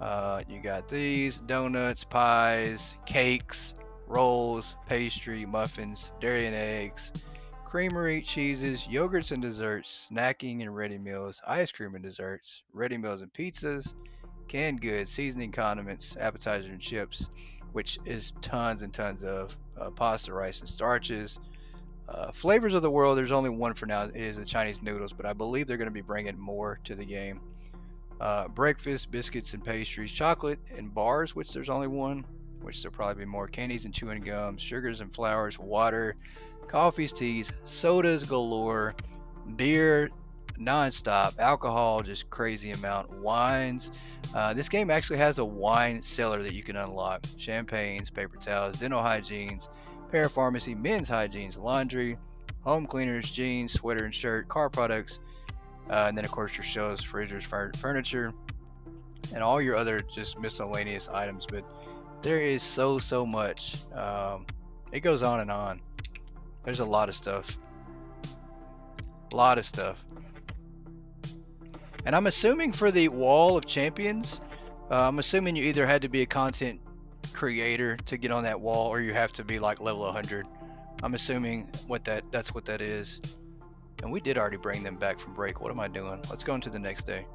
You got these donuts, pies, cakes, rolls, pastry, muffins, dairy and eggs, creamery, cheeses, yogurts and desserts, snacking and ready meals, ice cream and desserts, ready meals and pizzas, canned goods, seasoning, condiments, appetizers and chips, which is tons and tons of pasta, rice, and starches. Flavors of the world, there's only one for now, is the Chinese noodles, but I believe they're going to be bringing more to the game. Breakfast, biscuits and pastries, chocolate and bars, which there's only one, which there'll probably be more, candies and chewing gums, sugars and flours, water, coffees, teas, sodas galore, beer non-stop, alcohol just crazy amount, wines. This game actually has a wine cellar that you can unlock, champagnes, paper towels, dental hygienes, parapharmacy, men's hygienes, laundry, home cleaners, jeans, sweater and shirt, car products, and then of course your shelves, fridges, furniture, and all your other just miscellaneous items. But there is so much. It goes on and on. There's a lot of stuff. And I'm assuming for the Wall of Champions, I'm assuming you either had to be a content creator to get on that wall, or you have to be like level 100. I'm assuming that's what that is. And we did already bring them back from break. What am I doing? Let's go into the next day.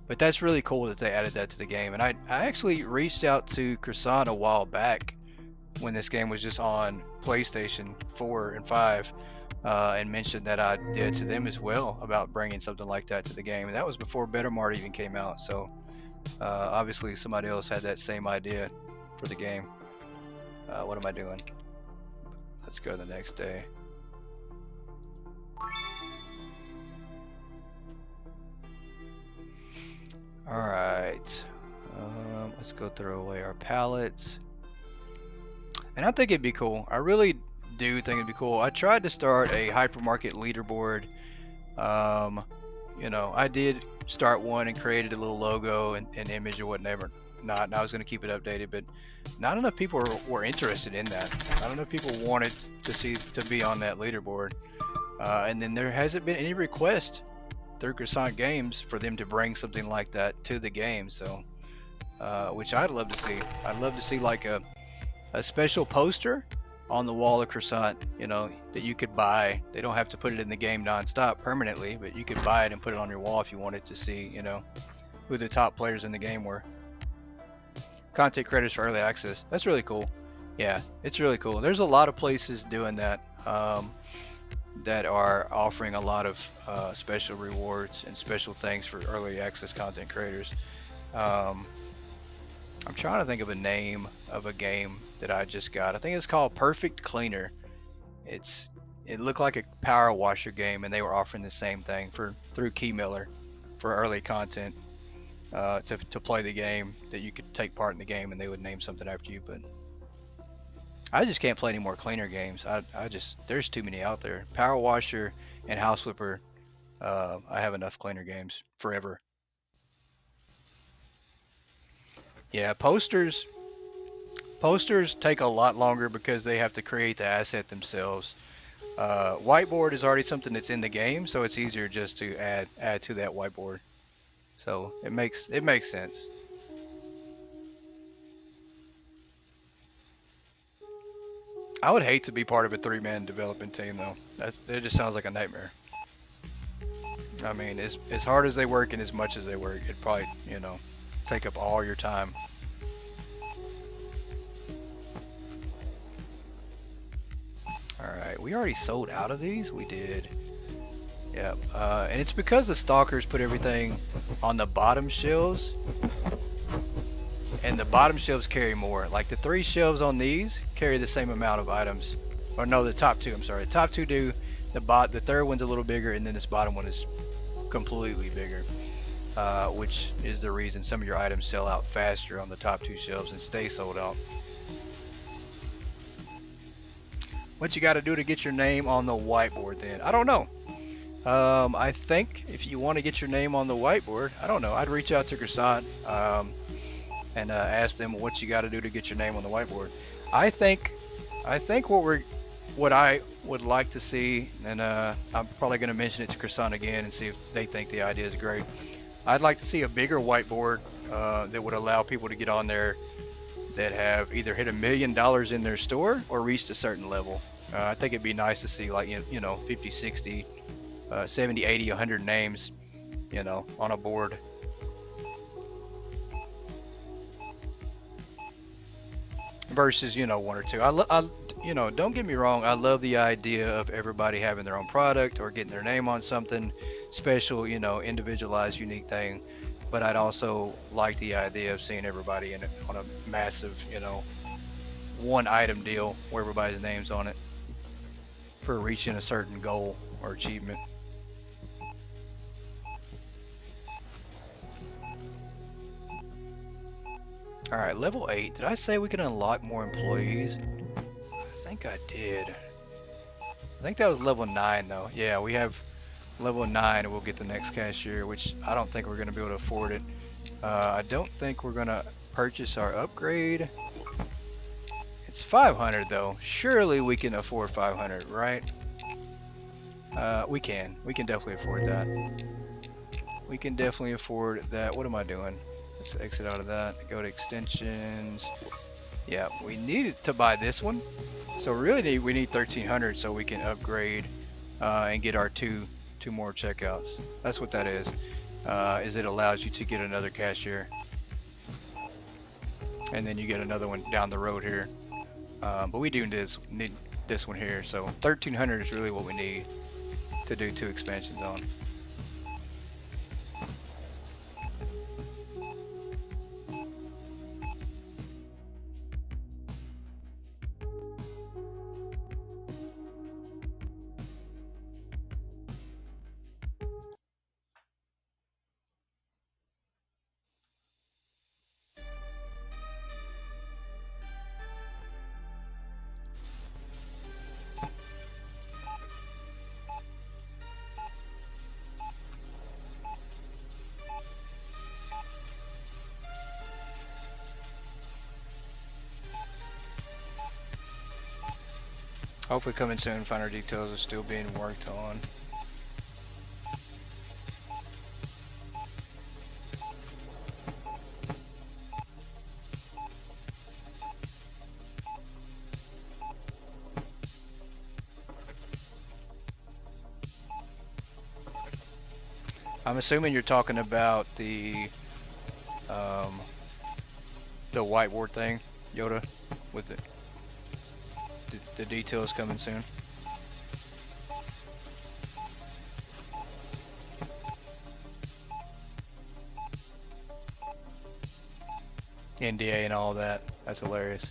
But that's really cool that they added that to the game. And I actually reached out to Croissant a while back when this game was just on PlayStation 4 and 5, and mentioned that I did to them as well about bringing something like that to the game. And that was before Mart even came out. So obviously somebody else had that same idea for the game. What am I doing? Let's go to the next day. Alright, let's go throw away our pallets. And I think it'd be cool. I really do think it'd be cool. I tried to start a hypermarket leaderboard. You know, I did start one and created a little logo and image or whatever. And I was going to keep it updated, but not enough people were interested in that. Not enough people wanted to be on that leaderboard. And then there hasn't been any request through Croissant Games for them to bring something like that to the game. So which I'd love to see. I'd love to see like a special poster on the wall of Croissant, you know, that you could buy. They don't have to put it in the game nonstop permanently, but you could buy it and put it on your wall if you wanted to see, you know, who the top players in the game were. Content creators for early access. That's really cool. Yeah, it's really cool. There's a lot of places doing that that are offering a lot of special rewards and special things for early access content creators. I'm trying to think of a name of a game that I just got. I think it's called Perfect Cleaner. It looked like a power washer game, and they were offering the same thing through Keymiller for early content to play the game, that you could take part in the game and they would name something after you. But I just can't play any more cleaner games. There's too many out there. Power washer and house flipper. I have enough cleaner games forever. Yeah, posters take a lot longer because they have to create the asset themselves. Whiteboard is already something that's in the game, so it's easier just to add to that whiteboard. So it makes sense. I would hate to be part of a 3-man development team though. It just sounds like a nightmare. I mean, as hard as they work and as much as they work, it'd probably, you know, take up all your time. Alright, we already sold out of these? We did. Yep, and it's because the stalkers put everything on the bottom shelves, and the bottom shelves carry more. Like the 3 shelves on these carry the same amount of items. Or no, the top 2, I'm sorry. The top 2 do. The third one's a little bigger, and then this bottom one is completely bigger. Which is the reason some of your items sell out faster on the top 2 shelves and stay sold out. What you got to do to get your name on the whiteboard then? I don't know. I think if you want to get your name on the whiteboard, I don't know, I'd reach out to Croissant and ask them what you got to do to get your name on the whiteboard. I think what I would like to see, and I'm probably going to mention it to Croissant again and see if they think the idea is great. I'd like to see a bigger whiteboard that would allow people to get on there that have either hit $1 million in their store or reached a certain level. I think it'd be nice to see, like, you know, 50, 60, 70, 80, 100 names, you know, on a board. Versus, you know, 1 or 2. You know, don't get me wrong, I love the idea of everybody having their own product or getting their name on something special, you know, individualized, unique thing. But I'd also like the idea of seeing everybody on a massive, you know, 1 item deal where everybody's name's on it for reaching a certain goal or achievement. Alright, level 8. Did I say we can unlock more employees? I think I did. I think that was level 9 though. Yeah, we have level 9 and we'll get the next cashier, which I don't think we're going to be able to afford it. I don't think we're going to purchase our upgrade. It's 500 though. Surely we can afford 500, right? We can definitely afford that. We can definitely afford that. What am I doing? Let's exit out of that. Go to extensions. Yeah, we need to buy this one. So really we need 1300 so we can upgrade and get our two more checkouts. That's what that is. Is it allows you to get another cashier. And then you get another one down the road here. But we do need this one here. So 1300 is really what we need to do 2 expansions on. Hopefully coming soon. Finer details are still being worked on. I'm assuming you're talking about um, the whiteboard thing, Yoda, with the details coming soon. NDA and all that. That's hilarious.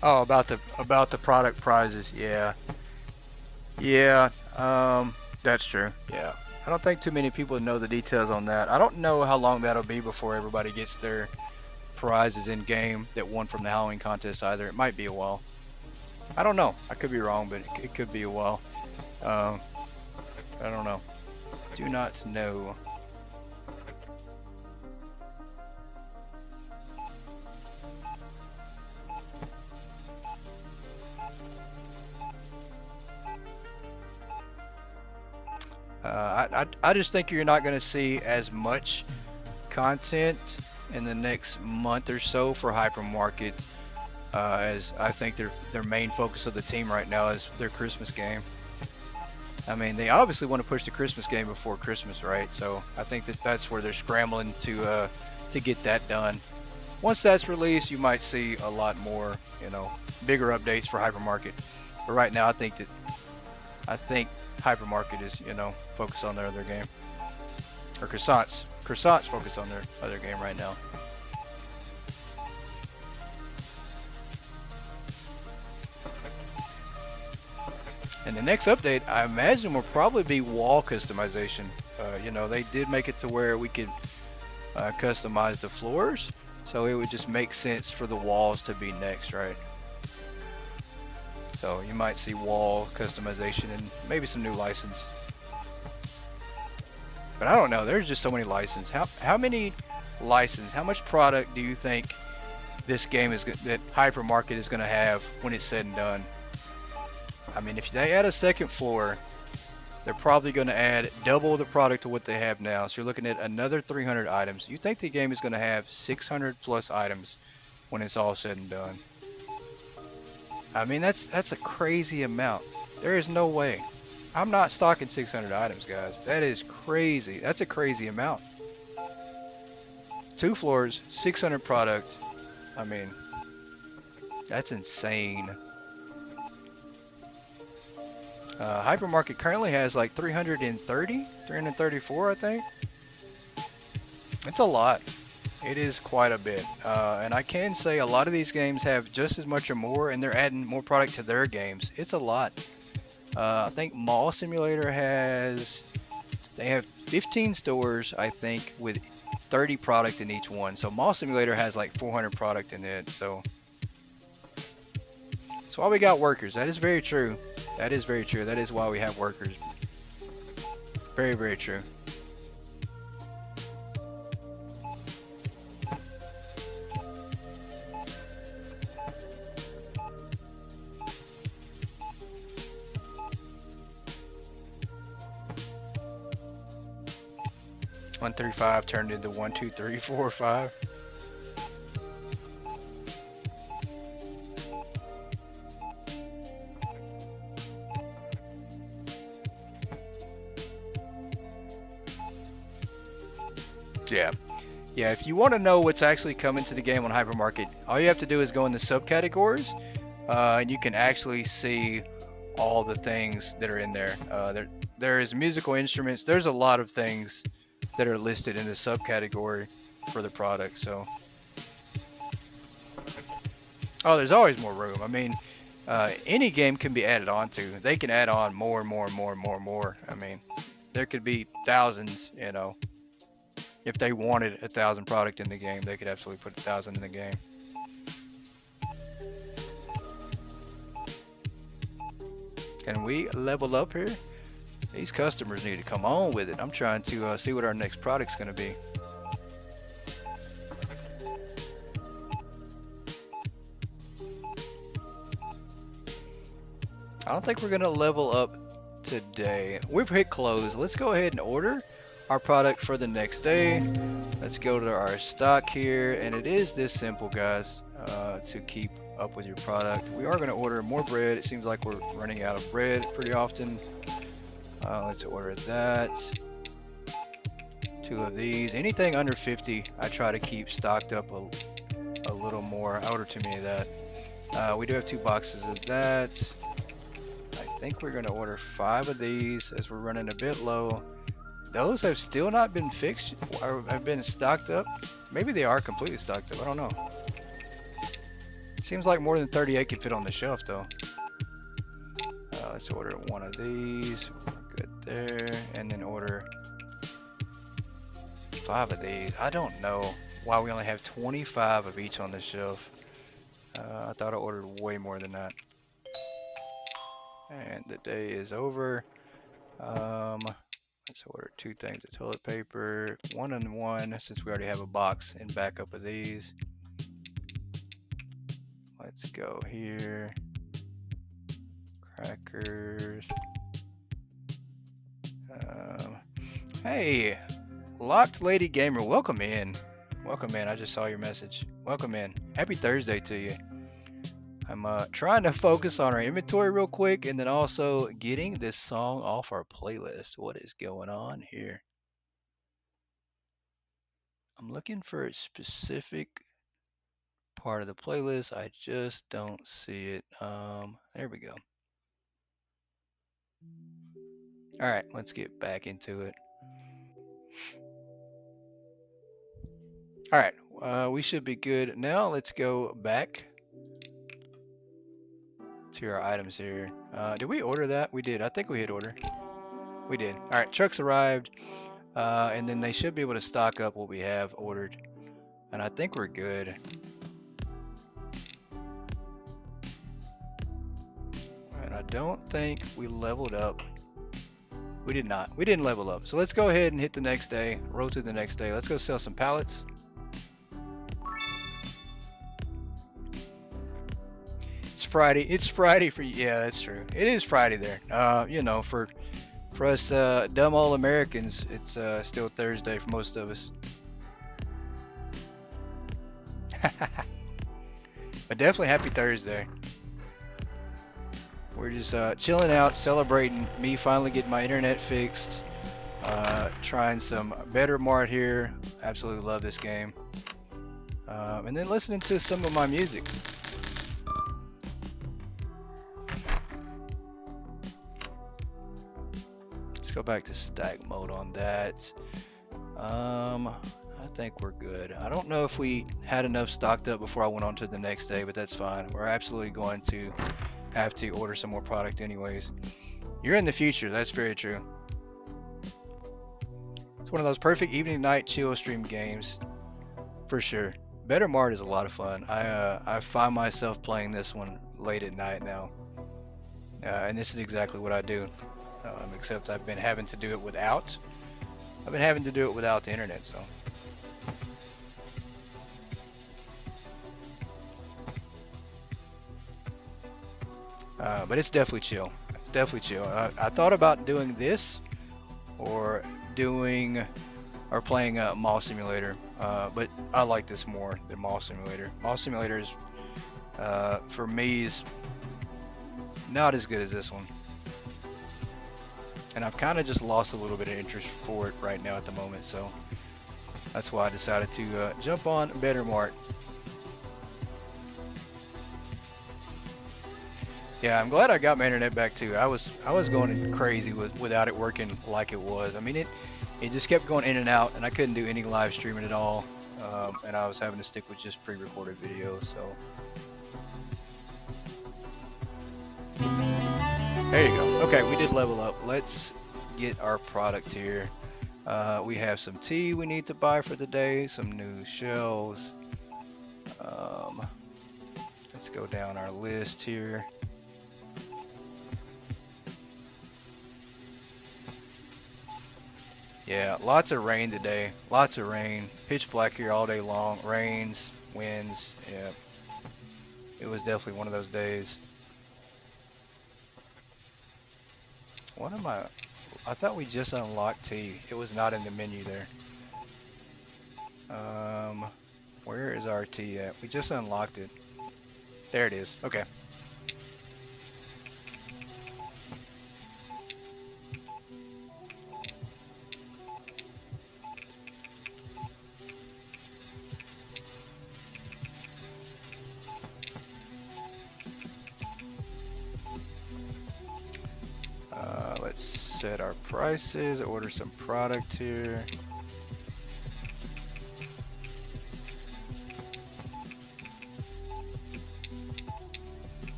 Oh, about the product prizes. Yeah. Yeah. That's true. Yeah. I don't think too many people know the details on that. I don't know how long that'll be before everybody gets their prizes in game that won from the Halloween contest either. It might be a while. I don't know. I could be wrong, but it could be a while. Um, I don't know. Do not know. I just think you're not going to see as much content in the next month or so for Hypermarket, as I think their main focus of the team right now is their Christmas game. I mean, they obviously want to push the Christmas game before Christmas, right? So I think that's where they're scrambling to get that done. Once that's released, you might see a lot more, bigger updates for Hypermarket. But right now, I think Hypermarket is, focused on their other game. Or Croissant's focused on their other game right now. And the next update, I imagine, will probably be wall customization. They did make it to where we could customize the floors, so it would just make sense for the walls to be next, right? So you might see wall customization and maybe some new license. But I don't know. There's just so many licenses. How many license? How much product do you think this game that Hypermarket is going to have when it's said and done? I mean, if they add a second floor, they're probably going to add double the product to what they have now. So you're looking at another 300 items. You think the game is going to have 600 plus items when it's all said and done? I mean, that's a crazy amount. There is no way. I'm not stocking 600 items, guys. That is crazy. That's a crazy amount. 2 floors, 600 product. I mean, that's insane. Hypermarket currently has like 334, I think. It's a lot. It is quite a bit. And I can say a lot of these games have just as much or more, and they're adding more product to their games. It's a lot. I think Mall Simulator they have 15 stores, I think, with 30 product in each one. So Mall Simulator has like 400 product in it. So that's why we got workers. That is very true. That is very true. That is why we have workers. Very, very true. One, 3, 5 turned into 1, 2, 3, 4, 5. Yeah. Yeah, if you want to know what's actually coming to the game on Hypermarket, all you have to do is go in the subcategories, and you can actually see all the things that are in there. There is musical instruments. There's a lot of things that are listed in the subcategory for the product. So, there's always more room. I mean, any game can be added on to. They can add on more and more and more and more and more. I mean, there could be thousands, If they wanted 1,000 product in the game, they could absolutely put 1,000 in the game. Can we level up here? These customers need to come on with it. I'm trying to see what our next product's going to be. I don't think we're going to level up today. We've hit close. Let's go ahead and order our product for the next day. Let's go to our stock here, and it is this simple, guys, to keep up with your product. We are going to order more bread. It seems like we're running out of bread pretty often. Let's order that. 2 of these. Anything under 50, I try to keep stocked up a little more. I order too many of that. We do have 2 boxes of that. I think we're going to order 5 of these as we're running a bit low. Those have still not been fixed or have been stocked up. Maybe they are completely stocked up. I don't know. Seems like more than 38 could fit on the shelf though. Let's order 1 of these. We're good there. And then order 5 of these. I don't know why we only have 25 of each on the shelf. I thought I ordered way more than that. And the day is over. Let's order 2 things of toilet paper, 1 and 1, since we already have a box and backup of these. Let's go here. Crackers. Hey, Locked Lady Gamer, welcome in. Welcome in. I just saw your message. Welcome in. Happy Thursday to you. I'm trying to focus on our inventory real quick, and then also getting this song off our playlist. What is going on here? I'm looking for a specific part of the playlist. I just don't see it. There we go. All right, let's get back into it. All right, we should be good now. Let's go back to our items here. Did we order that? We did. I think we hit order. We did. All right, trucks arrived, and then they should be able to stock up what we have ordered, and I think we're good. And I don't think we leveled up. We did not. We didn't level up. So let's go ahead and hit the next day. Roll to the next day. Let's go sell some pallets. It's Friday. It's Friday for you. Yeah, that's true. It is Friday there. You know, for us dumb old Americans, it's still Thursday for most of us. But definitely happy Thursday. We're just chilling out, celebrating me finally getting my internet fixed. Trying some better Mart here. Absolutely love this game. And then listening to some of my music. Let's go back to stack mode on that. I think we're good. I don't know if we had enough stocked up before I went on to the next day, but that's fine. We're absolutely going to have to order some more product anyways. You're in the future, that's very true. It's one of those perfect evening night chill stream games for sure. Better Mart is a lot of fun. I find myself playing this one late at night now, and this is exactly what I do, except I've been having to do it without the internet. So but it's definitely chill. It's definitely chill. I thought about doing this or playing Mall Simulator, but I like this more than Mall Simulator. Mall Simulator is, for me, is not as good as this one, and I've kind of just lost a little bit of interest for it right now at the moment. So that's why I decided to jump on Better Mart. Yeah, I'm glad I got my internet back too. I was going crazy without it working like it was. I mean, it just kept going in and out, and I couldn't do any live streaming at all. And I was having to stick with just pre-recorded videos. So there you go. Okay, we did level up. Let's get our product here. We have some tea we need to buy for the day. Some new shells. Let's go down our list here. Yeah, lots of rain today. Lots of rain. Pitch black here all day long. Rains, winds. Yeah. It was definitely one of those days. What am I? I thought we just unlocked tea. It was not in the menu there. Where is our tea at? We just unlocked it. There it is. Okay. Let's set our prices, order some product here.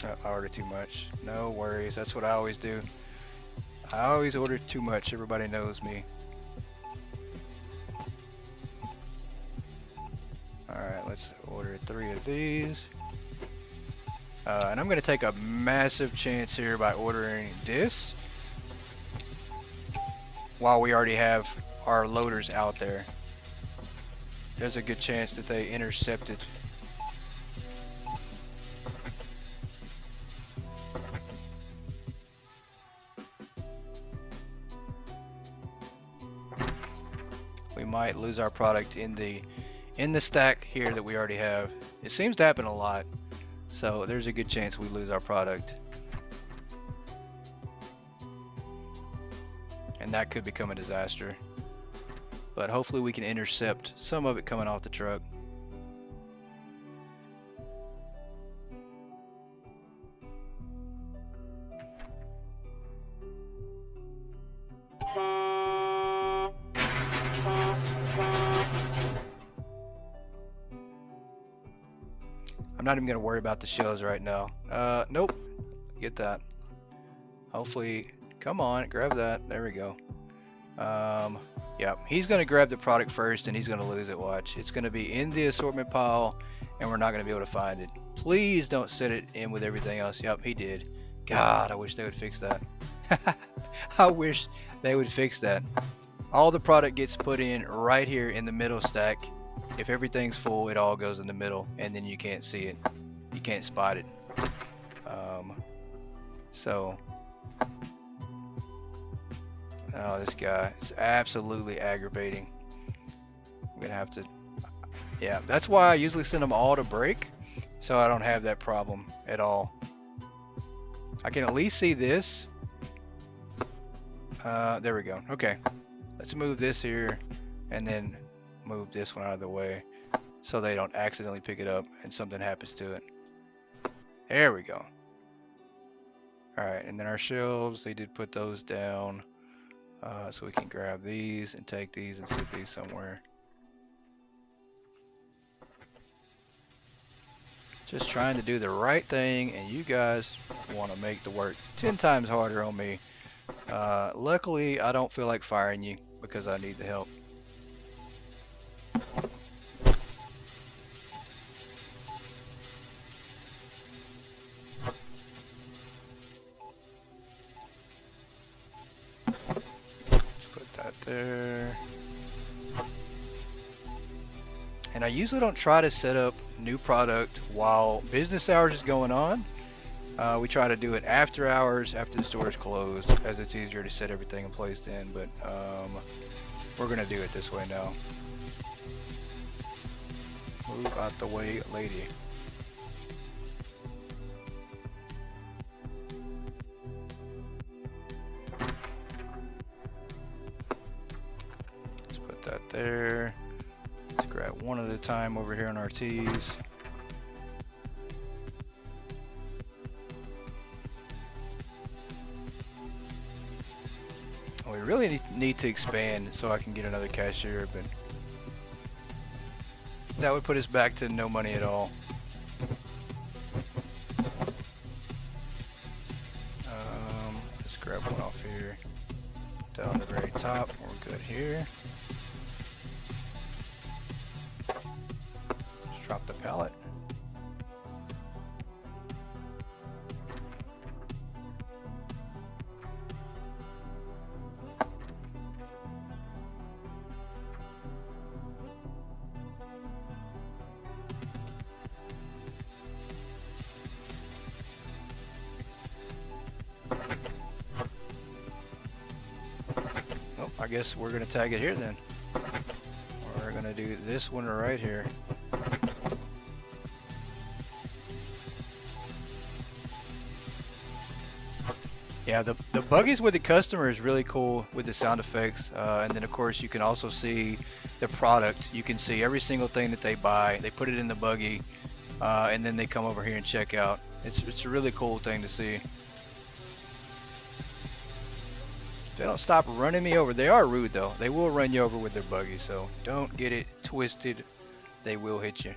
I ordered too much. No worries. That's what I always do. I always order too much. Everybody knows me. Alright, let's order 3 of these. And I'm going to take a massive chance here by ordering this while we already have our loaders out there. There's a good chance that they intercepted. We might lose our product in the stack here that we already have. It seems to happen a lot, so there's a good chance we lose our product, and that could become a disaster. But hopefully we can intercept some of it coming off the truck. I'm not even going to worry about the shells right now. Nope. Get that. Hopefully, come on, grab that. There we go. Yeah, he's going to grab the product first and he's going to lose it, watch. It's going to be in the assortment pile and we're not going to be able to find it. Please don't set it in with everything else. Yep, he did. God, I wish they would fix that. I wish they would fix that. All the product gets put in right here in the middle stack. If everything's full, it all goes in the middle and then you can't see it. You can't spot it. Oh, this guy is absolutely aggravating. I'm gonna have to, yeah, that's why I usually send them all to break, so I don't have that problem at all. I can at least see this. There we go. Okay, let's move this here and then move this one out of the way so they don't accidentally pick it up and something happens to it. There we go. Alright, and then our shelves, they did put those down. So we can grab these and take these and sit these somewhere. Just trying to do the right thing, and you guys want to make the work 10 times harder on me. Luckily, I don't feel like firing you because I need the help. There. And I usually don't try to set up new product while business hours is going on. We try to do it after hours, after the store is closed, as it's easier to set everything in place then, but we're gonna do it this way now. Move out the way, lady. That there. Let's grab one at a time over here on our tees. We really need to expand so I can get another cashier, but that would put us back to no money at all. Let's grab one off here. Down the very top, we're good here. Drop the pallet. I guess we're gonna tag it here then. We're gonna do this one right here. Yeah, the buggies with the customer is really cool with the sound effects, and then of course you can also see the product. You can see every single thing that they buy. They put it in the buggy, and then they come over here and check out. It's a really cool thing to see. They don't stop running me over. They are rude though. They will run you over with their buggy, so don't get it twisted. They will hit you.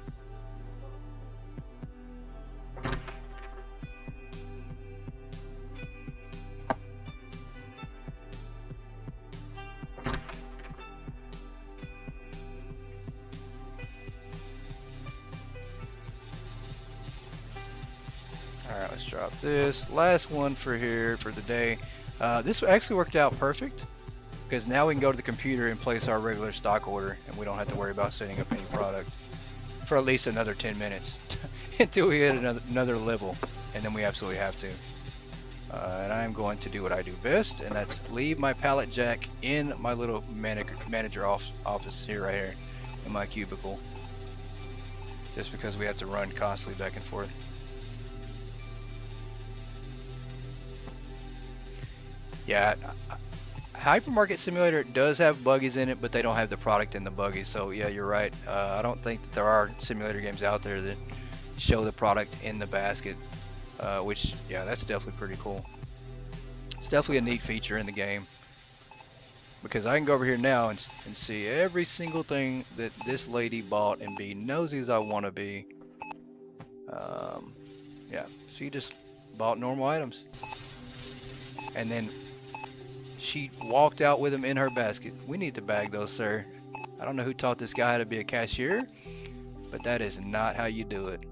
Alright, let's drop this. Last one for here for the day. This actually worked out perfect because now we can go to the computer and place our regular stock order and we don't have to worry about setting up any product for at least another 10 minutes until we hit another level, and then we absolutely have to. And I'm going to do what I do best, and that's leave my pallet jack in my little manager office here, right here in my cubicle, just because we have to run constantly back and forth. Yeah, Hypermarket Simulator does have buggies in it, but they don't have the product in the buggy. So yeah, you're right. I don't think that there are simulator games out there that show the product in the basket, which, yeah, that's definitely pretty cool. It's definitely a neat feature in the game, because I can go over here now and see every single thing that this lady bought and be nosy as I want to be. Yeah, she just bought normal items, and then she walked out with them in her basket. We need to bag those, sir. I don't know who taught this guy how to be a cashier, but that is not how you do it.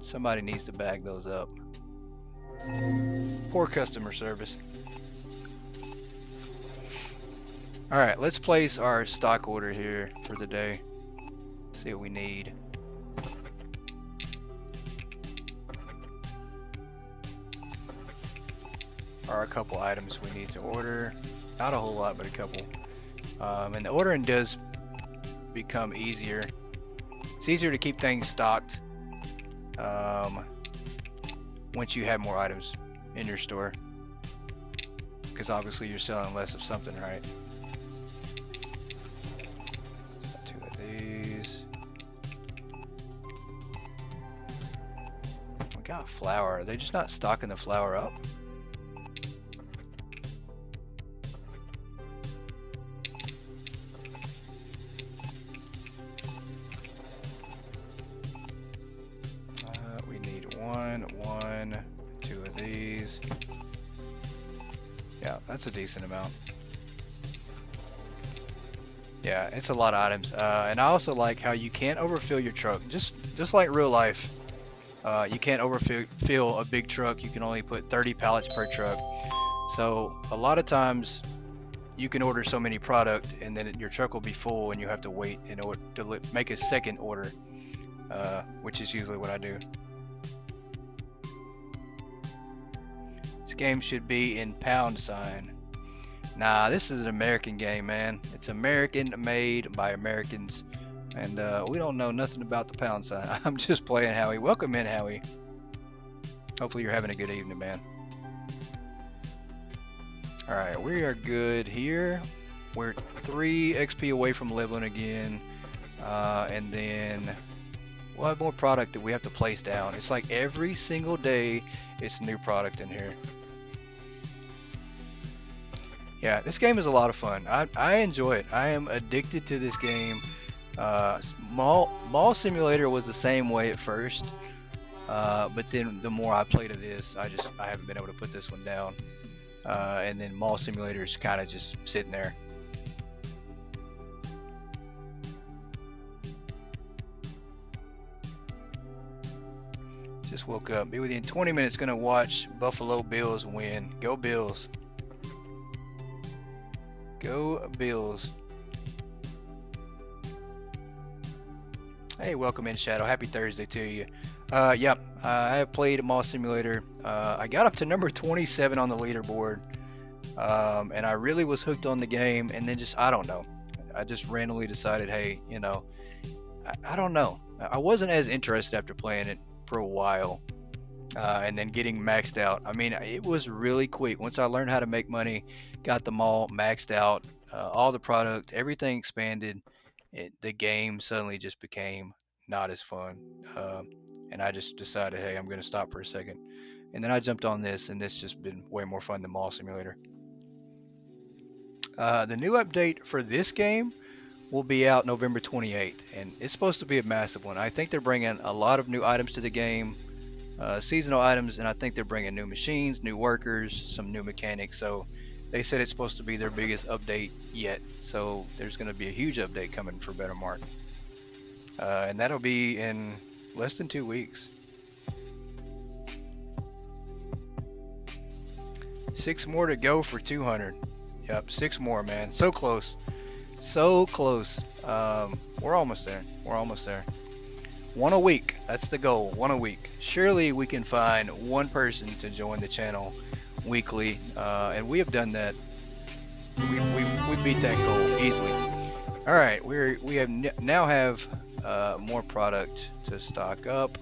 Somebody needs to bag those up. Poor customer service. Alright, let's place our stock order here for the day. See what we need. Are a couple items we need to order. Not a whole lot, but a couple. And the ordering does become easier. It's easier to keep things stocked once you have more items in your store, because obviously you're selling less of something, right? Two of these. We got flour. Are they just not stocking the flour up? Two of these. Yeah, that's a decent amount. Yeah, it's a lot of items. And I also like how you can't overfill your truck. Just like real life. You can't overfill a big truck. You can only put 30 pallets per truck. So a lot of times you can order so many product and then your truck will be full and you have to wait in order to make a second order, which is usually what I do. This game should be in £. Nah, this is an American game, man. It's American, made by Americans, and we don't know nothing about the £. I'm just playing Howie. Welcome in, Howie. Hopefully you're having a good evening, man. Alright, we are good here. We're 3 XP away from leveling again, and then we'll have more product that we have to place down. It's like every single day it's new product in here. Yeah, this game is a lot of fun. I enjoy it. I am addicted to this game. Mall Simulator was the same way at first, but then the more I played of this, I haven't been able to put this one down. And then Mall Simulator is kind of just sitting there. Just woke up. Be with you in 20 minutes. Gonna watch Buffalo Bills win. Go Bills. Go Bills. Hey, welcome in, Shadow. Happy Thursday to you. Yep, I have played Mall Simulator. I got up to number 27 on the leaderboard. and I really was hooked on the game, and then just I don't know, I just randomly decided, hey, you know, I don't know, I wasn't as interested after playing it for a while, and then getting maxed out. I mean, it was really quick once I learned how to make money, got them all maxed out, all the product, everything expanded. The game suddenly just became not as fun, and I just decided, hey, I'm going to stop for a second. And then I jumped on this, and this just been way more fun than Mall Simulator. The new update for this game will be out November 28th, and it's supposed to be a massive one. I think they're bringing a lot of new items to the game, seasonal items, and I think they're bringing new machines, new workers, some new mechanics. So they said it's supposed to be their biggest update yet. So there's going to be a huge update coming for Mart, and that'll be in less than 2 weeks. 6 more to go for 200. Yep, 6 more, man. So close. So close. We're almost there. We're almost there. 1 a week. That's the goal. 1 a week. Surely we can find one person to join the channel weekly, and we have done that. We beat that goal easily. All right, we have now have more product to stock up.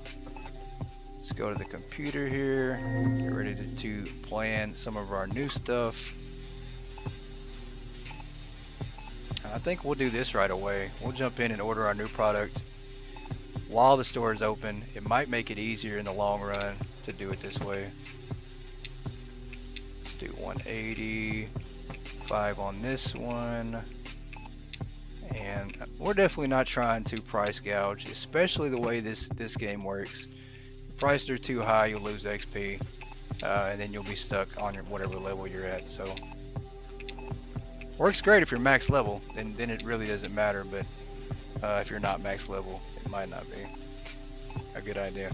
Let's go to the computer here. Get ready to plan some of our new stuff. I think we'll do this right away. We'll jump in and order our new product while the store is open. It might make it easier in the long run to do it this way. Let's do 180, 5 on this one. And we're definitely not trying to price gouge, especially the way this game works. If prices are too high, you'll lose XP, and then you'll be stuck on your whatever level you're at. So works great if you're max level, then it really doesn't matter. But if you're not max level, it might not be a good idea.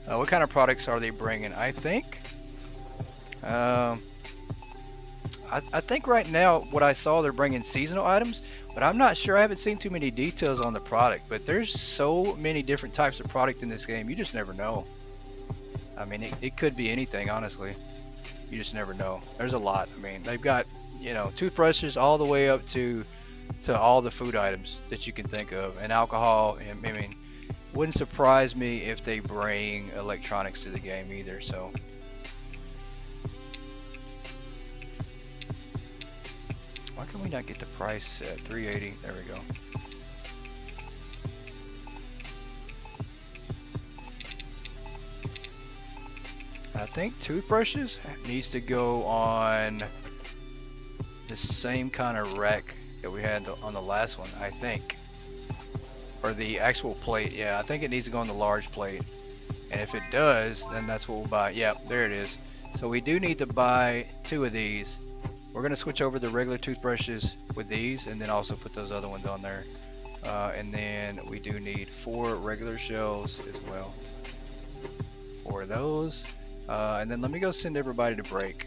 What kind of products are they bringing? I think I think right now what I saw, they're bringing seasonal items, but I'm not sure. I haven't seen too many details on the product, but there's so many different types of product in this game, you just never know. I mean, it could be anything, honestly. You just never know. There's a lot. I mean, they've got, you know, toothbrushes all the way up to all the food items that you can think of, and alcohol. And I mean, wouldn't surprise me if they bring electronics to the game either. So why can we not get the price at 380? There we go. I think toothbrushes needs to go on the same kind of rack that we had on the last one, I think. Or the actual plate. Yeah, I think it needs to go on the large plate. And if it does, then that's what we'll buy. Yep, there it is. So we do need to buy 2 of these. We're going to switch over the regular toothbrushes with these, and then also put those other ones on there. And then we do need 4 regular shells as well. 4 of those. And then let me go send everybody to break.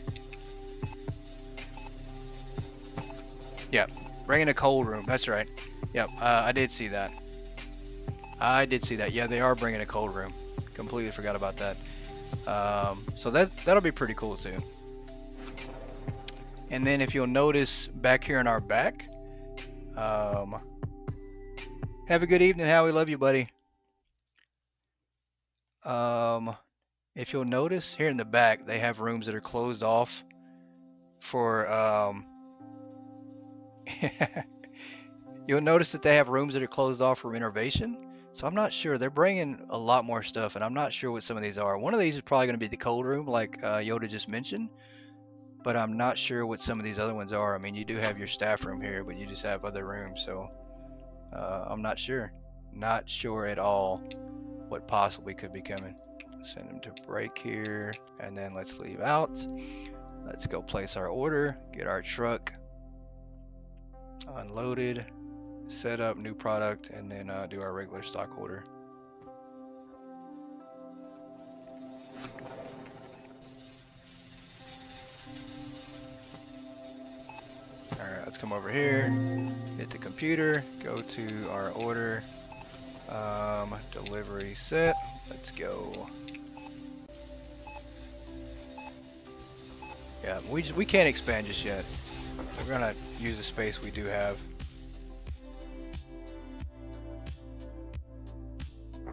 Yep, bringing a cold room. That's right. Yep, I did see that. I did see that. Yeah, they are bringing a cold room. Completely forgot about that. So that'll be pretty cool too. And then if you'll notice back here in our back, have a good evening, Howie. Love you, buddy. If you'll notice here in the back, they have rooms that are closed off for you'll notice that they have rooms that are closed off for renovation. So I'm not sure. They're bringing a lot more stuff, and I'm not sure what some of these are. One of these is probably going to be the cold room, like Yoda just mentioned, but I'm not sure what some of these other ones are. I mean, you do have your staff room here, but you just have other rooms, so I'm not sure. Not sure at all what possibly could be coming. Send them to break here, and then let's leave out. Let's go place our order, get our truck unloaded, set up new product, and then do our regular stock order. Alright, let's come over here, hit the computer, go to our order, delivery set, let's go. Yeah, we can't expand just yet. We're gonna use the space we do have.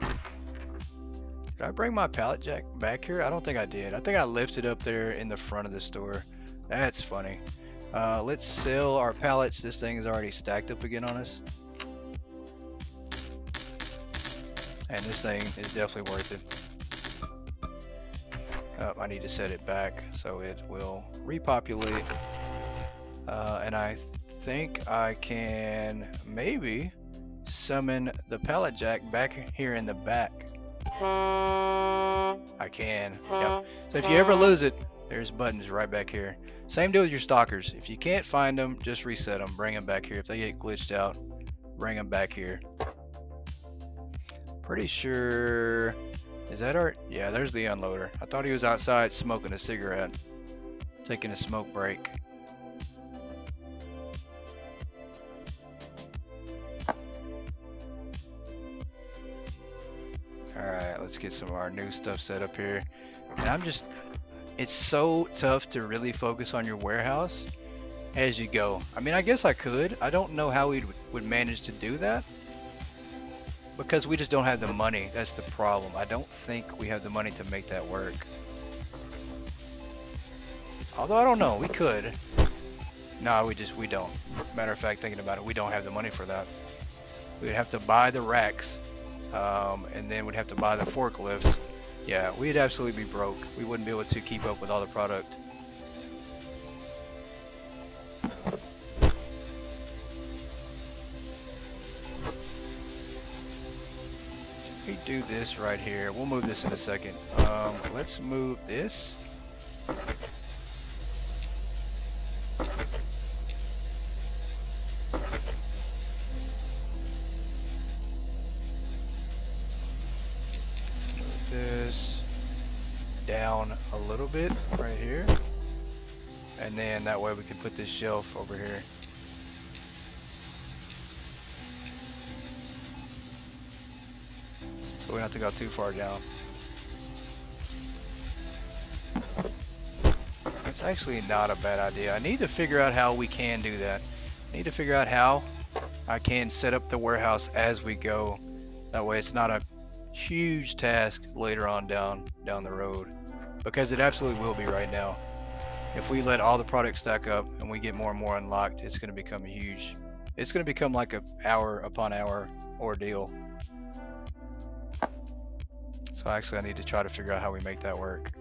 Did I bring my pallet jack back here? I don't think I did. I think I lifted up there in the front of the store. That's funny. Let's sell our pallets. This thing is already stacked up again on us. And this thing is definitely worth it. I need to set it back so it will repopulate. And I think I can maybe summon the pallet jack back here in the back. I can. Yep. So if you ever lose it, there's buttons right back here. Same deal with your stalkers. If you can't find them, just reset them. Bring them back here. If they get glitched out, bring them back here. Pretty sure... Is that our... Yeah, there's the unloader. I thought he was outside smoking a cigarette. Taking a smoke break. Alright, let's get some of our new stuff set up here. And I'm just... It's so tough to really focus on your warehouse as you go. I mean, I guess I could. I don't know how we would manage to do that. Because we just don't have the money. That's the problem. I don't think we have the money to make that work. Although I don't know. We could. No, we don't. Matter of fact, thinking about it, we don't have the money for that. We'd have to buy the racks. And then we'd have to buy the forklift. Yeah, we'd absolutely be broke. We wouldn't be able to keep up with all the product. We do this right here. We'll move this in a second. Let's move this. This down a little bit right here, and then that way we can put this shelf over here. So we don't have to go too far down. It's actually not a bad idea. I need to figure out how we can do that. I need to figure out how I can set up the warehouse as we go. That way it's not a huge task later on down the road, because it absolutely will be right now. If we let all the products stack up and we get more and more unlocked, it's going to become a huge, it's going to become like a hour upon hour ordeal. So actually I need to try to figure out how we make that work.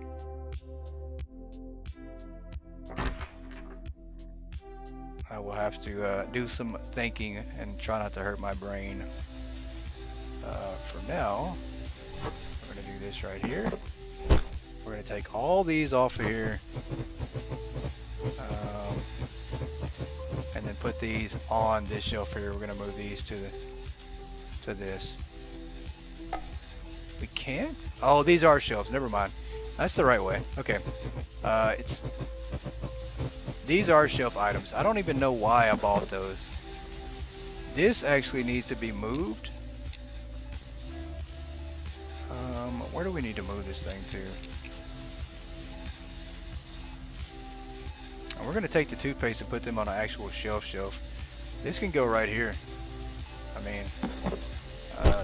I will have to do some thinking and try not to hurt my brain. For now, we're going to do this right here. We're going to take all these off of here. And then put these on this shelf here. We're going to move these to this. We can't? Oh, these are shelves. Never mind. That's the right way. Okay. These are shelf items. I don't even know why I bought those. This actually needs to be moved. Where do we need to move this thing to? And we're going to take the toothpaste and put them on an actual shelf. This can go right here. I mean,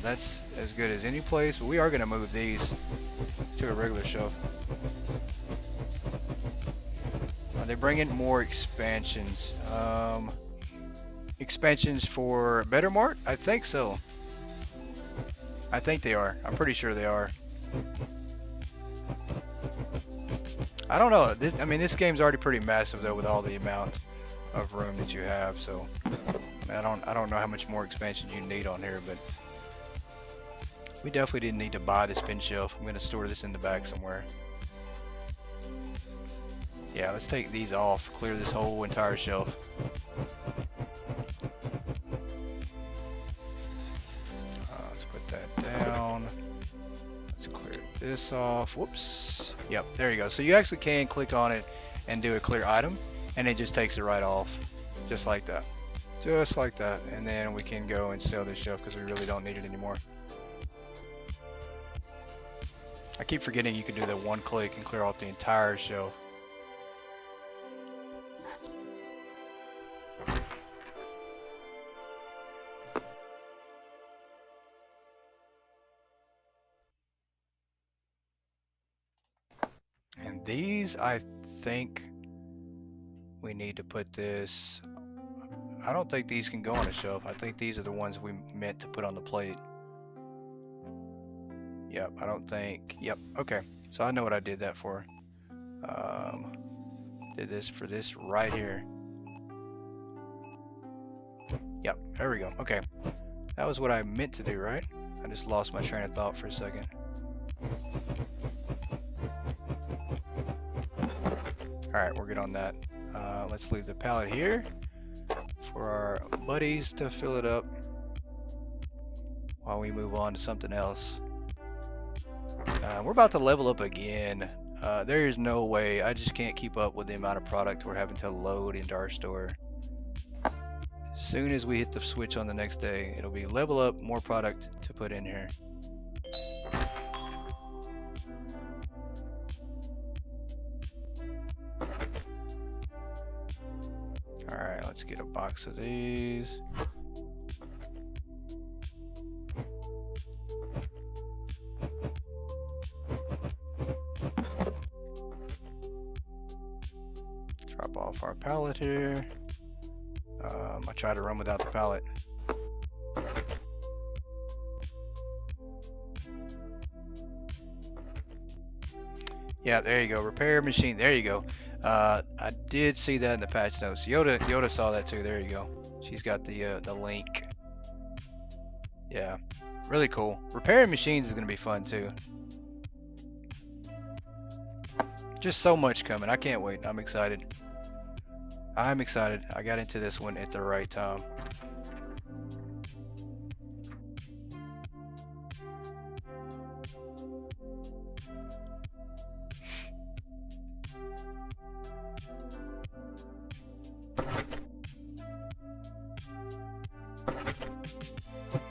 that's as good as any place, but we are going to move these to a regular shelf. They bring in more expansions. Expansions for Better Mart? I think so. I think they are. I'm pretty sure they are. I don't know. I mean, this game's already pretty massive though, with all the amount of room that you have. So, I don't know how much more expansion you need on here, but we definitely didn't need to buy this bin shelf. I'm going to store this in the back somewhere. Yeah, let's take these off. Clear this whole entire shelf. Let's put that down. Let's clear this off. Whoops. Yep, there you go. So you actually can click on it and do a clear item, and it just takes it right off. Just like that. Just like that. And then we can go and sell this shelf because we really don't need it anymore. I keep forgetting you can do that one click and clear off the entire shelf. These, I think we need to put this. I don't think these can go on a shelf. I think these are the ones we meant to put on the plate. Yep, I don't think. Yep, okay. So I know what I did that for. Did this for this right here. Yep, there we go. Okay. That was what I meant to do, right? I just lost my train of thought for a second. Alright, we're good on that. Let's leave the pallet here for our buddies to fill it up while we move on to something else. We're about to level up again. There is no way. I just can't keep up with the amount of product we're having to load into our store. As soon as we hit the switch on the next day, it'll be level up, more product to put in here. Alright, let's get a box of these. Drop off our pallet here. I tried to run without the pallet. Yeah, there you go. Repair machine. There you go. I did see that in the patch notes. Yoda saw that too. There you go. She's got the link. Yeah, really cool. Repairing machines is gonna be fun too. Just so much coming. I can't wait. I'm excited. I'm excited. I got into this one at the right time.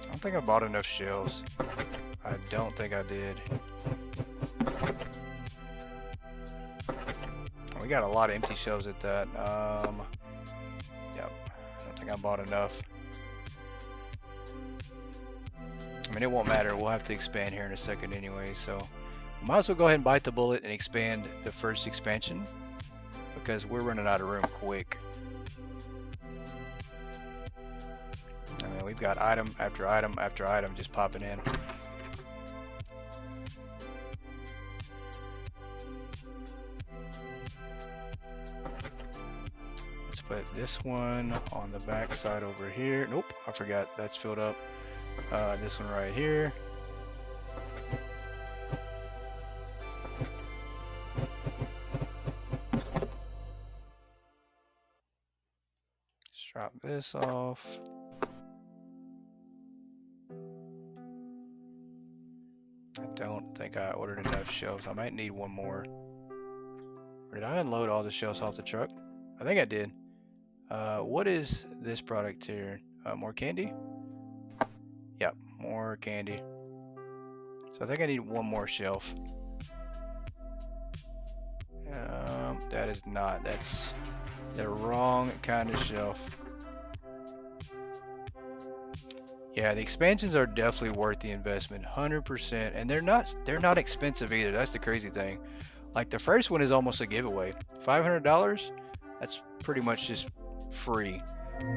I don't think I bought enough shelves. I don't think I did. We got a lot of empty shelves at that. Yep. I don't think I bought enough. I mean, it won't matter. We'll have to expand here in a second anyway, so might as well go ahead and bite the bullet and expand the first expansion because we're running out of room quick. I mean, we've got item after item after item just popping in. Let's put this one on the back side over here. Nope, I forgot. That's filled up. This one right here. Let's drop this off. I don't think I ordered enough shelves. I might need one more. Or did I unload all the shelves off the truck? I think I did. What is this product here? More candy? Yep, more candy. So I think I need one more shelf. That is not. That's the wrong kind of shelf. Yeah, the expansions are definitely worth the investment, 100%, and they're not expensive either. That's the crazy thing. Like the first one is almost a giveaway, $500. That's pretty much just free.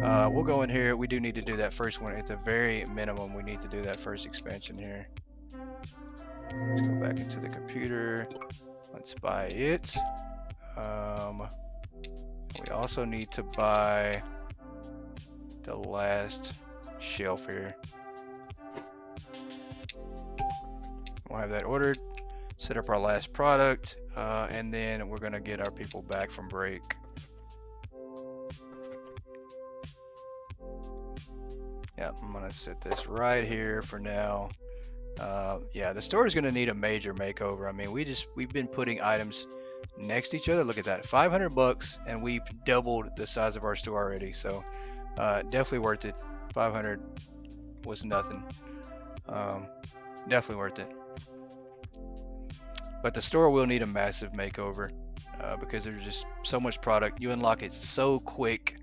We'll go in here. We do need to do that first one at the very minimum. We need to do that first expansion here. Let's go back into the computer. Let's buy it. We also need to buy the last shelf here. We'll have that ordered, set up our last product, and then we're gonna get our people back from break. Yeah, I'm gonna set this right here for now. Yeah, the store is gonna need a major makeover. I mean, we've been putting items next to each other. Look at that, 500 bucks, and we've doubled the size of our store already. So definitely worth it. 500 was nothing. Definitely worth it. But the store will need a massive makeover because there's just so much product. You unlock it so quick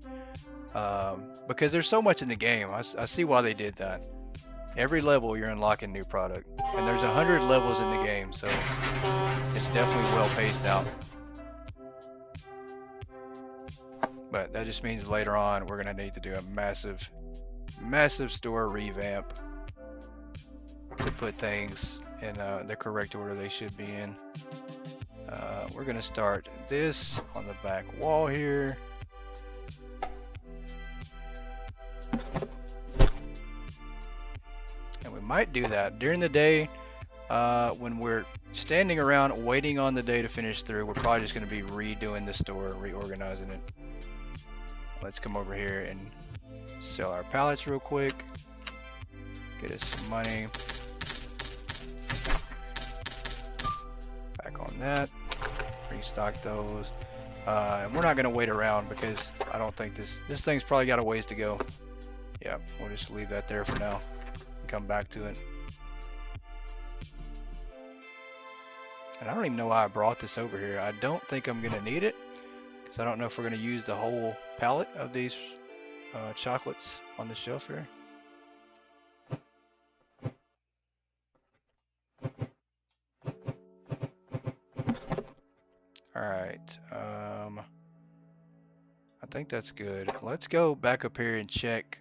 because there's so much in the game. I see why they did that. Every level you're unlocking new product, and there's 100 levels in the game, so it's definitely well paced out. But that just means later on we're gonna need to do a massive store revamp to put things in the correct order they should be in. We're gonna start this on the back wall here. And we might do that during the day when we're standing around waiting on the day to finish through. We're probably just gonna be redoing the store, reorganizing it. Let's come over here and sell our pallets real quick. Get us some money. Back on that. Restock those. And we're not going to wait around because I don't think this thing's probably got a ways to go. Yeah, we'll just leave that there for now and come back to it. And I don't even know why I brought this over here. I don't think I'm going to need it because I don't know if we're going to use the whole pallet of these chocolates on the shelf here. Alright, I think that's good. Let's go back up here and check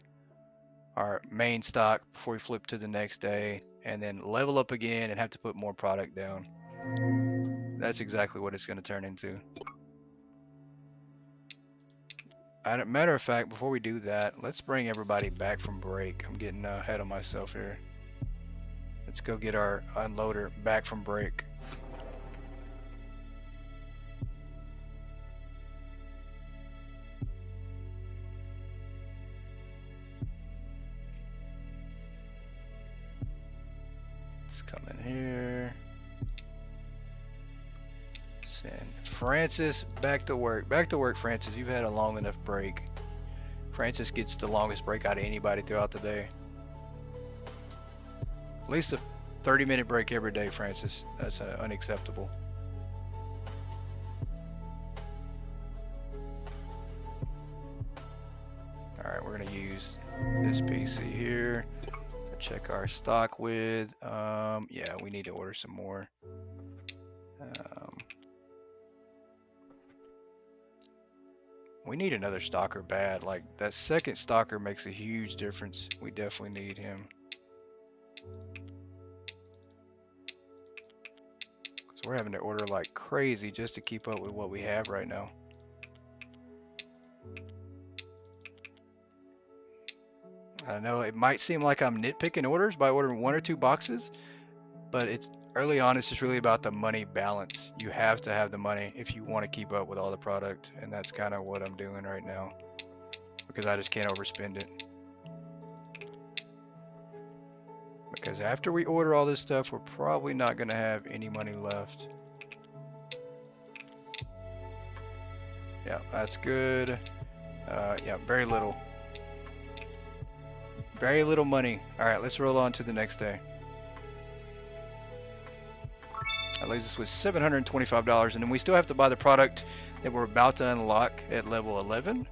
our main stock before we flip to the next day, and then level up again and have to put more product down. That's exactly what it's going to turn into. Matter of fact, before we do that, let's bring everybody back from break. I'm getting ahead of myself here. Let's go get our unloader back from break. Let's come in here. Send Francis back to work. Back to work, Francis. You've had a long enough break. Francis gets the longest break out of anybody throughout the day. At least a 30-minute break every day, Francis. That's unacceptable. Alright, we're going to use this PC here to check our stock with. Yeah, we need to order some more. We need another stalker bad. Like, that second stalker makes a huge difference. We definitely need him. So we're having to order like crazy just to keep up with what we have right now. I know it might seem like I'm nitpicking orders by ordering 1 or 2 boxes, but it's early on, it's just really about the money balance. You have to have the money if you want to keep up with all the product, and that's kind of what I'm doing right now because I just can't overspend it. Because after we order all this stuff, we're probably not going to have any money left. Yeah, that's good. Yeah, very little. Very little money. Alright, let's roll on to the next day. That leaves us with $725, and then we still have to buy the product that we're about to unlock at level 11.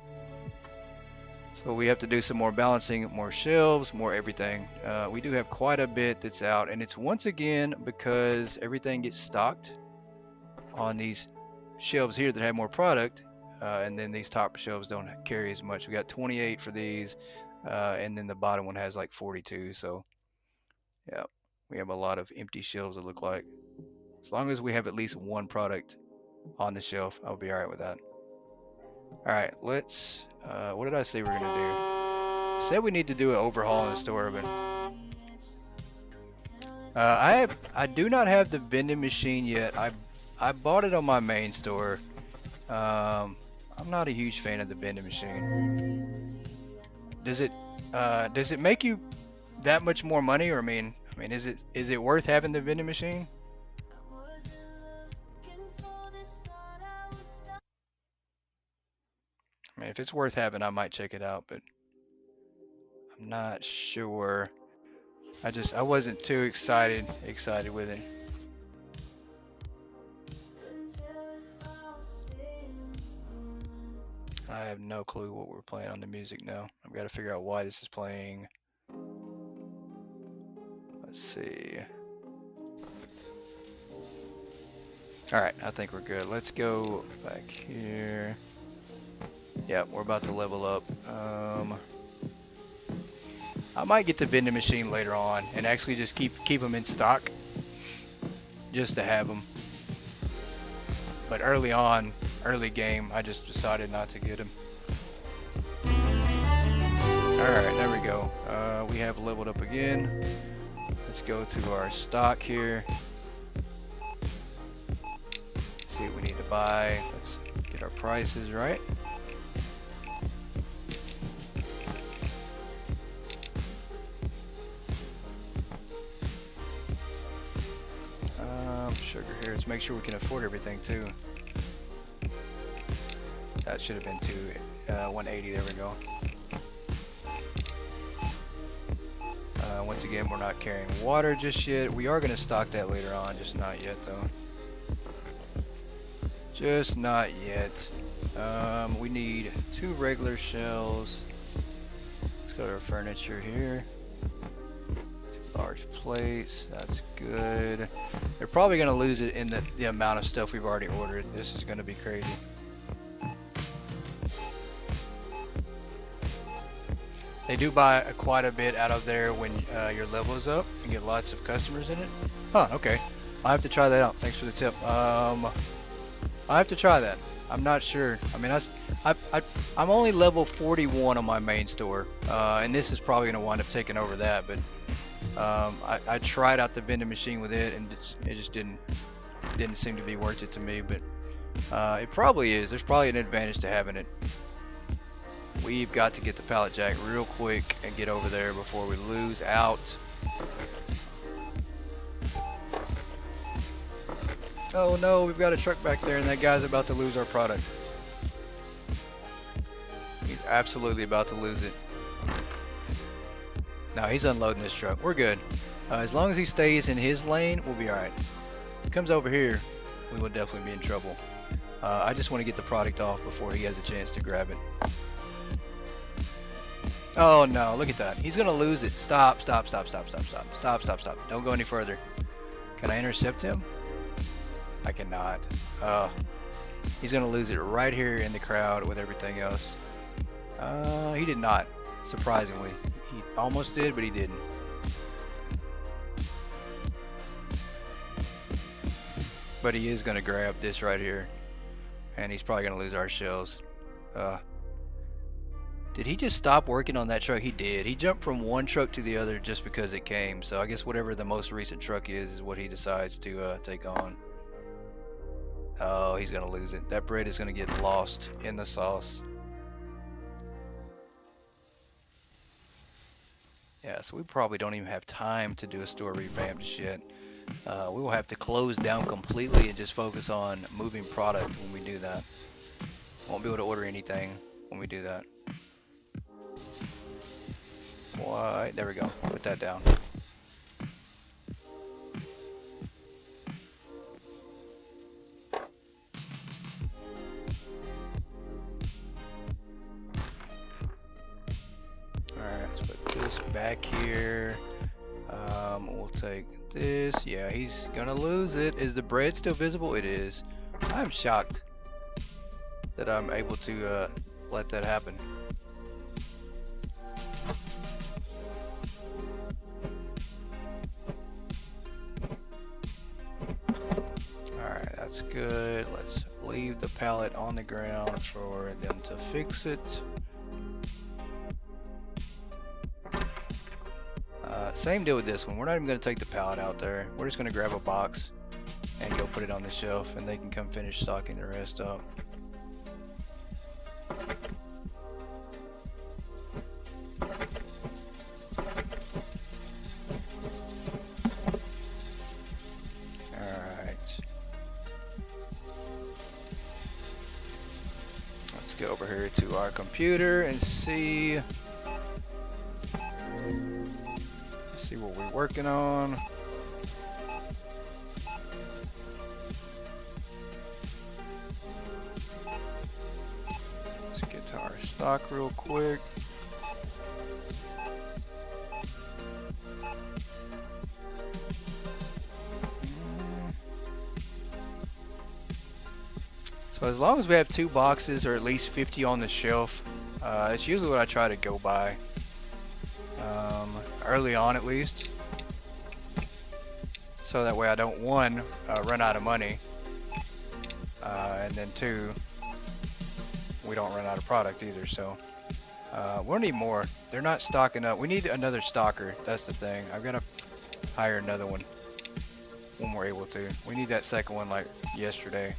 So we have to do some more balancing, more shelves, more everything. We do have quite a bit that's out, and it's once again because everything gets stocked on these shelves here that have more product, and then these top shelves don't carry as much. We got 28 for these, and then the bottom one has like 42. So yeah, we have a lot of empty shelves, it look like. As long as we have at least one product on the shelf, I'll be alright with that. Alright, let's, what did I say we're gonna do? I said we need to do an overhaul in the store, but I do not have the vending machine yet. I bought it on my main store. I'm not a huge fan of the vending machine. Does it make you that much more money, or I mean, is it worth having the vending machine? I mean, if it's worth having, I might check it out, but I'm not sure. I wasn't too excited with it. I have no clue what we're playing on the music now. I've got to figure out why this is playing. Let's see. All right, I think we're good. Let's go back here. Yeah, we're about to level up. I might get the vending machine later on and actually just keep them in stock just to have them. But early on, early game, I just decided not to get them. All right, there we go. We have leveled up again. Let's go to our stock here. See what we need to buy. Let's get our prices right. Sugar here. Let's make sure we can afford everything too. That should have been 180. There we go. Once again, we're not carrying water just yet. We are going to stock that later on, just not yet though. Just not yet. We need 2 regular shells. Let's go to our furniture here. 2 large plates. That's good. They're probably going to lose it in the amount of stuff we've already ordered. This is going to be crazy. They do buy quite a bit out of there when your level is up and get lots of customers in it. Huh, okay. I'll have to try that out. Thanks for the tip. I have to try that. I'm not sure. I mean, I'm only level 41 on my main store, and this is probably going to wind up taking over that, but I tried out the vending machine with it, and it just didn't seem to be worth it to me, but it probably is. There's probably an advantage to having it. We've got to get the pallet jack real quick and get over there before we lose out. Oh no, we've got a truck back there and that guy's about to lose our product. He's absolutely about to lose it. No, he's unloading this truck. We're good. As long as he stays in his lane, we'll be alright. If he comes over here, we will definitely be in trouble. I just want to get the product off before he has a chance to grab it. Oh no, look at that. He's gonna lose it. Stop, stop, stop, stop, stop, stop. Stop, stop, stop. Don't go any further. Can I intercept him? I cannot. He's gonna lose it right here in the crowd with everything else. He did not, surprisingly. He almost did, but he didn't. But he is gonna grab this right here. And he's probably gonna lose our shells. Did he just stop working on that truck? He did. He jumped from one truck to the other just because it came. So I guess whatever the most recent truck is what he decides to take on. Oh, he's going to lose it. That bread is going to get lost in the sauce. Yeah, so we probably don't even have time to do a store revamp just yet. We will have to close down completely and just focus on moving product when we do that. Won't be able to order anything when we do that. Why? There we go. Put that down. Alright, let's put this back here. We'll take this. Yeah, he's gonna lose it. Is the bread still visible? It is. I'm shocked that I'm able to let that happen. Alright, that's good. Let's leave the pallet on the ground for them to fix it. Same deal with this one. We're not even going to take the pallet out there. We're just going to grab a box and go put it on the shelf, and they can come finish stocking the rest up. Alright. Let's go over here to our computer and see what we're working on. Let's get to our stock real quick. So as long as we have 2 boxes or at least 50 on the shelf, it's usually what I try to go by. Early on at least. So that way I don't, 1, run out of money. And then 2, we don't run out of product either. So we'll need more. They're not stocking up. We need another stocker. That's the thing. I've got to hire another one when we're able to. We need that second one like yesterday.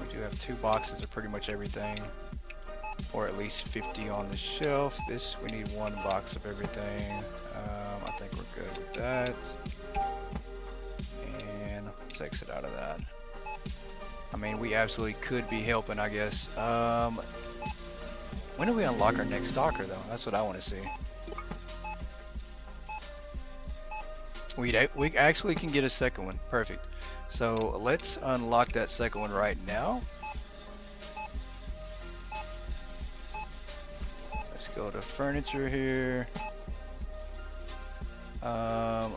We do have 2 boxes of pretty much everything, or at least 50 on the shelf. This, we need 1 box of everything. I think we're good with that. And let's exit out of that. I mean, we absolutely could be helping, I guess. When do we unlock our next stalker, though? That's what I want to see. We actually can get a second one. Perfect. So let's unlock that second one right now. Let's go to furniture here.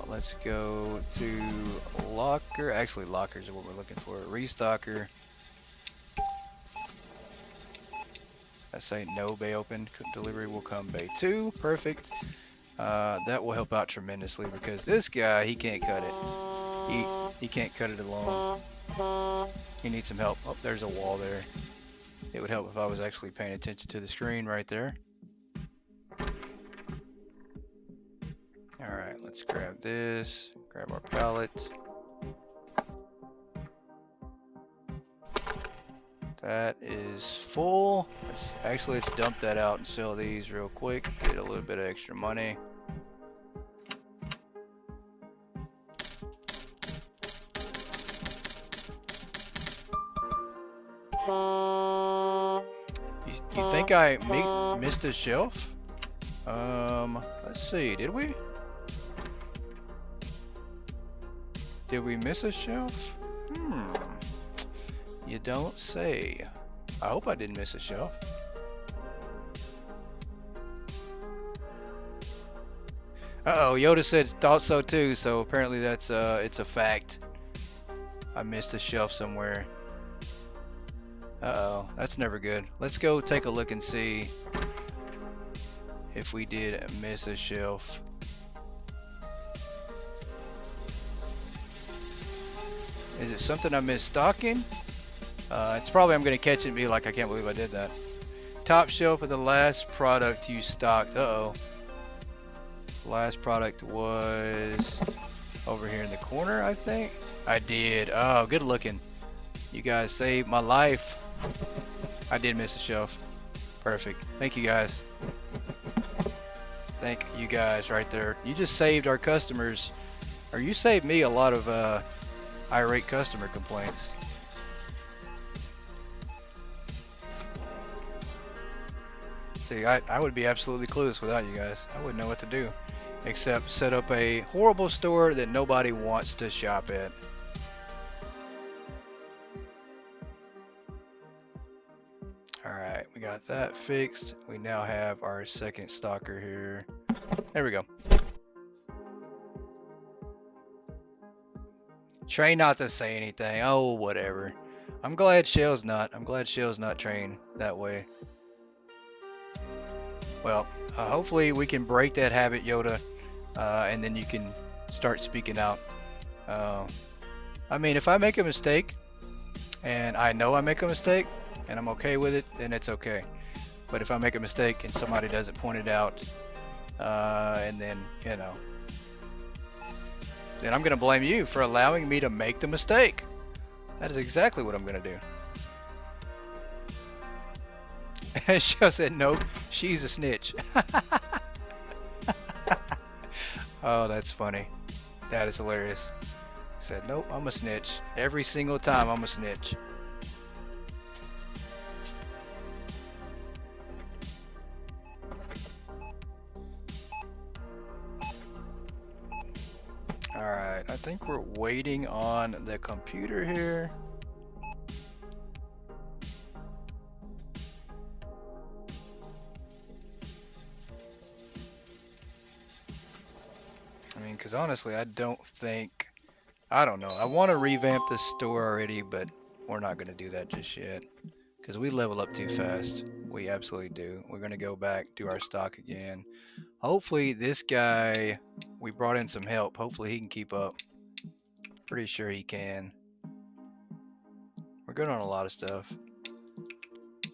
Let's go to locker. Actually, lockers are what we're looking for. Restocker. I say no bay open. Delivery will come bay 2. Perfect. That will help out tremendously because this guy, he can't cut it. He can't cut it alone. He needs some help. Oh, there's a wall there. It would help if I was actually paying attention to the screen right there. Alright, let's grab this, grab our pallet. That is full. Let's dump that out and sell these real quick. Get a little bit of extra money. You think I missed a shelf? Let's see, did we? Did we miss a shelf? You don't say. I hope I didn't miss a shelf. Uh-oh, Yoda said thought so too, so apparently that's it's a fact. I missed a shelf somewhere. Uh-oh, that's never good. Let's go take a look and see if we did miss a shelf. Is it something I missed stocking? It's probably I'm going to catch it and be like, I can't believe I did that. Top shelf of the last product you stocked. Uh-oh. Last product was over here in the corner, I think. I did. Oh, good looking. You guys saved my life. I did miss a shelf. Perfect. Thank you guys. Thank you guys right there. You just saved our customers, or you saved me a lot of irate customer complaints. See, I would be absolutely clueless without you guys. I wouldn't know what to do except set up a horrible store that nobody wants to shop at. Alright, we got that fixed. We now have our second stalker here. There we go. Try not to say anything. Oh, whatever. I'm glad Shell's not trained that way. Well, hopefully we can break that habit, Yoda, and then you can start speaking out. I mean, if I make a mistake, and I know I make a mistake, and I'm okay with it, then it's okay. But if I make a mistake and somebody doesn't point it out, and then, you know, then I'm going to blame you for allowing me to make the mistake. That is exactly what I'm going to do. She said, nope, she's a snitch. Oh, that's funny. That is hilarious. Said, nope, I'm a snitch. Every single time I'm a snitch. Alright, I think we're waiting on the computer here. I mean, because honestly, I don't think, I don't know. I want to revamp the store already, but we're not going to do that just yet because we level up too fast. We absolutely do. We're going to go back, do our stock again. Hopefully this guy, we brought in some help. Hopefully he can keep up. Pretty sure he can. We're good on a lot of stuff.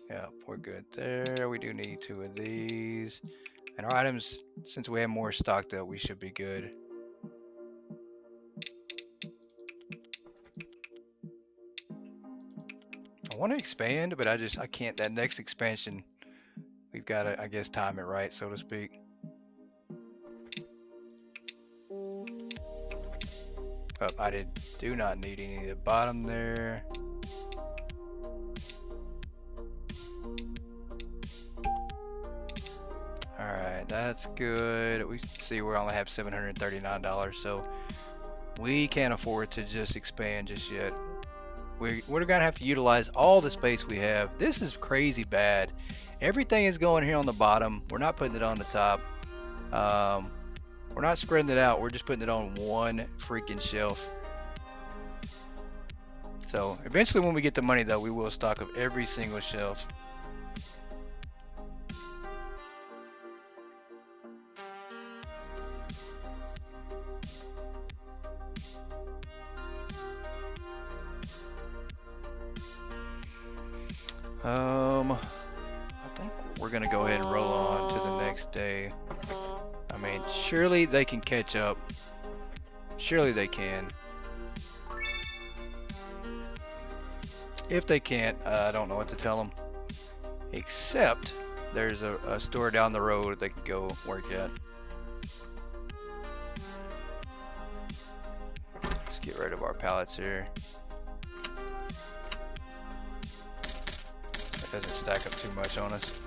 Yeah, we're good there. We do need 2 of these. And our items, since we have more stocked up, we should be good. I want to expand, but I can't. That next expansion, we've got to, I guess, time it right, so to speak. Oh, I do not need any of the bottom there. Alright, that's good. We see we only have $739, so we can't afford to just expand just yet. We're gonna have to utilize all the space we have. This is crazy bad. Everything is going here on the bottom. We're not putting it on the top. We're not spreading it out. We're just putting it on one freaking shelf. So eventually when we get the money though, we will stock up every single shelf. I think we're gonna go ahead and roll on to the next day. I mean, surely they can catch up. Surely they can. If they can't, I don't know what to tell them. Except there's a store down the road they can go work at. Let's get rid of our pallets here. That doesn't stack up too much on us.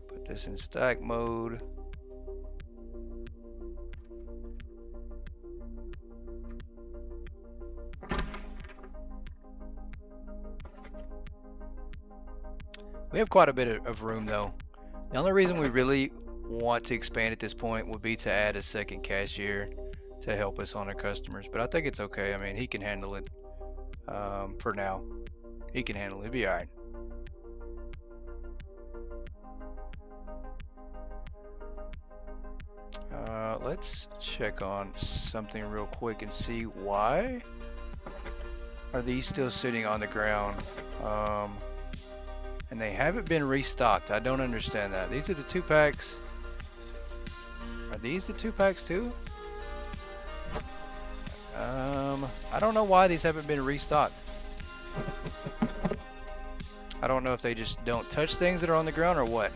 Put this in stack mode. We have quite a bit of room though. The only reason we really want to expand at this point would be to add a second cashier to help us on our customers, but I think it's okay. I mean, he can handle it for now. He can handle it. It'll be all right. Let's check on something real quick and see why are these still sitting on the ground. And they haven't been restocked. I don't understand that. These are the 2-packs. Are these the 2-packs too? I don't know why these haven't been restocked. I don't know if they just don't touch things that are on the ground or what.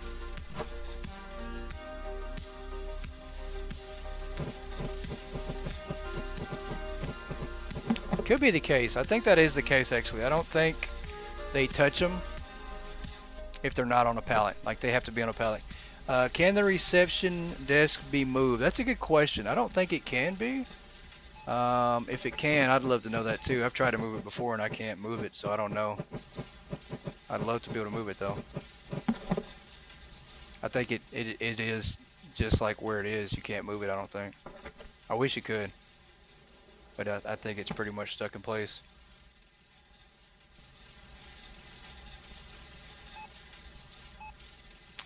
Could be the case. I think that is the case actually. I don't think they touch them if they're not on a pallet. Like they have to be on a pallet. Can the reception desk be moved? That's a good question. I don't think it can be. If it can, I'd love to know that too. I've tried to move it before and I can't move it, so I don't know. I'd love to be able to move it though. I think it is just like where it is. You can't move it, I don't think. I wish you could. But I think it's pretty much stuck in place.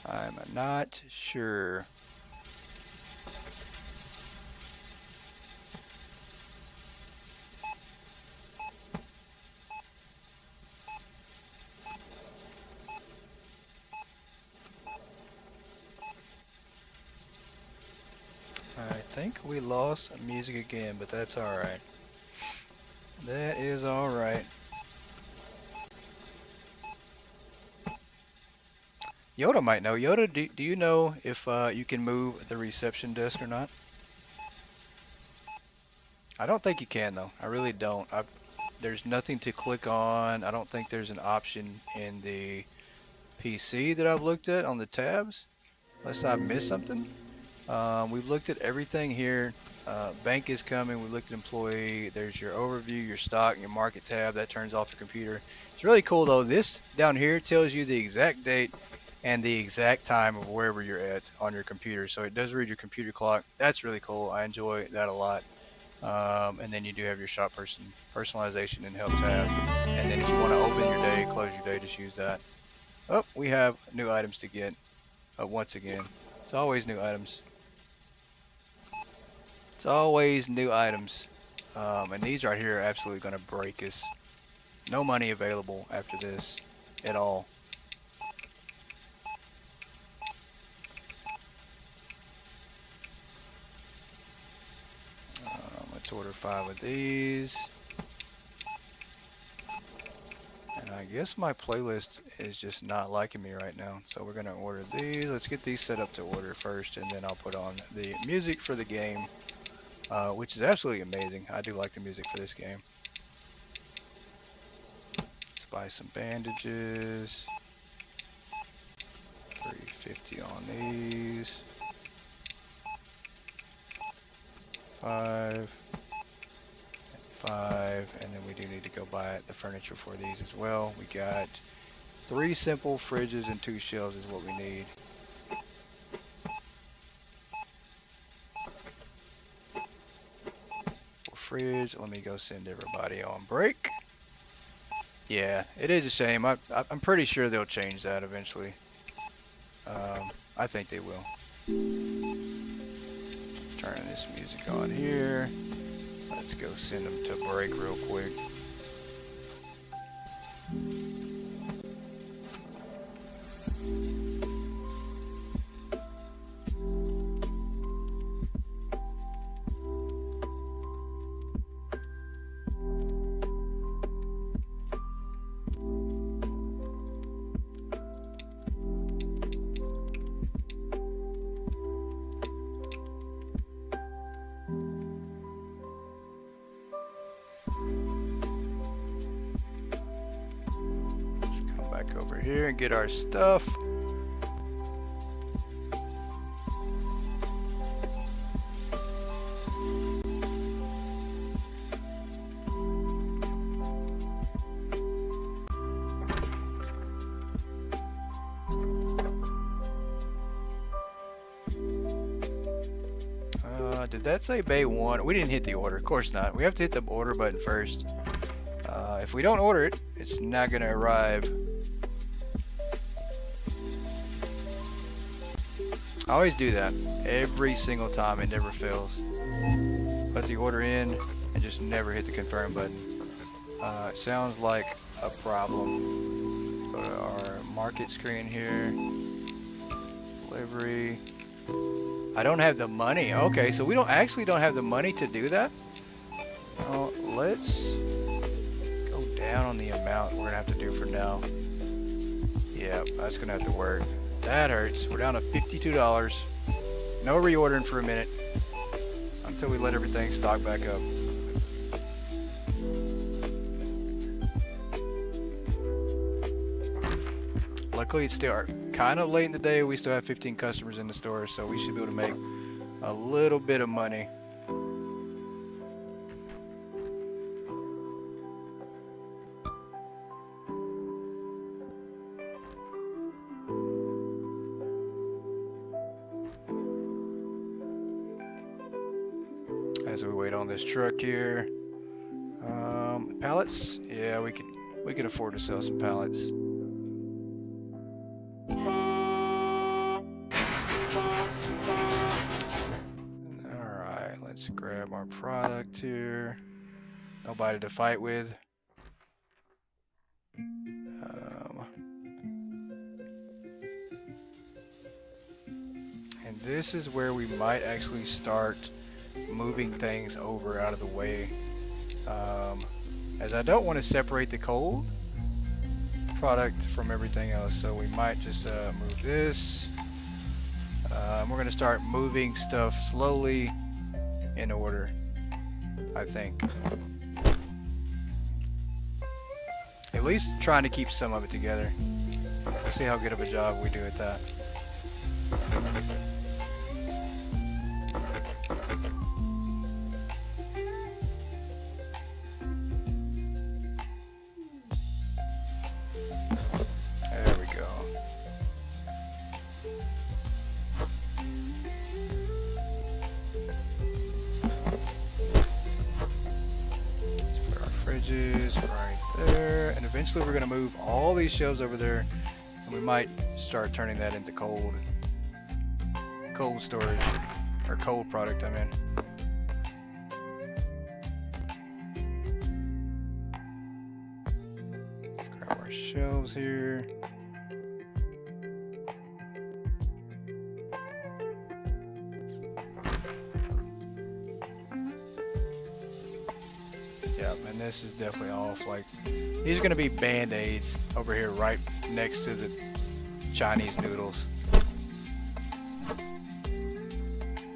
I'm not sure. I think we lost music again, but that's alright. That is alright. Yoda might know. Yoda, do you know if you can move the reception desk or not? I don't think you can though. I really don't. There's nothing to click on. I don't think there's an option in the PC that I've looked at on the tabs. Unless I missed something. We've looked at everything here. Bank is coming. We looked at employee. There's your overview, your stock, your market tab. That turns off the computer. It's really cool though. This down here tells you the exact date and the exact time of wherever you're at on your computer. So it does read your computer clock. That's really cool. I enjoy that a lot. And then you do have your shop personalization and help tab. And then if you want to open your day, close your day, just use that. Oh, we have new items to get. Once again, it's always new items. It's always new items. And these right here are absolutely going to break us. No money available after this at all. Let's order 5 of these. And I guess my playlist is just not liking me right now. So we're going to order these. Let's get these set up to order first, and then I'll put on the music for the game, which is absolutely amazing. I do like the music for this game. Let's buy some bandages. 350 on these. 5. 5, and then we do need to go buy the furniture for these as well. We got 3 simple fridges and 2 shelves is what we need. Fridge. Let me go send everybody on break. Yeah, it is a shame. I'm pretty sure they'll change that eventually. I think they will. Let's turn this music on here. Let's go send them to break real quick. Over here and get our stuff. Did that say Bay 1? We didn't hit the order. Of course not. We have to hit the order button first. If we don't order it, it's not going to arrive. I always do that. Every single time. It never fails. Put the order in and just never hit the confirm button. It sounds like a problem. Go to our market screen here. Delivery. I don't have the money. Okay, so we don't have the money to do that. Let's go down on the amount we're gonna have to do for now. Yeah, that's gonna have to work. That hurts. We're down to $52. No reordering for a minute until we let everything stock back up. Luckily, it's still kind of late in the day. We still have 15 customers in the store, so we should be able to make a little bit of money. As we wait on this truck here. Pallets? Yeah, we could afford to sell some pallets. Alright, let's grab our product here. Nobody to fight with. And this is where we might actually start moving things over out of the way, as I don't want to separate the cold product from everything else, so we might just move this. We're going to start moving stuff slowly in order, I think. At least trying to keep some of it together. Let's see how good of a job we do at that. There we go. eventually we're going to move all these shelves over there, and we might start turning that into cold storage, or cold product, I mean. Let's grab our shelves here. Yeah, and this is definitely off. Like, these are gonna be Band-Aids over here right next to the Chinese noodles.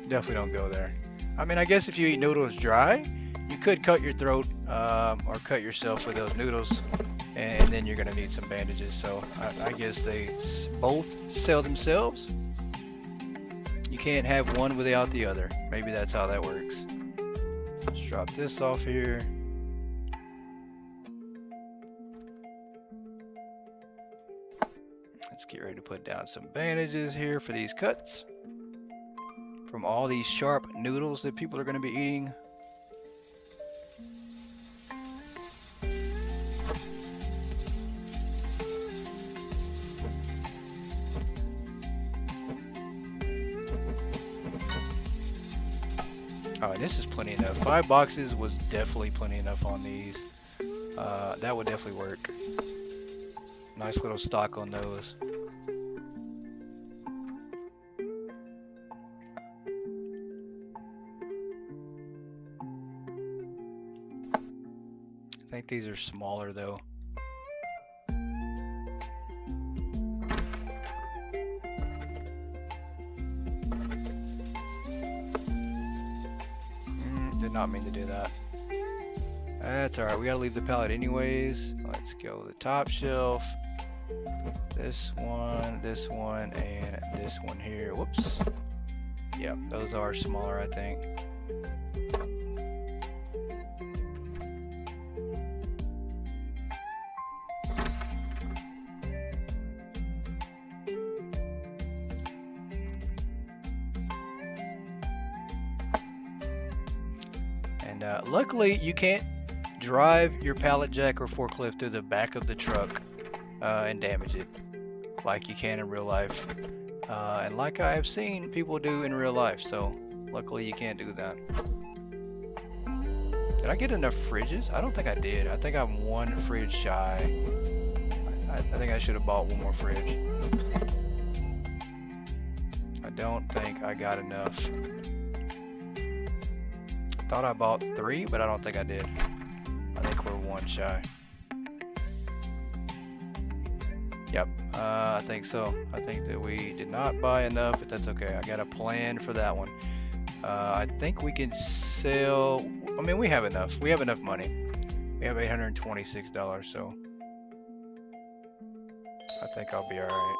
Definitely don't go there. I mean, I guess if you eat noodles dry, you could cut your throat or cut yourself with those noodles, and then you're gonna need some bandages. So I guess they both sell themselves. You can't have one without the other. Maybe that's how that works. Let's drop this off here. Let's get ready to put down some bandages here for these cuts from all these sharp noodles that people are going to be eating. Oh, and this is plenty enough. 5 boxes was definitely plenty enough on these. That would definitely work. Nice little stock on those. I think these are smaller though. Did not mean to do that. That's alright, we gotta leave the pallet anyways. Let's go to the top shelf. This one, and this one here. Whoops. Yep, those are smaller, I think. And luckily, you can't drive your pallet jack or forklift through the back of the truck and damage it like you can in real life, and like I have seen people do in real life. So luckily you can't do that. Did I get enough fridges? I don't think I did. I think I'm 1 fridge shy. I think I should have bought 1 more fridge. I don't think I got enough. Thought I bought 3, but I don't think I did. I think we're 1 shy. Yep, I think so. I think that we did not buy enough, but that's okay. I got a plan for that one. I think we can sell. I mean, we have enough. We have enough money. We have $826, so I think I'll be all right.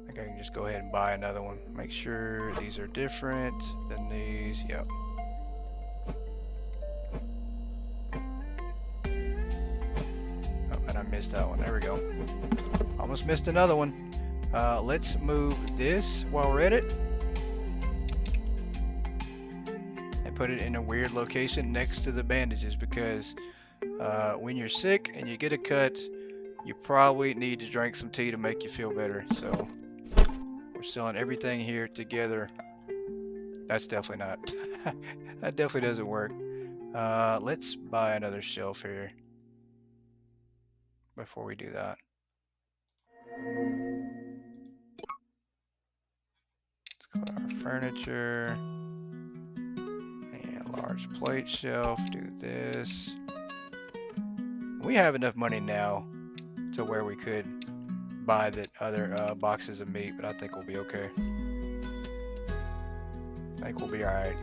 I think I can just go ahead and buy another one. Make sure these are different than these. Yep. I missed that one. There we go. Almost missed another one. Let's move this while we're at it and put it in a weird location next to the bandages, because when you're sick and you get a cut, you probably need to drink some tea to make you feel better. So we're selling everything here together. That's definitely not. That definitely doesn't work. Let's buy another shelf here before we do that. Let's go to our furniture and large plate shelf. Do this. We have enough money now to where we could buy the other boxes of meat, but I think we'll be okay. I think we'll be all right.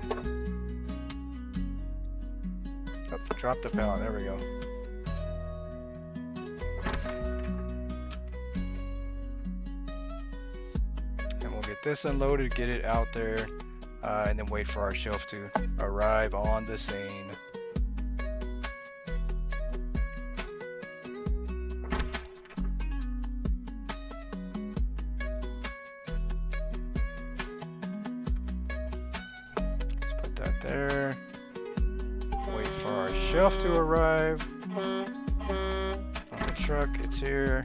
Oh, drop the pallet. There we go. This unloaded, get it out there, and then wait for our shelf to arrive on the scene. Let's put that there. Wait for our shelf to arrive. truck, it's here.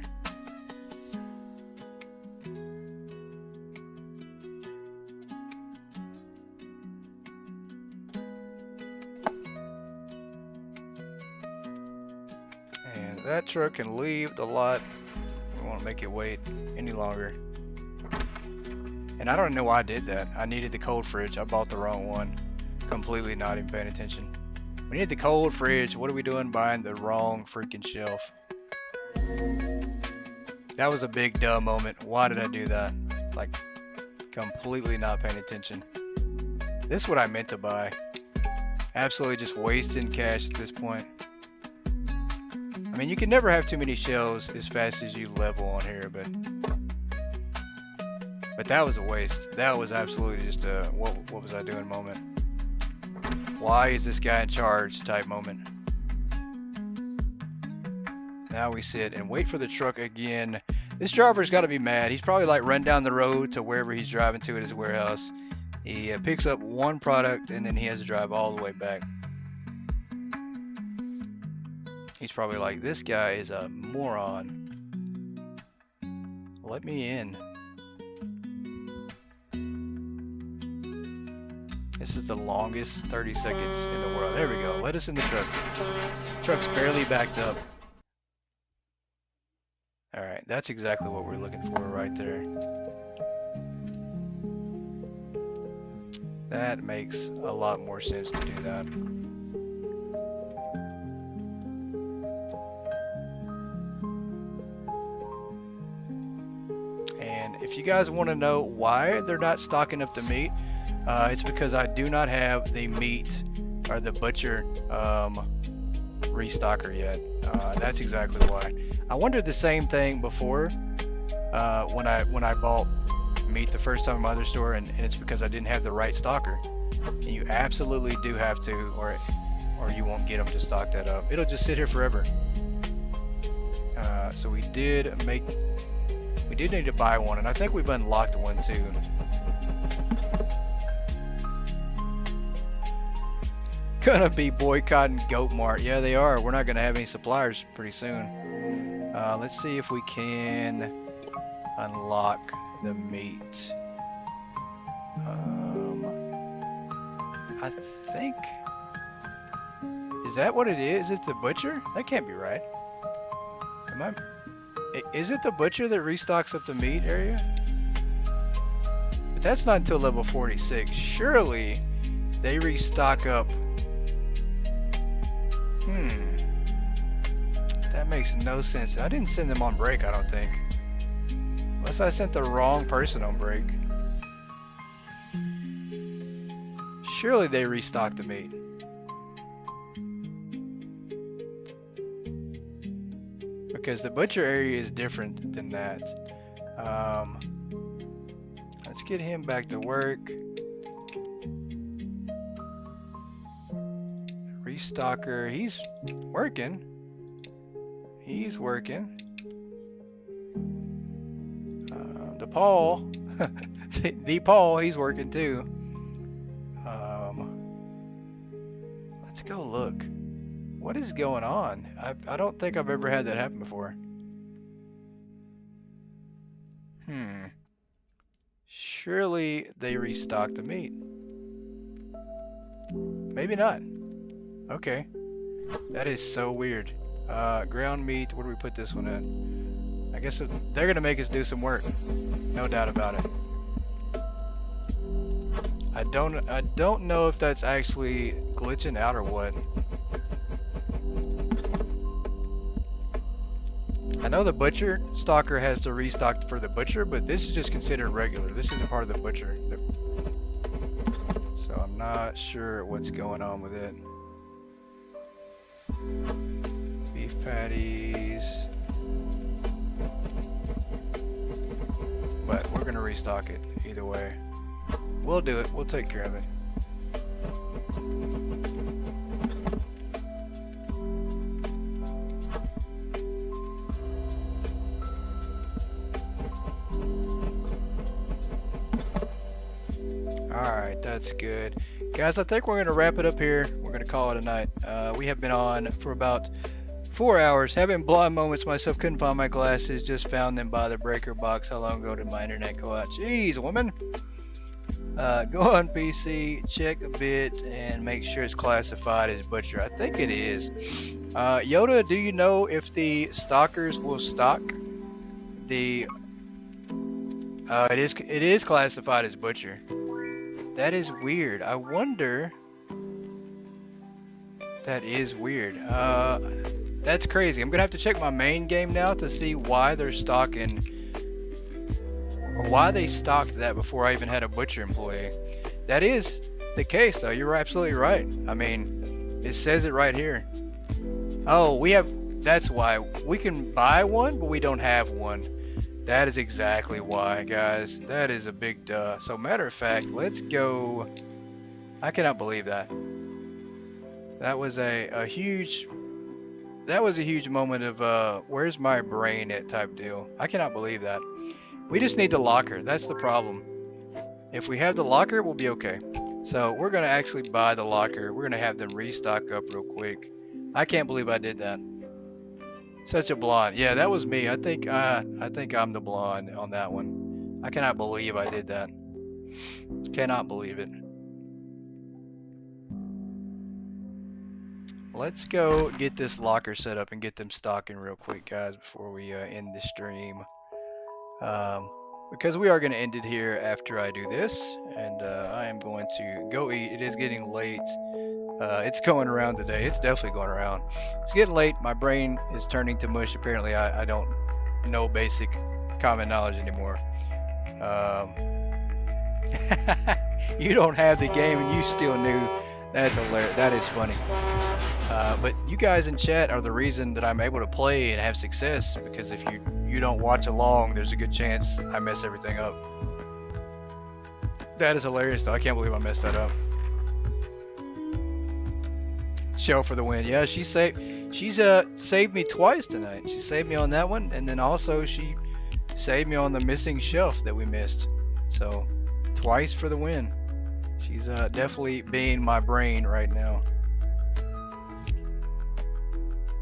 And that truck can leave the lot. We won't make it wait any longer. And I don't know why I did that. I needed the cold fridge. I bought the wrong one. Completely not even paying attention. We need the cold fridge. What are we doing buying the wrong freaking shelf? That was a big dumb moment. Why did I do that? Like, completely not paying attention. This is what I meant to buy. Absolutely just wasting cash at this point. I mean, you can never have too many shelves as fast as you level on here, but that was a waste. That was absolutely just a what was I doing moment. Why is this guy in charge type moment. Now we sit and wait for the truck again. This driver's got to be mad. He's probably like run down the road to wherever he's driving to at his warehouse. He picks up one product and then he has to drive all the way back. He's probably like, this guy is a moron. Let me in. This is the longest 30 seconds in the world. There we go. Let us in the truck. Truck's barely backed up. Alright, that's exactly what we're looking for right there. That makes a lot more sense to do that. And if you guys want to know why they're not stocking up the meat, it's because I do not have the meat or the butcher restocker yet. That's exactly why. I wondered the same thing before when I bought meat the first time in my other store, and it's because I didn't have the right stocker. And you absolutely do have to, or you won't get them to stock that up. It'll just sit here forever. So we did need to buy one, and I think we've unlocked one too. Gonna be boycotting Goat Mart. Yeah, they are. We're not gonna have any suppliers pretty soon. Let's see if we can unlock the meat. I think, is that what it is? Is it the butcher? That can't be right. Is it the butcher that restocks up the meat area? But that's not until level 46. Surely they restock up. That makes no sense. I didn't send them on break, I don't think. Unless I sent the wrong person on break. Surely they restock the meat. Because the butcher area is different than that. Let's get him back to work. Restocker, he's working. He's working. The Paul, the Paul, he's working too. Let's go look. What is going on? I don't think I've ever had that happen before. Surely they restocked the meat. Maybe not. Okay. That is so weird. Ground meat, where do we put this one at? I guess they're gonna make us do some work. No doubt about it. I don't know if that's actually glitching out or what. I know the butcher stalker has to restock for the butcher, but this is just considered regular. This isn't part of the butcher. So I'm not sure what's going on with it. Beef patties. But we're gonna restock it either way. We'll do it. We'll take care of it. Alright, that's good. Guys, I think we're going to wrap it up here. We're going to call it a night. We have been on for about 4 hours. Having blind moments myself. Couldn't find my glasses. Just found them by the breaker box. How long ago did my internet go out? Jeez, woman. Go on PC, check a bit, and make sure it's classified as butcher. I think it is. Yoda, do you know if the stalkers will stock the? It is classified as butcher. That is weird. I wonder. That is weird. That's crazy. I'm gonna have to check my main game now to see why they're stocking. Why they stocked that before I even had a butcher employee. That is the case though. You're absolutely right. I mean, it says it right here. Oh, we have, that's why. We can buy one, but we don't have one. That is exactly why, guys. That is a big duh. So matter of fact, let's go. I cannot believe that. That was a huge moment of where's my brain at type deal. I cannot believe that. We just need the locker. That's the problem. If we have the locker, we'll be okay. So we're gonna actually buy the locker. We're gonna have them restock up real quick. I can't believe I did that. Such a blonde. Yeah, that was me. I think I'm the blonde on that one. I cannot believe I did that. Cannot believe it. Let's go get this locker set up and get them stocking real quick, guys, before we end the stream. Because we are going to end it here after I do this, and I am going to go eat. It is getting late. It's going around today. It's definitely going around. It's getting late. My brain is turning to mush. Apparently, I don't know basic common knowledge anymore. You don't have the game and you still knew. That's hilarious. That is funny. But you guys in chat are the reason that I'm able to play and have success, because if you don't watch along, there's a good chance I mess everything up. That is hilarious though. I can't believe I messed that up. Shell for the win. Yeah, she's saved me twice tonight. She saved me on that one, and then also she saved me on the missing shelf that we missed. So twice for the win. She's definitely being my brain right now.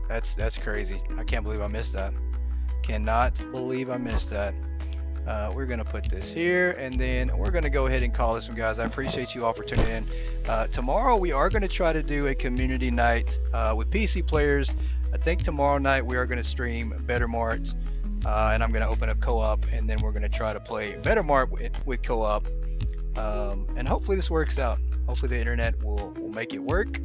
That's crazy. I can't believe I missed that. Cannot believe I missed that. We're gonna put this here, and then we're gonna go ahead and call this one, guys. I appreciate you all for tuning in. Tomorrow we are gonna try to do a community night with PC players. I think tomorrow night we are gonna stream Better Mart, and I'm gonna open up co-op, and then we're gonna try to play Better Mart with co-op, and hopefully this works out. Hopefully the internet will make it work,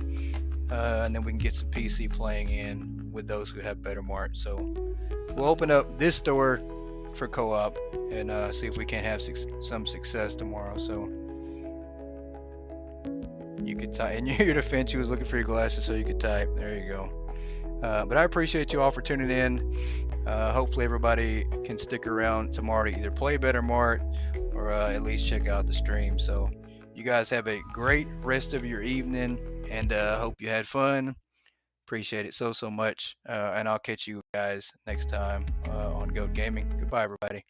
and then we can get some PC playing in with those who have Better Mart. So we'll open up this door for co-op and see if we can't have some success tomorrow. So you could type in your defense. You was looking for your glasses so you could type. There you go. But I appreciate you all for tuning in. Hopefully everybody can stick around tomorrow to either play Better Mart or at least check out the stream. So you guys have a great rest of your evening, and hope you had fun. Appreciate it so much, and I'll catch you guys next time on Goat Gaming. Goodbye, everybody.